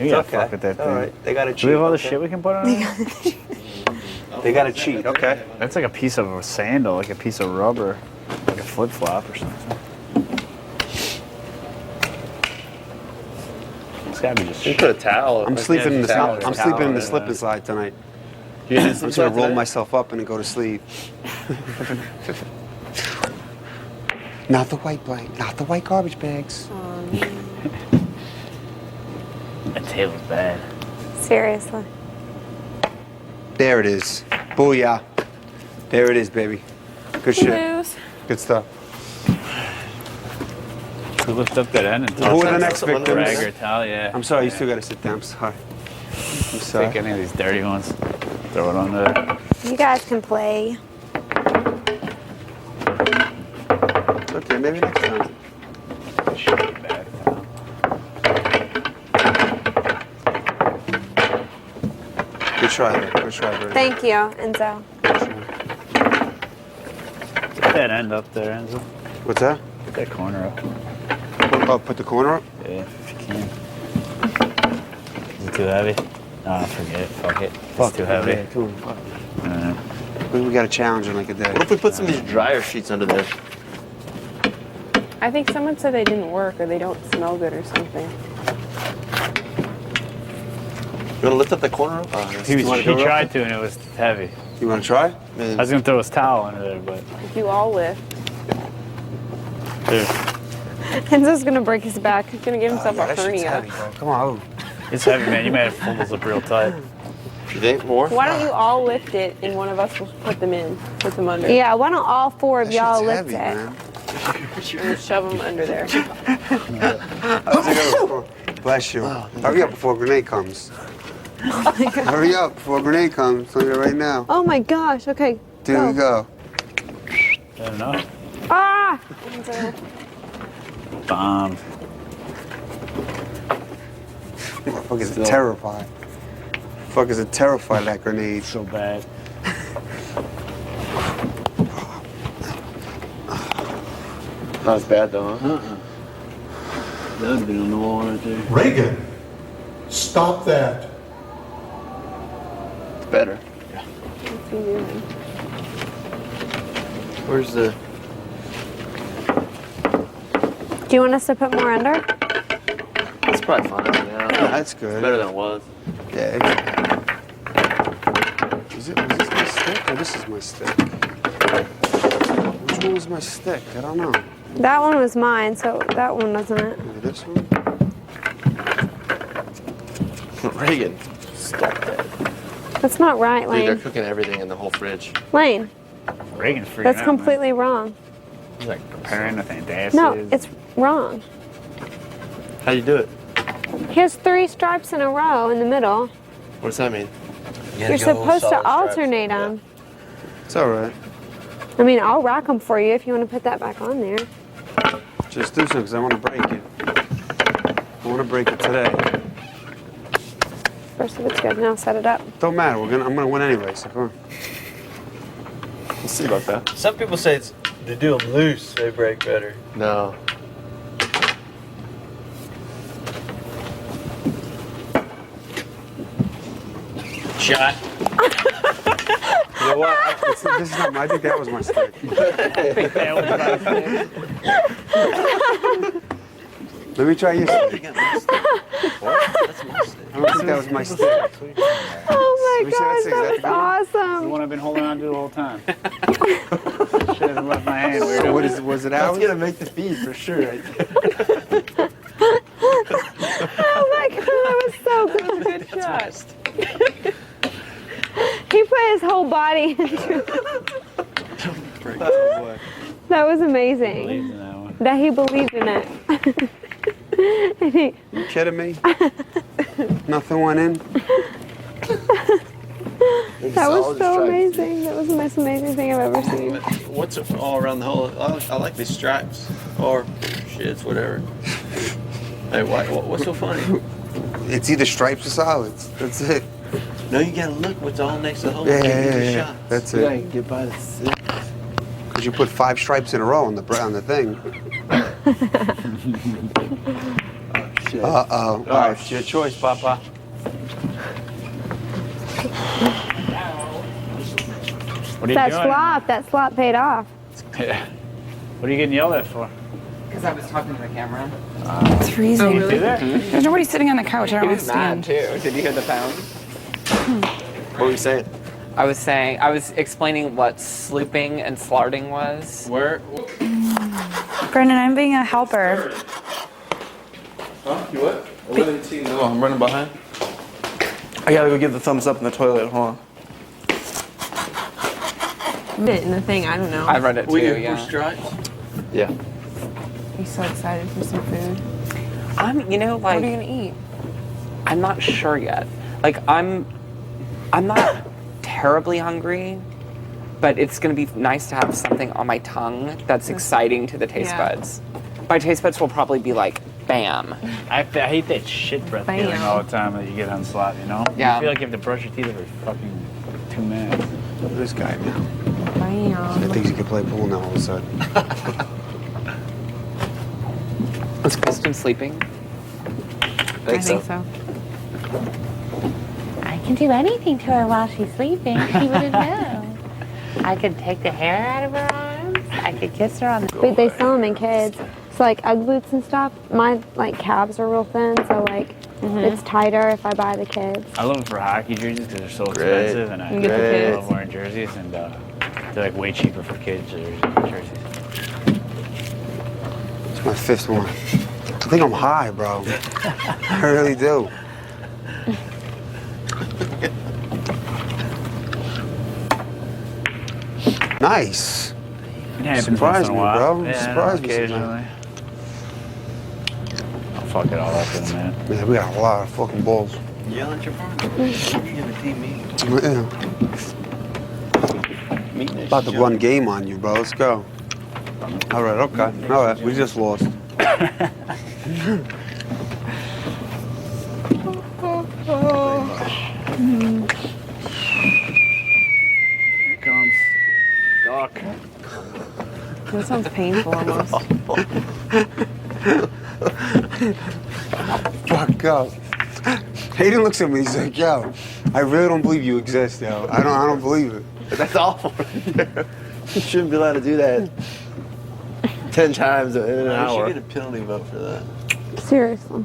You gotta fuck with that thing. All right. They got to cheat. Do we have all the okay? shit we can put on it? They got to cheat. Okay. That's like a piece of a sandal, like a piece of rubber, like a flip flop or something. It's gotta be just. You put a towel. I'm sleeping in the towel. I'm sleeping in the Towel, slip and slide tonight. You I'm just gonna roll myself up and then go to sleep. Not the white blanket. Not the white garbage bags. That table's bad. Seriously. There it is. Booyah. There it is, baby. Good shit. Lose. Good stuff. We lift up that end and toss Who are it. the next victims? Rag or towel, yeah. I'm sorry, you still gotta sit down. I'm sorry. I'm sorry. Take any of these dirty ones, throw it on there. You guys can play. Okay, maybe next time. Shitty bad towel. Good try, there. Good try, Brendon. Thank you, Enzo. Put that end up there, Enzo. What's that? Put that corner up. Oh, put the corner up? Yeah, if you can. Is it too heavy? Nah, forget it. Fuck it. It's too heavy. Yeah, come on. We got a challenge in like a day. What if we put some of these dryer sheets under there? I think someone said they didn't work or they don't smell good or something. You want to lift up the corner up? He tried to and it was heavy. You want to try? I was gonna throw his towel under there, but If you all lift. dude, Enzo's gonna break his back. He's gonna give himself a That shit's hernia. heavy, bro. Come on. it's heavy, man. You made it fumbles up real tight. You think more? Why don't you all lift it and one of us will put them in, put them under. Yeah, why don't all 4 of That y'all shit's lift heavy, it? man. And shove them under there. Bless you. Hurry up before a grenade comes. Hurry up before a grenade comes. Tell you right now. Oh my gosh, okay. There we go. I don't know. Ah! Bomb. Motherfuckers are terrified. Motherfuckers are terrified of that grenade. So bad. Not as bad though, huh? That would have been on the wall right there. Reagan, stop that. It's better. What's he doing? Where's the... Do you want us to put more under? It's probably fine right now. Yeah, that's good. It's better than it was. Yeah. Was this my stick? Or this is my stick? Which one was my stick? I don't know. That one was mine, so that one wasn't it. Maybe this one? Reagan, stop that. That's not right, Dude, they're Lane. cooking everything in the whole fridge. Lane, Reagan's freaking that's out, completely wrong. Man. He's like preparing with antacids. No, it's wrong. How you do it? He has 3 stripes in a row in the middle. What does that mean? You're supposed to alternate them. It's all right. I mean, I'll rack them for you if you want to put that back on there. Just do so because I want to break it. I want to break it today. First, if it's good, now set it up. Don't matter. I'm gonna win anyway. So come on. Let's see about that. Some people say they do them loose, they break better. No. Shot. You know what? This is not. I think that was my stick. Let me try your stick. What? That's my stick. I don't think that was my stick. Oh my Let me see, gosh, that's that was exactly awesome. the one I've been holding on to the whole time. Should have left my hand weird. So was it That's ours? gonna make the feed for sure. Right there. Oh my god, that was so good. Good shot. He put his whole body into it. Oh boy. That was amazing. Believed in that one. That he believed in it. And he- You kidding me? Nothing went in. that was so amazing. That was the most amazing thing I've ever seen. What's it all around the whole? I like these stripes or shits, whatever. Hey, what's so funny? It's either stripes or solids. That's it. No, you gotta look what's all next to the hole. Yeah, Can't yeah, get the yeah. shots. That's You gotta it. get by the 6. Because you put 5 stripes in a row on the thing. Shit. Uh-oh. All right, it's your choice, Papa. What are you That doing? slop, that slop paid off. Yeah. What are you getting yelled at for? Because I was talking to the camera. It's freezing. Oh, really? Do that? There's nobody sitting on the couch. I He don't was mad understand. too. Did you hear the pound? What were you saying? I was explaining what slooping and slarding was. Where? Brendon, I'm being a helper. Huh? You what? Oh, I'm running behind. I gotta go get the thumbs up in the toilet. Hold on. In the thing, I don't know. I read it too, We get yeah. more stripes. Yeah. I'm so excited for some food. You know, like, What are you gonna eat? I'm not sure yet. Like, I'm not terribly hungry, but it's gonna be nice to have something on my tongue that's exciting to the taste Yeah. buds. My taste buds will probably be like, bam. I hate that shit breath Bam. feeling all the time that you get on slot, you know? Yeah. You feel like you have to brush your teeth every fucking 2 minutes. Look at this guy now. He Bam. thinks he can play pool now all of a sudden. Is Kristen sleeping? I think so. I can do anything to her while she's sleeping. She wouldn't know. I could take the hair out of her arms. I could kiss her on the. But they sell them in kids. So like Ugg boots and stuff, my like calves are real thin, so like it's tighter if I buy the kids. I love them for hockey jerseys because they're so Great. expensive, and I You get the kids. love wearing jerseys, and they're like way cheaper for kids jerseys. It's my 5th one. I think I'm high, bro. I really do. Nice. It happens Surprise once in a me, while. bro. Yeah, Surprise me occasionally. I'll fuck it all up in a minute. Man, we got a lot of fucking balls. Yell at your partner. You have a team meeting. Yeah. About to run game on you, bro. Let's go. All right, okay. All right, we just lost. Here comes Doc. That sounds painful almost. Fuck up. Hayden looks at me. He's like, "Yo, I really don't believe you exist, yo. I don't believe it." That's awful right there. You shouldn't be allowed to do that. 10 times in an You hour. should get a penalty vote for that. Seriously.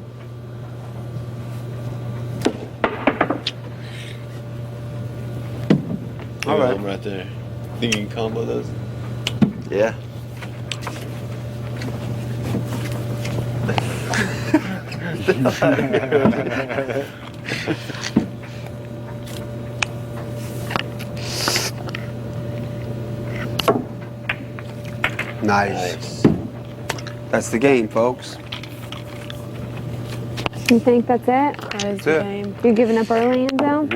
All right. I'm right there. Think you can combo those? Yeah. Nice. That's the game, folks. You think that's it? That is That's the it. game. You're giving up early, Enzo?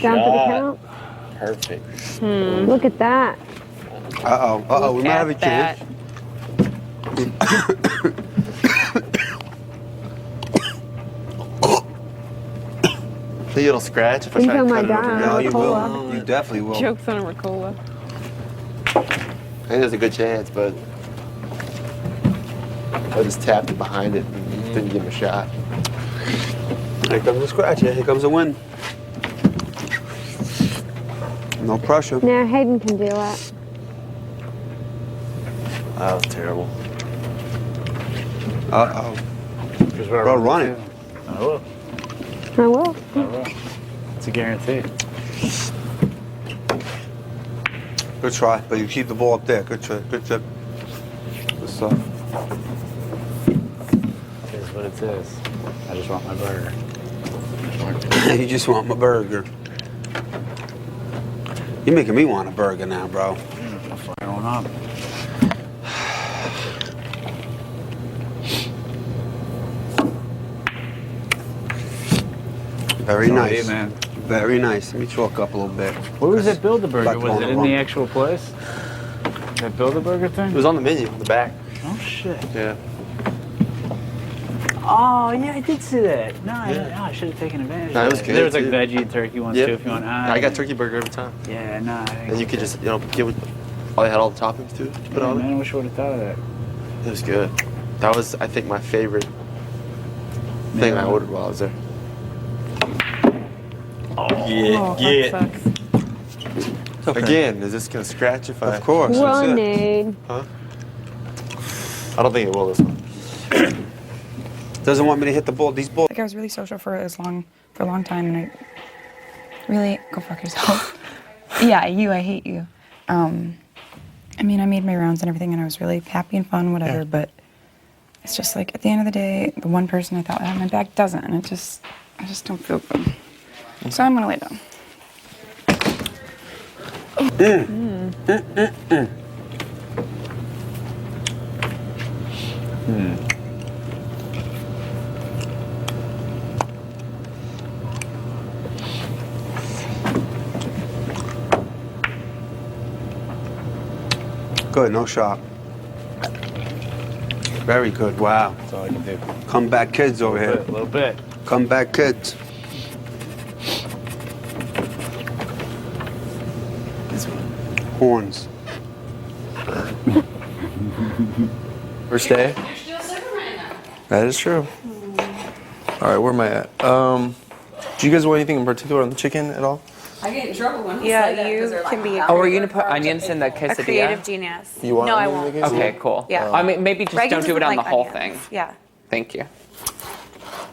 Down for the count? Perfect. Look at that. Uh-oh. We might have a That. chance. Think it'll scratch if I You try to can cut my it over dime. here? No, you Ricola. will. You definitely will. Jokes on a Ricola. I think there's a good chance, but I just tapped it behind it and didn't give him a shot. Here comes a scratch. Yeah, here comes a win. No pressure. Now Hayden can do it. That was terrible. Uh-oh. Bro, run it. I will. I will. I will. It's a guarantee. Good try, but you keep the ball up there. Good try. Good try. Good stuff. It is what it is. I just want my burger. You just want my burger. You're making me want a burger now, bro. I don't know. Very It's all nice. you, man. Very nice. Let me chalk up a little bit. Where was that Build-A-Burger? Back Was on it the in wrong. the actual place? That Build-A-Burger It thing? was on the menu, on the back. Oh, shit. Yeah. Oh, yeah, I did see that. No, Yeah. I should have taken advantage No, of it was that. good, There was like too. veggie and turkey ones, Yep. too, if you want. I got turkey burger every time. Yeah, no. And you could just, get with, they had all the toppings too. To put on man, it. I wish I would have thought of that. It was good. That was, I think, my favorite thing I ordered while I was there. Oh, that sucks. Again, is this gonna scratch if I? Of course. That's it. Ronade. Huh? I don't think it will this one. Doesn't want me to hit the ball. These balls. Like I was really social for a long time, and I really go fuck yourself. Yeah, I hate you. I mean, I made my rounds and everything, and I was really happy and fun, whatever. But it's just like at the end of the day, the one person I thought had my back doesn't, and I just don't feel good. So I'm gonna lay down. Good, no shot. Very good. Wow. That's all I can do. Comeback kids over here. A little bit. Comeback kids. Horns. First day. That is true. All right, where am I at? Do you guys want anything in particular on the chicken at all? I get in trouble when I Yeah, say that you 'cause they're can like, be. "Oh, Oh, are you gonna put onions in the quesadilla? A creative genius. You want No, I onion won't. in the quesadilla? Okay, cool. Yeah. I mean, maybe just Reagan don't do it doesn't on the like whole onions. thing. Yeah. Thank you.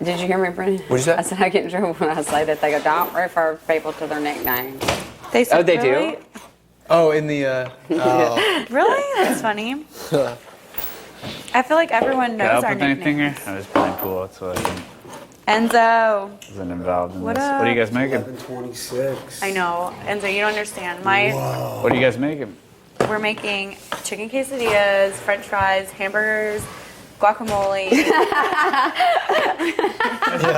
Did you hear me, Brendon? What'd you say? I said I get in trouble when I say that they go, don't refer people to their nicknames. They said, Oh, they do? really? Oh, in the. Really? That's funny. I feel like everyone Can I knows our put anything nicknames. here? I was playing pool, so I Enzo. wasn't involved in What this. up? What are you guys making? 26. I know. Enzo, you don't understand. What are you guys making? We're making chicken quesadillas, french fries, hamburgers, guacamole. Yeah,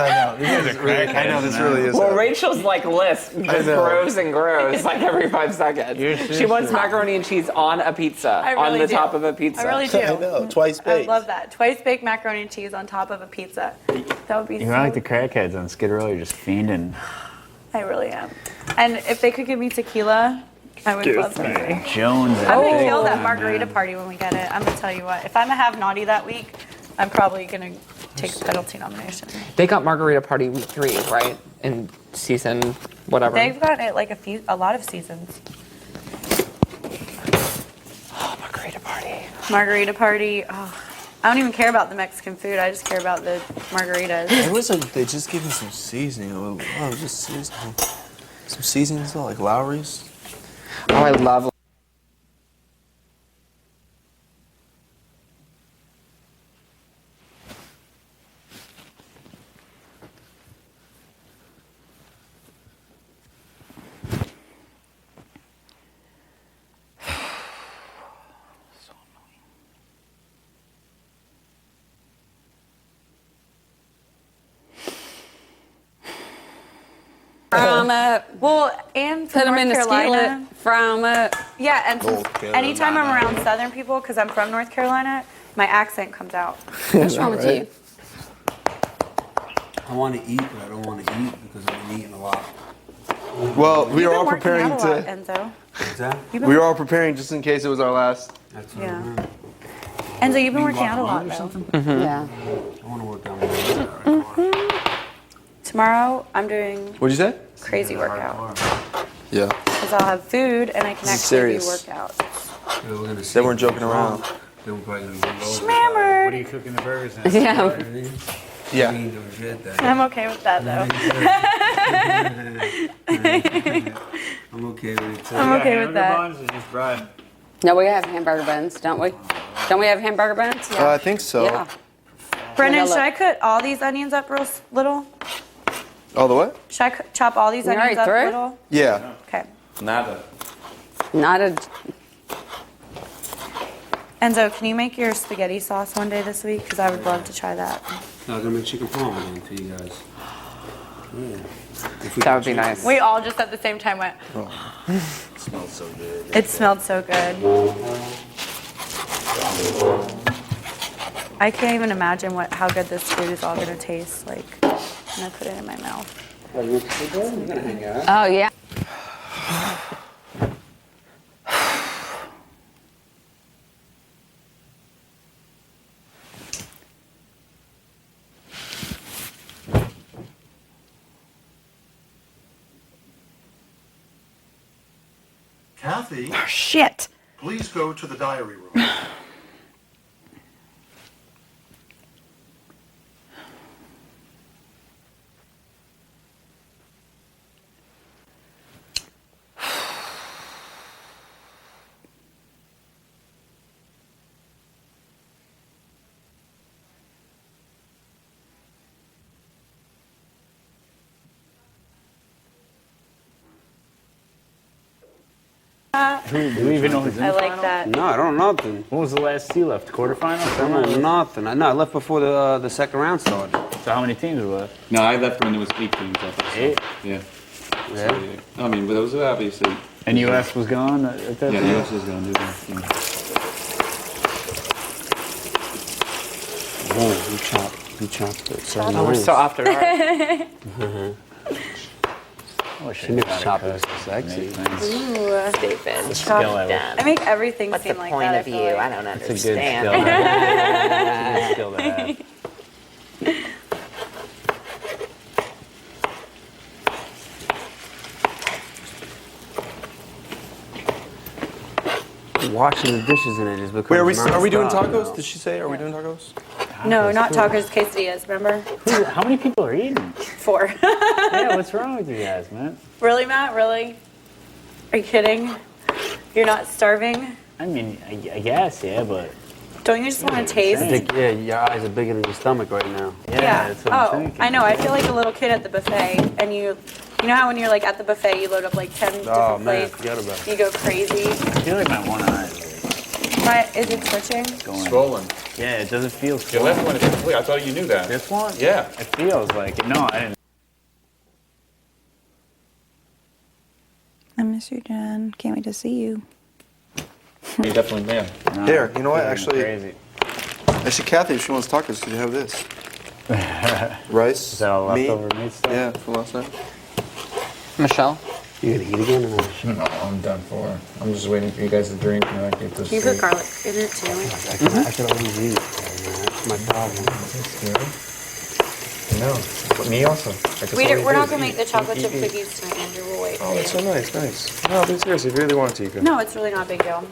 I know. This is really, I know this really is. Well, Rachel's like list just know. grows and grows like every 5 seconds. She wants macaroni and cheese on a pizza, I on really the do. top of a pizza. I really do. I know, twice I baked. love that. Twice baked macaroni and cheese on top of a pizza. That would be You're so like the crackheads on Skid Row. You're just fiending. I really am. And if they could give me tequila, I would love that. Jones. I'm gonna kill that margarita party when we get it. I'm gonna tell you what. If I'm gonna have naughty that week, I'm probably gonna take the penalty nomination. They got Margarita Party week 3, right? In season whatever. They've got it like a lot of seasons. Oh, Margarita Party. Margarita party. Oh, I don't even care about the Mexican food. I just care about the margaritas. It was like they just gave me some seasoning. Oh, it was just seasoning. Some seasonings though, like Lowry's. Oh, I love. Fry 'em up. Well, and Put 'em from in North the skillet. Carolina. Fry 'em up. Yeah, and since North Carolina. anytime I'm around Southern people, because I'm from North Carolina, my accent comes out. What's wrong with you? I want to eat, but I don't want to eat because I've been eating a lot. Well, we You've are all been working preparing out a lot, to. Enzo. What's that? You've been, We were all preparing just in case it was our last. That's what Yeah. I want. Enzo, you've been working out a lot, though. Yeah. I want to work out more. Tomorrow, I'm doing What'd you say? crazy workout. Yeah. Because I'll have food and I can This is actually do serious. workouts. Yeah, we're gonna see They weren't if joking it's around. wrong. Then we're probably gonna go over. Schmammered. What are you cooking the burgers in? Yeah. Yeah. We ain't doing shit then. I'm okay with that, though. I'm okay with it too. I'm okay with that. Buns or just bread? No, we have hamburger buns, don't we? Don't we have hamburger buns? I think so. Yeah. Brendan, Look. should I cut all these onions up real little? Oh, the what? Should I chop all these You onions up already through? little? Yeah. Okay. Nada. Not a. Enzo, can you make your spaghetti sauce one day this week? Because I would love to try that. No, I'm gonna make chicken parm again for you guys. Yeah. If we That got would be chicken- nice. We all just at the same time went, It smells so good. it smelled so good. I can't even imagine how good this food is all going to taste like when I put it in my mouth. Oh, you want to sit down? We're gonna hang out. Oh, yeah. Kathy, Shit. please go to the diary room. Do we even know who's in I the like final? that. No, I don't know nothing. When was the last C left? Quarterfinal? I don't know nothing. I know I left before the second round started. So how many teams were left? No, I left when there was 8 teams left. So, 8? Yeah. Yeah. I mean, but those are obviously. And US was gone at that Yeah, point? the US is going to do that. Yeah. Oh, you chopped it. So Oh, we're so after dark. I wish She makes chopping so sexy. Ooh. Stupid. skill I wish. I make everything What's seem the like point that. of you? I don't It's a good skill. understand. To have. It's a good skill to have. Washing the dishes in it is because. Wait, are we doing tacos? Did she say? Are we doing tacos? No, not tacos, quesadillas, remember? How many people are eating? 4. Yeah, what's wrong with you guys, man? Really, Matt? Really? Are you kidding? You're not starving? I mean, I guess, yeah, but Don't you just want to taste? Yeah, your eyes are bigger than your stomach right now. Yeah. that's what I'm Oh, thinking. I know. I feel like a little kid at the buffet, and you know how when you're like at the buffet, you load up like 10 Oh different man, plates. forget about it. You go crazy. I feel like my one eye is Is it twitching? going. Swollen. Yeah, it doesn't feel Your swollen. left one is complete. I thought you knew that. This one? Yeah. It feels like it. No, I didn't. I miss you, Jen. Can't wait to see you. You definitely man. No, Here, you know what? it's feeling Actually, crazy. Kathy, if she wants tacos, could you have this? Rice, Is that all meat. leftover meat stuff? Yeah, from last night. Michelle? You gonna eat again or not? No, I'm done for. I'm just waiting for you guys to drink and I get this. Can you put garlic in it too? I could always eat. That's my problem. No, but me also. We're not gonna make the chocolate chip cookies tonight, Andrew. We'll wait. Oh, that's so nice, nice. No, but seriously, if you really wanted to, you could. No, it's really not a big deal.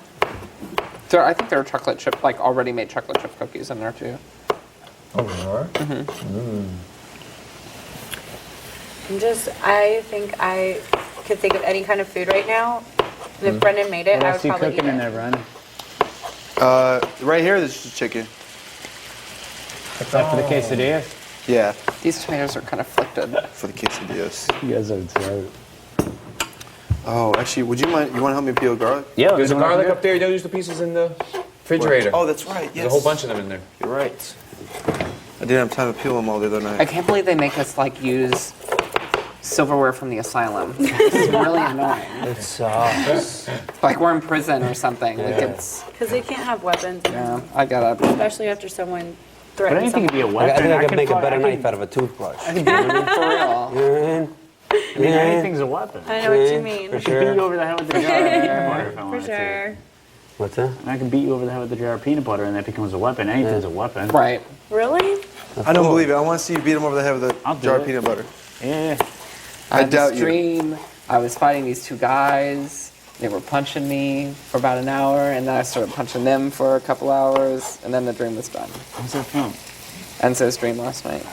I think there are chocolate chip, like already made chocolate chip cookies in there too. Oh, there are? I think I could think of any kind of food right now. And if Brendon made it, What I else would are you probably cooking eat in it. there, Brendon? Right here, there's just chicken. Is that for the quesadillas? Yeah. These tomatoes are kind of afflicted. For the quesadillas. You guys are tired. Oh, actually, would you mind? You want to help me peel garlic? Yeah, there's a garlic up there. Don't use the pieces in the refrigerator. Oh, that's right. Yes. There's a whole bunch of them in there. You're right. I didn't have time to peel them all the other night. I can't believe they make us like use silverware from the asylum. This is really annoying. It sucks. Like we're in prison or something. Like Yeah. it's. Because they can't have weapons. Yeah, I got it. Especially after someone But threatens anything could be a someone. weapon. I think I could make a find- better I knife can- out of a toothbrush. For real. I mean, anything's a weapon. I know what you mean. I can beat you over the head with the jar of peanut butter if I For wanted sure. What's that? to. And I can beat you over the head with the jar of peanut butter, and that becomes a weapon. Anything's a weapon. Right. Really? I don't believe it. I want to see you beat him over the head with I'll a do jar of it. peanut butter. Yeah. I had doubt this you. dream. I was fighting these two guys. They were punching me for about an hour, and then I started punching them for a couple hours, and then the dream was done. How's that film? Enzo's dream last night.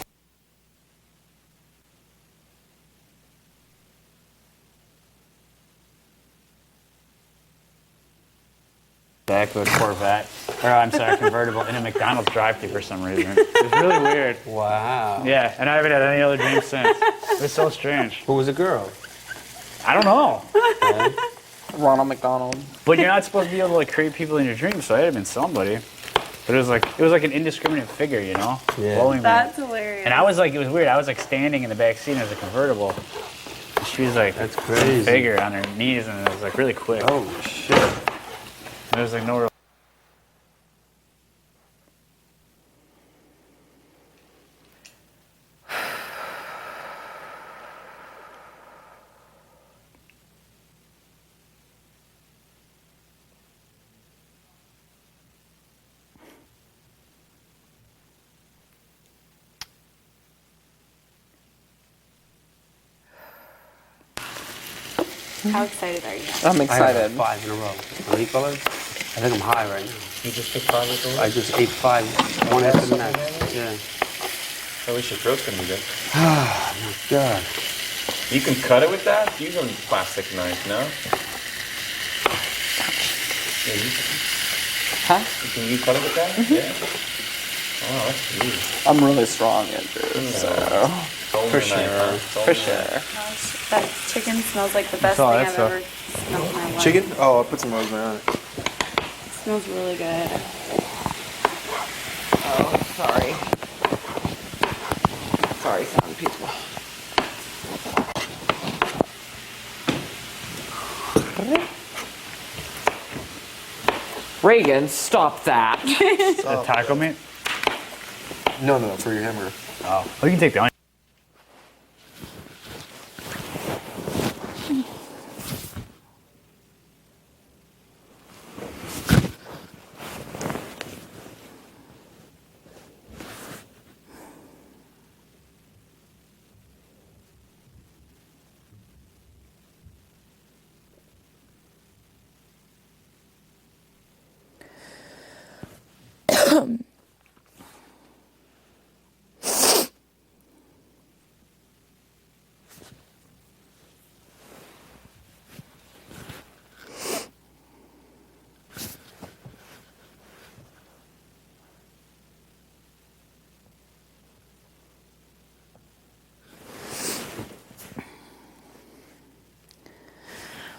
Back with a Corvette, or I'm sorry, convertible in a McDonald's drive-thru for some reason. It was really weird. Wow. Yeah, and I haven't had any other dreams since. It was so strange. Who was the girl? I don't know. Ronald McDonald. But you're not supposed to be able to like create people in your dreams, so it had been somebody. But it was like an indiscriminate figure, you know, blowing me. That's hilarious. And I was like, it was weird. I was like standing in the back seat as a convertible. And she was like, that's crazy. Figure on her knees, and it was like really quick. Oh shit. There was like no real. How excited are you? I'm I excited. have 5 in a row. How many colors? I think I'm high right now. You just took 5 of those? I just ate 5, one after the next. Yeah. At least your throat's gonna be good. Oh my god. You can cut it with that? Use a plastic knife, no? Yeah, Huh? Can you cut it with that? Yeah. Oh, that's easy. I'm really strong, Andrew. So For sure. For sure. That chicken smells like the best saw thing that I've stuff. ever smelled in my life. Chicken? Oh, I'll put some rosemary on it. It smells really good. Oh, sorry. Sorry, sound people. Reagan, stop that. The taco meat? No, for your hamburger. Oh, we can take the onion.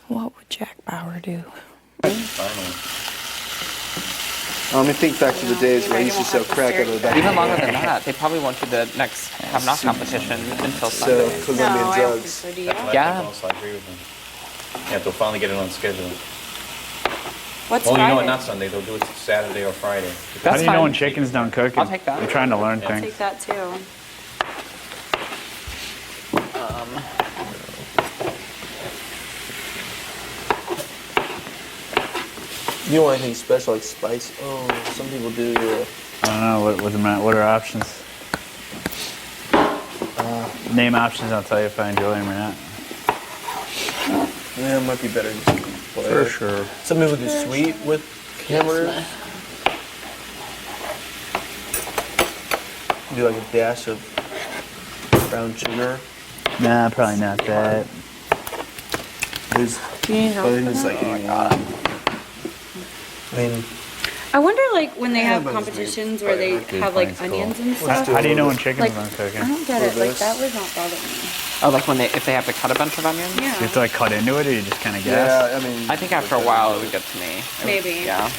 What would Jack Bauer do? Let me think back to the days where I used to sell crack out of the back. Even longer than that. They probably want you to next have not competition until Sunday. So, Colombian drugs. Yeah. I agree with them. Yeah, they'll finally get it on schedule. What's Well, you know what? Friday? Not Sunday. They'll do it Saturday or Friday. How do you know when chicken's done cooking? I'll take that. You're trying to learn I'll things. take that too. You don't want anything special like spice? Oh, some people do. I don't know. What are options? Name options. I'll tell you if I enjoy them or not. Yeah, it might be better just For sure. Some people do sweet with Hamburger. Do like a dash of brown sugar. Nah, probably not that. There's, Do you need help I think with it's that? like anyone. I mean, I wonder, like, when they have but it's competitions where they Dude, have, like, plane's cool. onions and stuff. How do you know when chicken's Like, uncooking? I don't get it. Like, that would not bother me. Oh, like when if they have to cut a bunch of onions? You Yeah. have to like cut into it, or you just kind of guess? yeah, I mean. I think after a while it would get to me. Maybe. Yeah.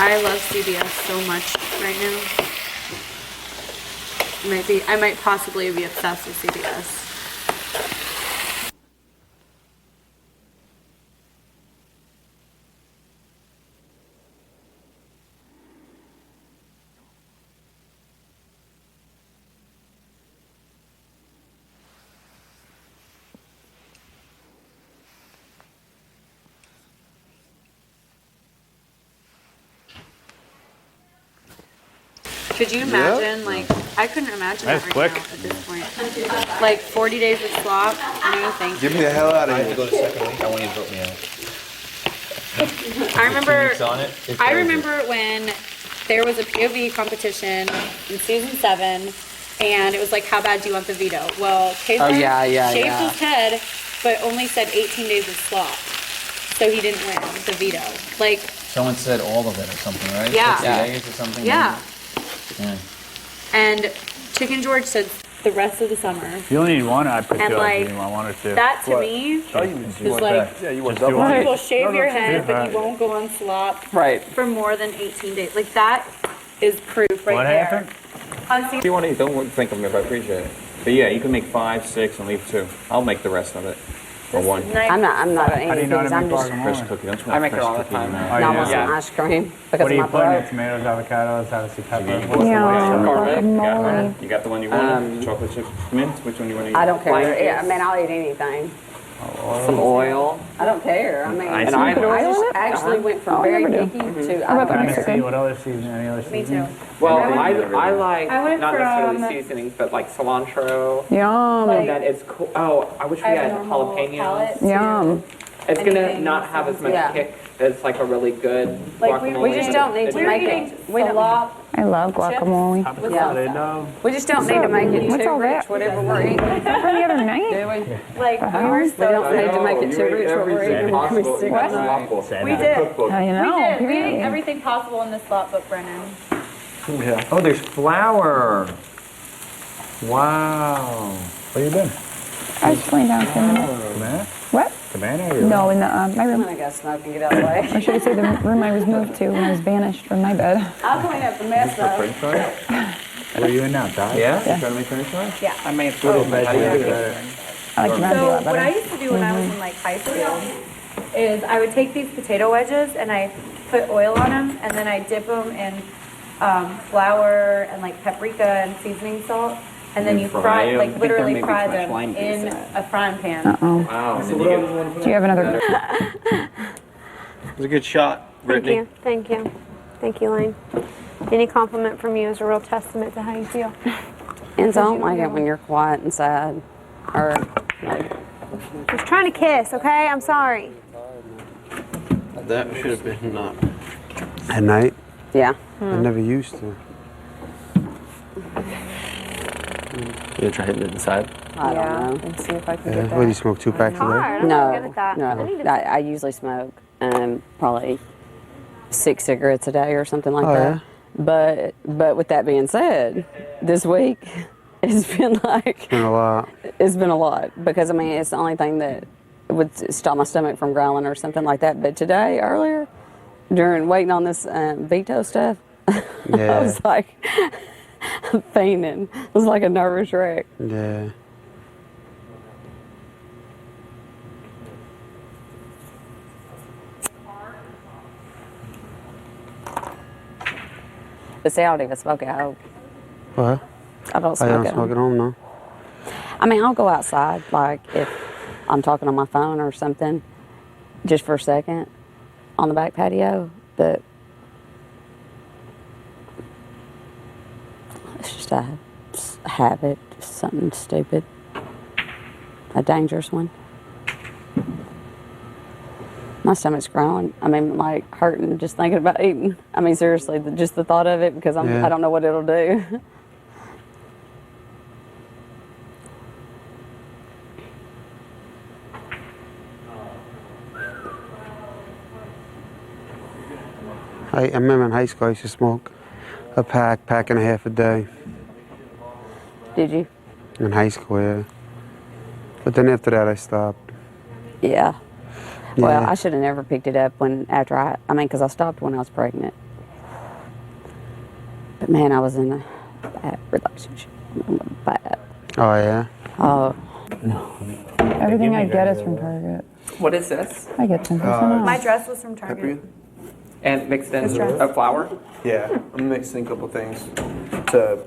I love CBS so much right now. I might possibly be obsessed with CBS. Could you imagine, like, I couldn't imagine That's that right quick. now at this point. Like 40 days of slop, no thank you. Get me the hell out of here. Go to second week. I want you to vote me out. I remember, On it, it's I over. remember when there was a POV competition in season 7, and it was like, how bad do you want the veto? Well, Caleb shaved his head, but only said 18 days of slop. So he didn't win the veto. Like, Someone said all of it or something, right? Yeah. 60 days or something? yeah. Yeah. And Chicken George said the rest of the summer. If you only need one, I'd put And, two. like, If you want one or two. That to me You is like, Yeah, you want Just do double. one. you will shave No, no, your two. head, but you won't go on slop Right. for more than 18 days. Like, that is proof right What there. happened? On If you want to eat, don't think of me if I appreciate it. But yeah, you can make 5, 6, and leave 2. I'll make the rest of it. Or 1. I'm not How do eating you know things. how to I'm make just guacamole? Fresh cookie. Don't you I want make it fresh all the cookie time. in there? Oh, not yeah. want some ice cream because What of do you my put in throat. it? Tomatoes, avocados, obviously pepper. Yeah. What's the Garlic, you got guacamole. her. You got the one you want? Chocolate chip mint? Which one you want to eat? I don't care. Yeah, I mean, I'll eat anything. Some oil. I don't care. I mean, And I- I just actually went from very picky to I don't Kind of care. see what other season, any other Me season? too. Well, I I like I went not necessarily from- seasonings, but like cilantro. Yum. Like- And then it's cool. Oh, I wish we I have had a normal jalapenos. palate to Yum. It's gonna anything not have as much Yeah. kick as like a really good Like, guacamole. We just don't need to It's- make eating it. We don't. slop. I love guacamole. Yeah. We just don't need to make it What's too all rich. that? Whatever we're eating. From the other night. Do we? Like, we were We so don't need to make it too rich. What we're eating. Possible. Sick What? of it. We did. I know. We did. We period. ate everything possible in this slop but Brennan. Yeah. Oh, there's flour. Wow. Where you been? I was laying down for a minute. Cabana? What? Cabana or No, in the my I'm room. gonna go smoke and get out of the way. Or should I say the room I was moved to when I was banished from my bed? I'll clean up the mess though. French fries? Where are you in now, Dad? Yeah? You trying to make French fries? Yeah. I made How do you do that? I like the veggie a So lot what I better. used to do when I was in like high school is I would take these potato wedges and I put oil on them and then I dip them in flour and like paprika and seasoning salt and then you fry, like literally fry them in a frying pan. Uh-oh. Wow. Do you have another? It was a good shot, Brittany. Thank you. Thank you, Lane. Any compliment from you is a real testament to how you feel. Enzo, I don't like it when you're quiet and sad. Or like, I was trying to kiss, okay? I'm sorry. That should have been not. At night, yeah. I never used to. You gonna try hitting it inside? I don't know. And see if I can Yeah. get What do you that. smoke 2 packs a day? Hard. I'm not good at that. I need No, to I usually smoke probably 6 cigarettes a day or something like Oh, that. But with that being said, this week it's been like Been a lot. it's been a lot because I mean it's the only thing that would stop my stomach from growling or something like that. But today earlier, during waiting on this veto stuff, I Yeah. was like fainting. It was like a nervous wreck. Yeah. But see, I don't even smoke at home. What? I don't I smoke don't at smoke home. at home, no. I mean, I'll go outside, like if I'm talking on my phone or something, just for a second on the back patio. But It's just a habit, something stupid, a dangerous one. My stomach's growling. I mean, like hurting just thinking about eating. I mean, seriously, just the thought of it because I don't know what it'll do. I remember in high school I used to smoke a pack and a half a day. Did you? In high school, yeah. But then after that I stopped. Yeah. Well, Yeah. I should have never picked it up because I stopped when I was pregnant. But man, I was in a bad relationship. Bad. Oh yeah? Oh. Everything I get is from Target. What is this? I get 10% off. My dress was from Target. And mixed in This dress. a flour? Yeah, I'm mixing a couple things to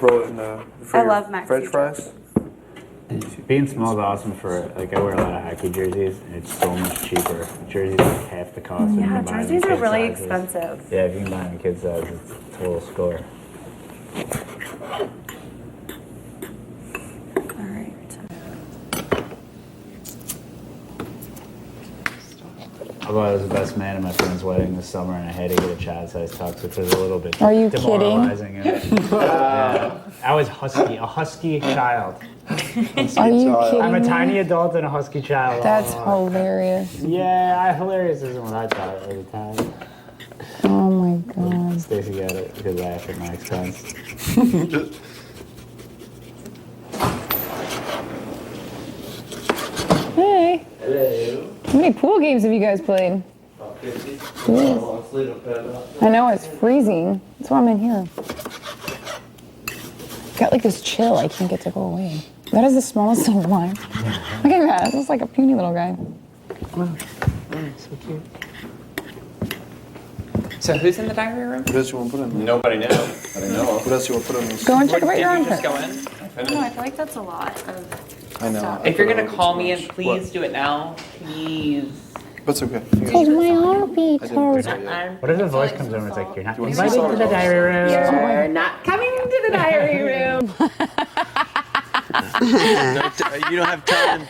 roll it in the I love maxi French fries. Being small is awesome for, like, I wear a lot of hockey jerseys, and it's so much cheaper. Jerseys are like half the cost. if you Yeah, can buy them in jerseys are kid really sizes. expensive. Yeah, if you can buy them in kid size, it's a total score. Although I was the best man at my friend's wedding this summer, and I had to get a child-sized tux, which was a little bit Are you kidding? demoralizing. I was a husky child. Are you kidding I'm a me? tiny adult and a husky child. That's hilarious. Yeah, hilarious isn't what I thought at the time. Oh my god. Stacy got it because I laughed at my expense. Hey. Hello. How many pool games have you guys played? I know, it's freezing. That's why I'm in here. Got like this chill I can't get to go away. That is the smallest of mine. Look at that. That's like a puny little guy. Wow. So cute. So who's in the diary room? What else you want to put in there? Nobody knows. I don't know. What else you want to put in this? Go and check about Did your you armpit. just go in? I don't know, I feel like that's a lot of I know. stuff. If you're gonna call me in, please do it now. Please. That's okay. Because my armpit hurts. What if the voice comes over and it's like, you're not want invited some to the diary room? You're not coming to the diary room. You don't have time.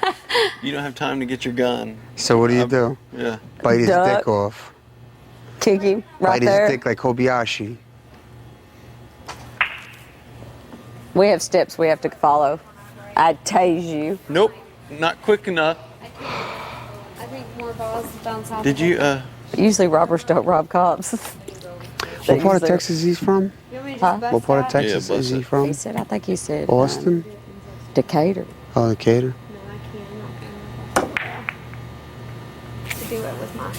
You don't have time to get your gun. So what do you do? Yeah. Bite his Duck. dick off. Kick him right Bite there. his dick like Kobayashi. We have steps we have to follow. I'd tase you. Nope. Not quick enough. I think more balls bounce off. Did you? Usually robbers don't rob cops. What part of Texas is he from? Huh? What part of Texas Yeah, is he bust from? He said, I think he said Austin? Decatur. Oh, Decatur. To do it with my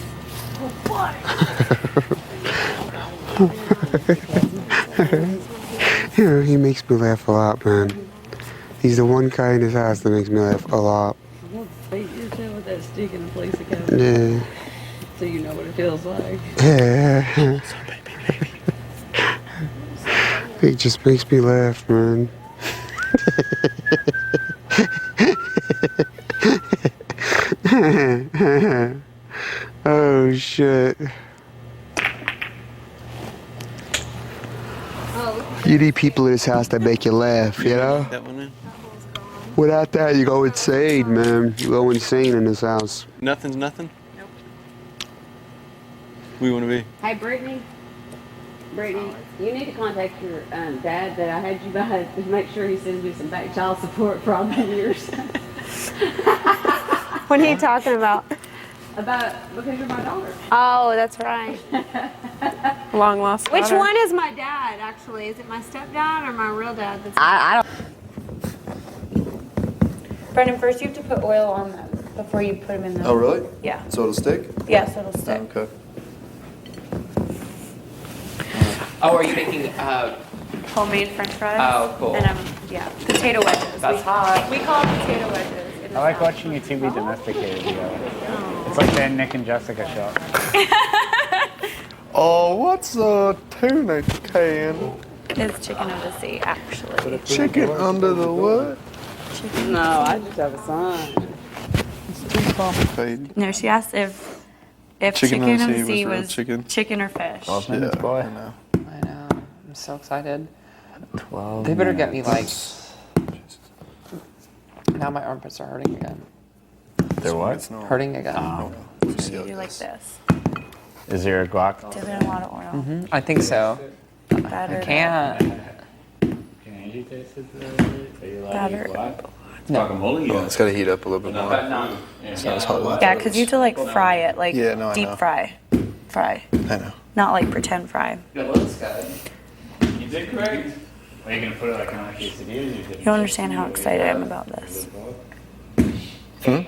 Yeah, he makes me laugh a lot, man. He's the one guy in his house that makes me laugh a lot. Beat yourself with that stick in the police academy. Yeah. So you know what it feels like. Yeah. He just makes me laugh, man. Oh, shit. You need people in this house that make you laugh, you know? That one in? Without that, you go insane, man. You go insane in this house. Nothing's nothing? Nope. Who you want to be? Hey, Brittany, you need to contact your dad that I had you by to make sure he sends me some back child support for all the years. What are you talking about? Because you're my daughter. Oh, that's right. Long lost. Which daughter. one is my dad, actually? Is it my stepdad or my real dad? I don't. Brendon, first you have to put oil on them before you put them in the... Oh, really? Yeah. So it'll stick? Yeah, so it'll stick. Okay. Oh, are you making Homemade French fries. Oh, cool. And yeah, potato wedges. That's hot. We call them potato wedges. I like watching you two be domesticated together. It's like that Nick and Jessica show. Oh, what's a tuna can? It's chicken of the sea, actually. Chicken under the what? No, I just have a son. It's too complicated. No, she asked if chicken of the sea was chicken or fish. Yeah, I know. I'm so excited. 12. They better get me like. Now my armpits are hurting again. They're what? Hurting again. You do like this. Is there a guac? Dip it in a lot of oil. I think so. Batter I it can't. Can Angie taste it? Are you Batter it guac? No. Guacamole? Yeah, it's got to heat up a little bit more. It's not as hot as I Yeah, thought it because you have to like fry it, like Yeah, no, I deep know. fry. Fry. I know. Not like pretend fry. It looks good. You did great. Are you going to put it like on a quesadillas? You don't understand how excited I am about this. What'd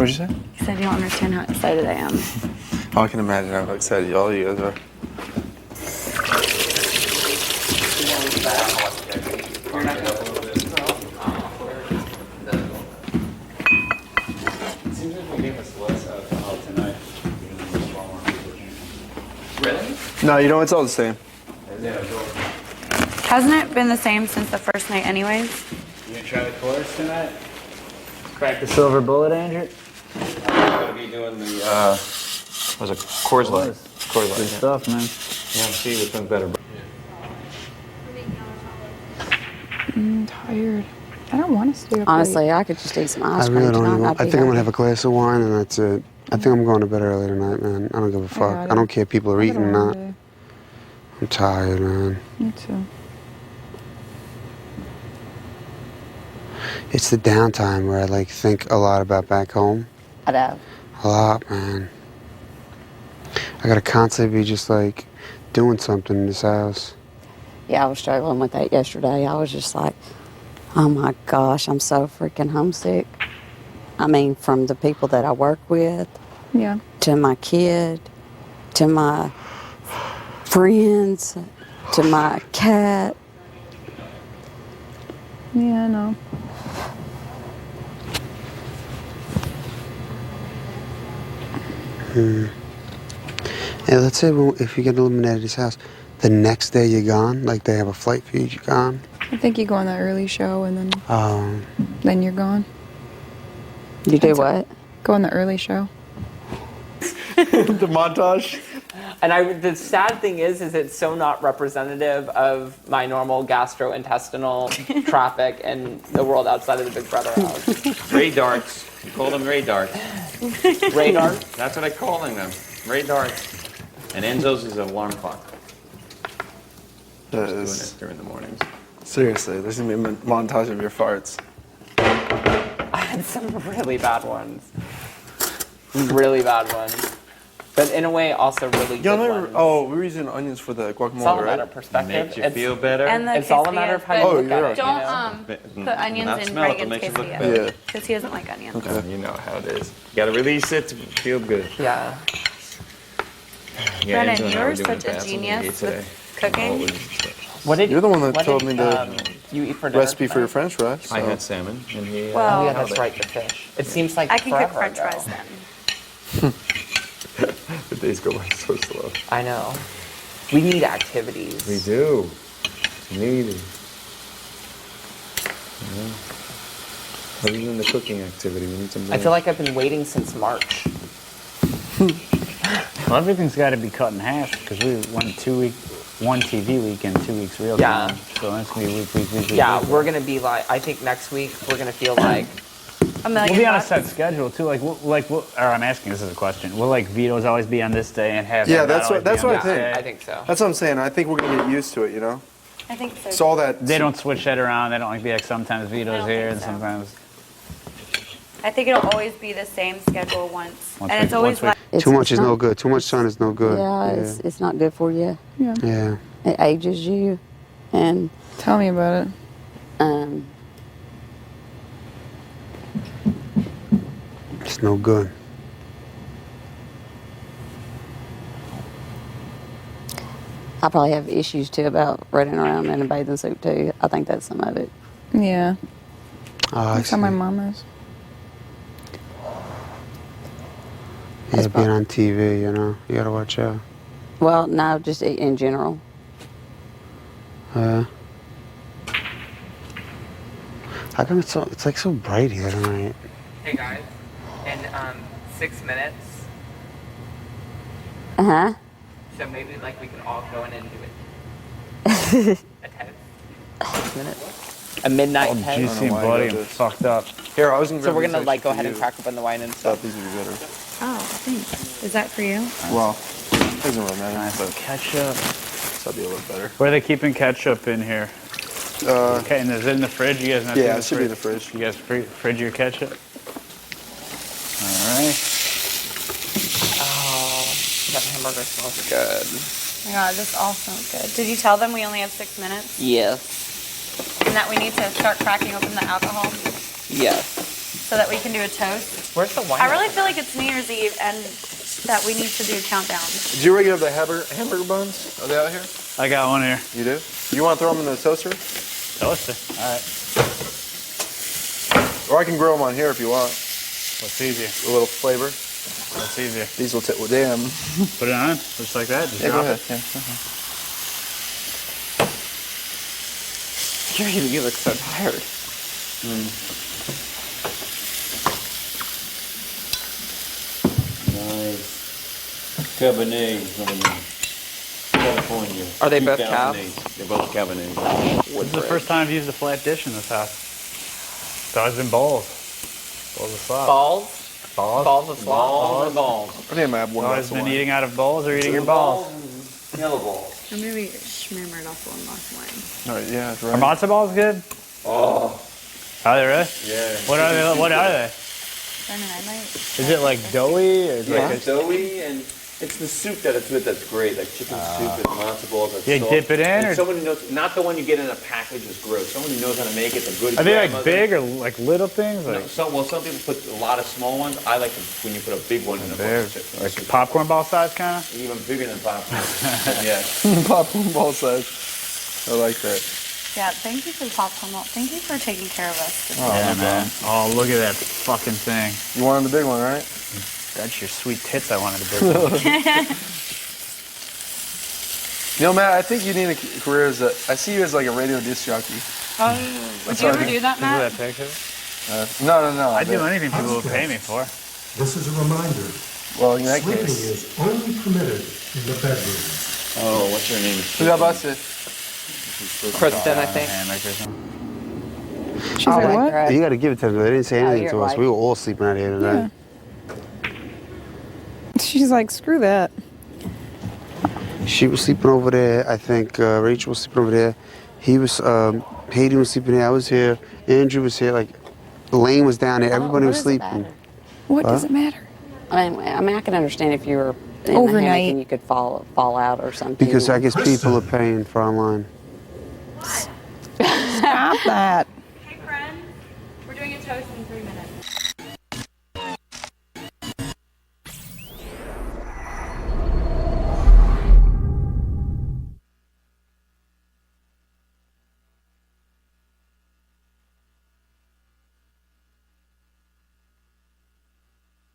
you say? You said you don't understand how excited I am. Oh, I can imagine how excited all you guys are. It seems like they gave us less alcohol tonight. Really? No, you know, it's all the same. Hasn't it been the same since the first night anyways? You gonna try the course tonight? Crack the silver bullet, Andrew? I'm gonna be doing the, Was it Coors Light? Coors Light. good Yeah. stuff, man. Yeah, see which one's better. I'm tired. I don't want to stay up Honestly, late. I could just eat some I ice cream really don't tonight. even. and I I'd be think I'm gonna happy. have a glass of wine and that's it. I think I'm going to bed early tonight, man. I don't give a fuck. got I it. don't care if people are I got eating or a long not. day. I'm tired, man. Me too. It's the downtime where I like think a lot about back home. I know. A lot, man. I gotta constantly be just like doing something in this house. Yeah, I was struggling with that yesterday. I was just like, oh my gosh, I'm so freaking homesick. I mean, from the people that I work with, Yeah. to my kid, to my friends, to my cat. Yeah, I know. Yeah, let's say if you get eliminated at his house, the next day you're gone. Like they have a flight for you, you're gone. I think you go on the early show and then you're gone. You do what? Go on the early show. The montage. And the sad thing is it's so not representative of my normal gastrointestinal traffic and the world outside of the Big Brother house. Ray darts. You call them Ray darts. Radar? That's what I'm calling them. Ray darts. And Enzo's is an alarm clock. That Doing is, it during the mornings. seriously, there's gonna be a montage of your farts. I had some really bad ones. Really bad ones. But in a way, also really good ones. Oh, we were using onions for the guacamole, It's all a right? matter of perspective. Makes you feel better. And the It's all a matter of how you quesadillas, look at it. Don't put onions Not in smell it, Reagan's but makes you look quesadilla. better. Yeah. Because he doesn't like onions. Okay. You know how it is. You gotta release it to feel good. Yeah. Yeah, Brennan, Enzo and I you're were doing such a fast when we genius ate today. with cooking. What did You're the one that what told did, me the you eat for dinner recipe for your tonight? French fries. I so- had salmon, and he. Well- Oh yeah, held that's it. right, the fish. It seems like I can cook forever French ago. fries then. The days go by so slow. I know. We need activities. We do. We need it. Yeah. Other than the cooking activity, we need some. I feel like I've been waiting since March. Well, everything's got to be cut in half because we went one TV week and 2 weeks real Yeah. time. So that's gonna be week. Yeah, we're gonna be like. I think next week we're gonna feel like. A million We'll be on a bucks. set schedule too. Or I'm asking this as a question. Will like Vito's always be on this day and have? Yeah, him not that's what always be on I this think. day? I think so. That's what I'm saying. I think we're gonna get used to it, you know. I think so. It's all that. They don't switch that around. They don't like be like sometimes Vito's don't here think and so. sometimes. I think it'll always be the same schedule once. Once And we- it's always once we- like, Too much is no good. Too much sun is no good. Yeah, it's not good for you. Yeah. Yeah. It ages you, and Tell me about it. It's no good. I probably have issues too about running around in a bathing suit too. I think that's some of it. Yeah. Oh, I That's see. how my mom is. Yeah, being on TV, you know, you gotta watch out. Well, no, just in general. How come it's like so bright here tonight? Hey guys, in 6 minutes. Uh huh. So maybe like we can all go in and do it. A test. 6 minutes. A midnight Oh, pet. juicy and bloody and fucked up. Here, I was gonna. So we're grab gonna these like go actually ahead and for crack open the wine and stuff. These would be better. Oh, thanks. Is that for you? Well, it doesn't really matter. Nice But ketchup. that'll be a little better. Where are they keeping ketchup in here? Okay, and is it in the fridge? You guys not Yeah, it should be in the fridge. You guys fridge your ketchup? All right. Oh, that hamburger smells good. Oh my God, this all smells good. Did you tell them we only have 6 minutes? Yes. And that we need to start cracking open the alcohol Yes. so that we can do a toast? Where's the wine? I really feel like it's New Year's Eve and that we need to do countdowns. Did you already get the hamburger buns? Are they out here? I got one here. You do? You want to throw them in the toaster? Toaster. All right. Or I can grill them on here if you want. What's easier? A little flavor. What's easier? These will take. Well, damn. Put it on, just like that. Just Yeah, go drop ahead. it. Yeah. You look so tired. Nice. Cabernet from California. Are they Two both Cabernets. Cabs? They're both Cabernet. This is the first time I've used a flat dish in this house. It's always been bowls. Bowls of slop. Balls? Balls? Balls of slop? Balls or balls? I think I might have one. Always been eating out of bowls or eating your balls. Yellow balls. Or maybe schmammered off one last wine. All right, yeah, that's Are right. matzo balls good? Oh. Are they really? Yeah. What are they? What are they? Brendan, I might. Is it like doughy or is it Yeah, like it's doughy, and it's the soup that it's with that's great, like chicken soup and matzo balls. That's You soft. dip it in, And or- someone who knows, not the one you get in a package is gross. Someone who knows how to make it, the good. Are they like grandmother. big or like little things? No, Like some people put a lot of small ones. I like them when you put a big one in a they're box of chips. like popcorn ball size kind of? Even bigger than popcorn. Yeah. Popcorn ball size. I like that. Yeah, thank you for the popcorn. Thank you for taking care of us. Yeah, man. Oh, look at that fucking thing. You wanted the big one, right? That's your sweet tits. I wanted to big one. You know, Matt, I think you need a career as a. I see you as like a radio disc jockey. Would you ever do that, Matt? Look at that picture. No. I'd do anything people would pay me for. This is a reminder. Well, in that Sleeping case. is only permitted in the bedroom. Oh, what's her name? Who's that busted? Kristen, I think. She's like, what? You got to give it to them. They didn't say anything you're to us. right. We were all sleeping out here today. She's like, screw that. She was sleeping over there. I think Rachel was sleeping over there. He was, Hayden was sleeping here. I was here. Andrew was here. Like, Lane was down there. Everybody was sleeping. What does it matter? I mean, I can understand if you were in the Overnight. hammock and you could fall out or something. Because I guess people are paying for online. Stop that.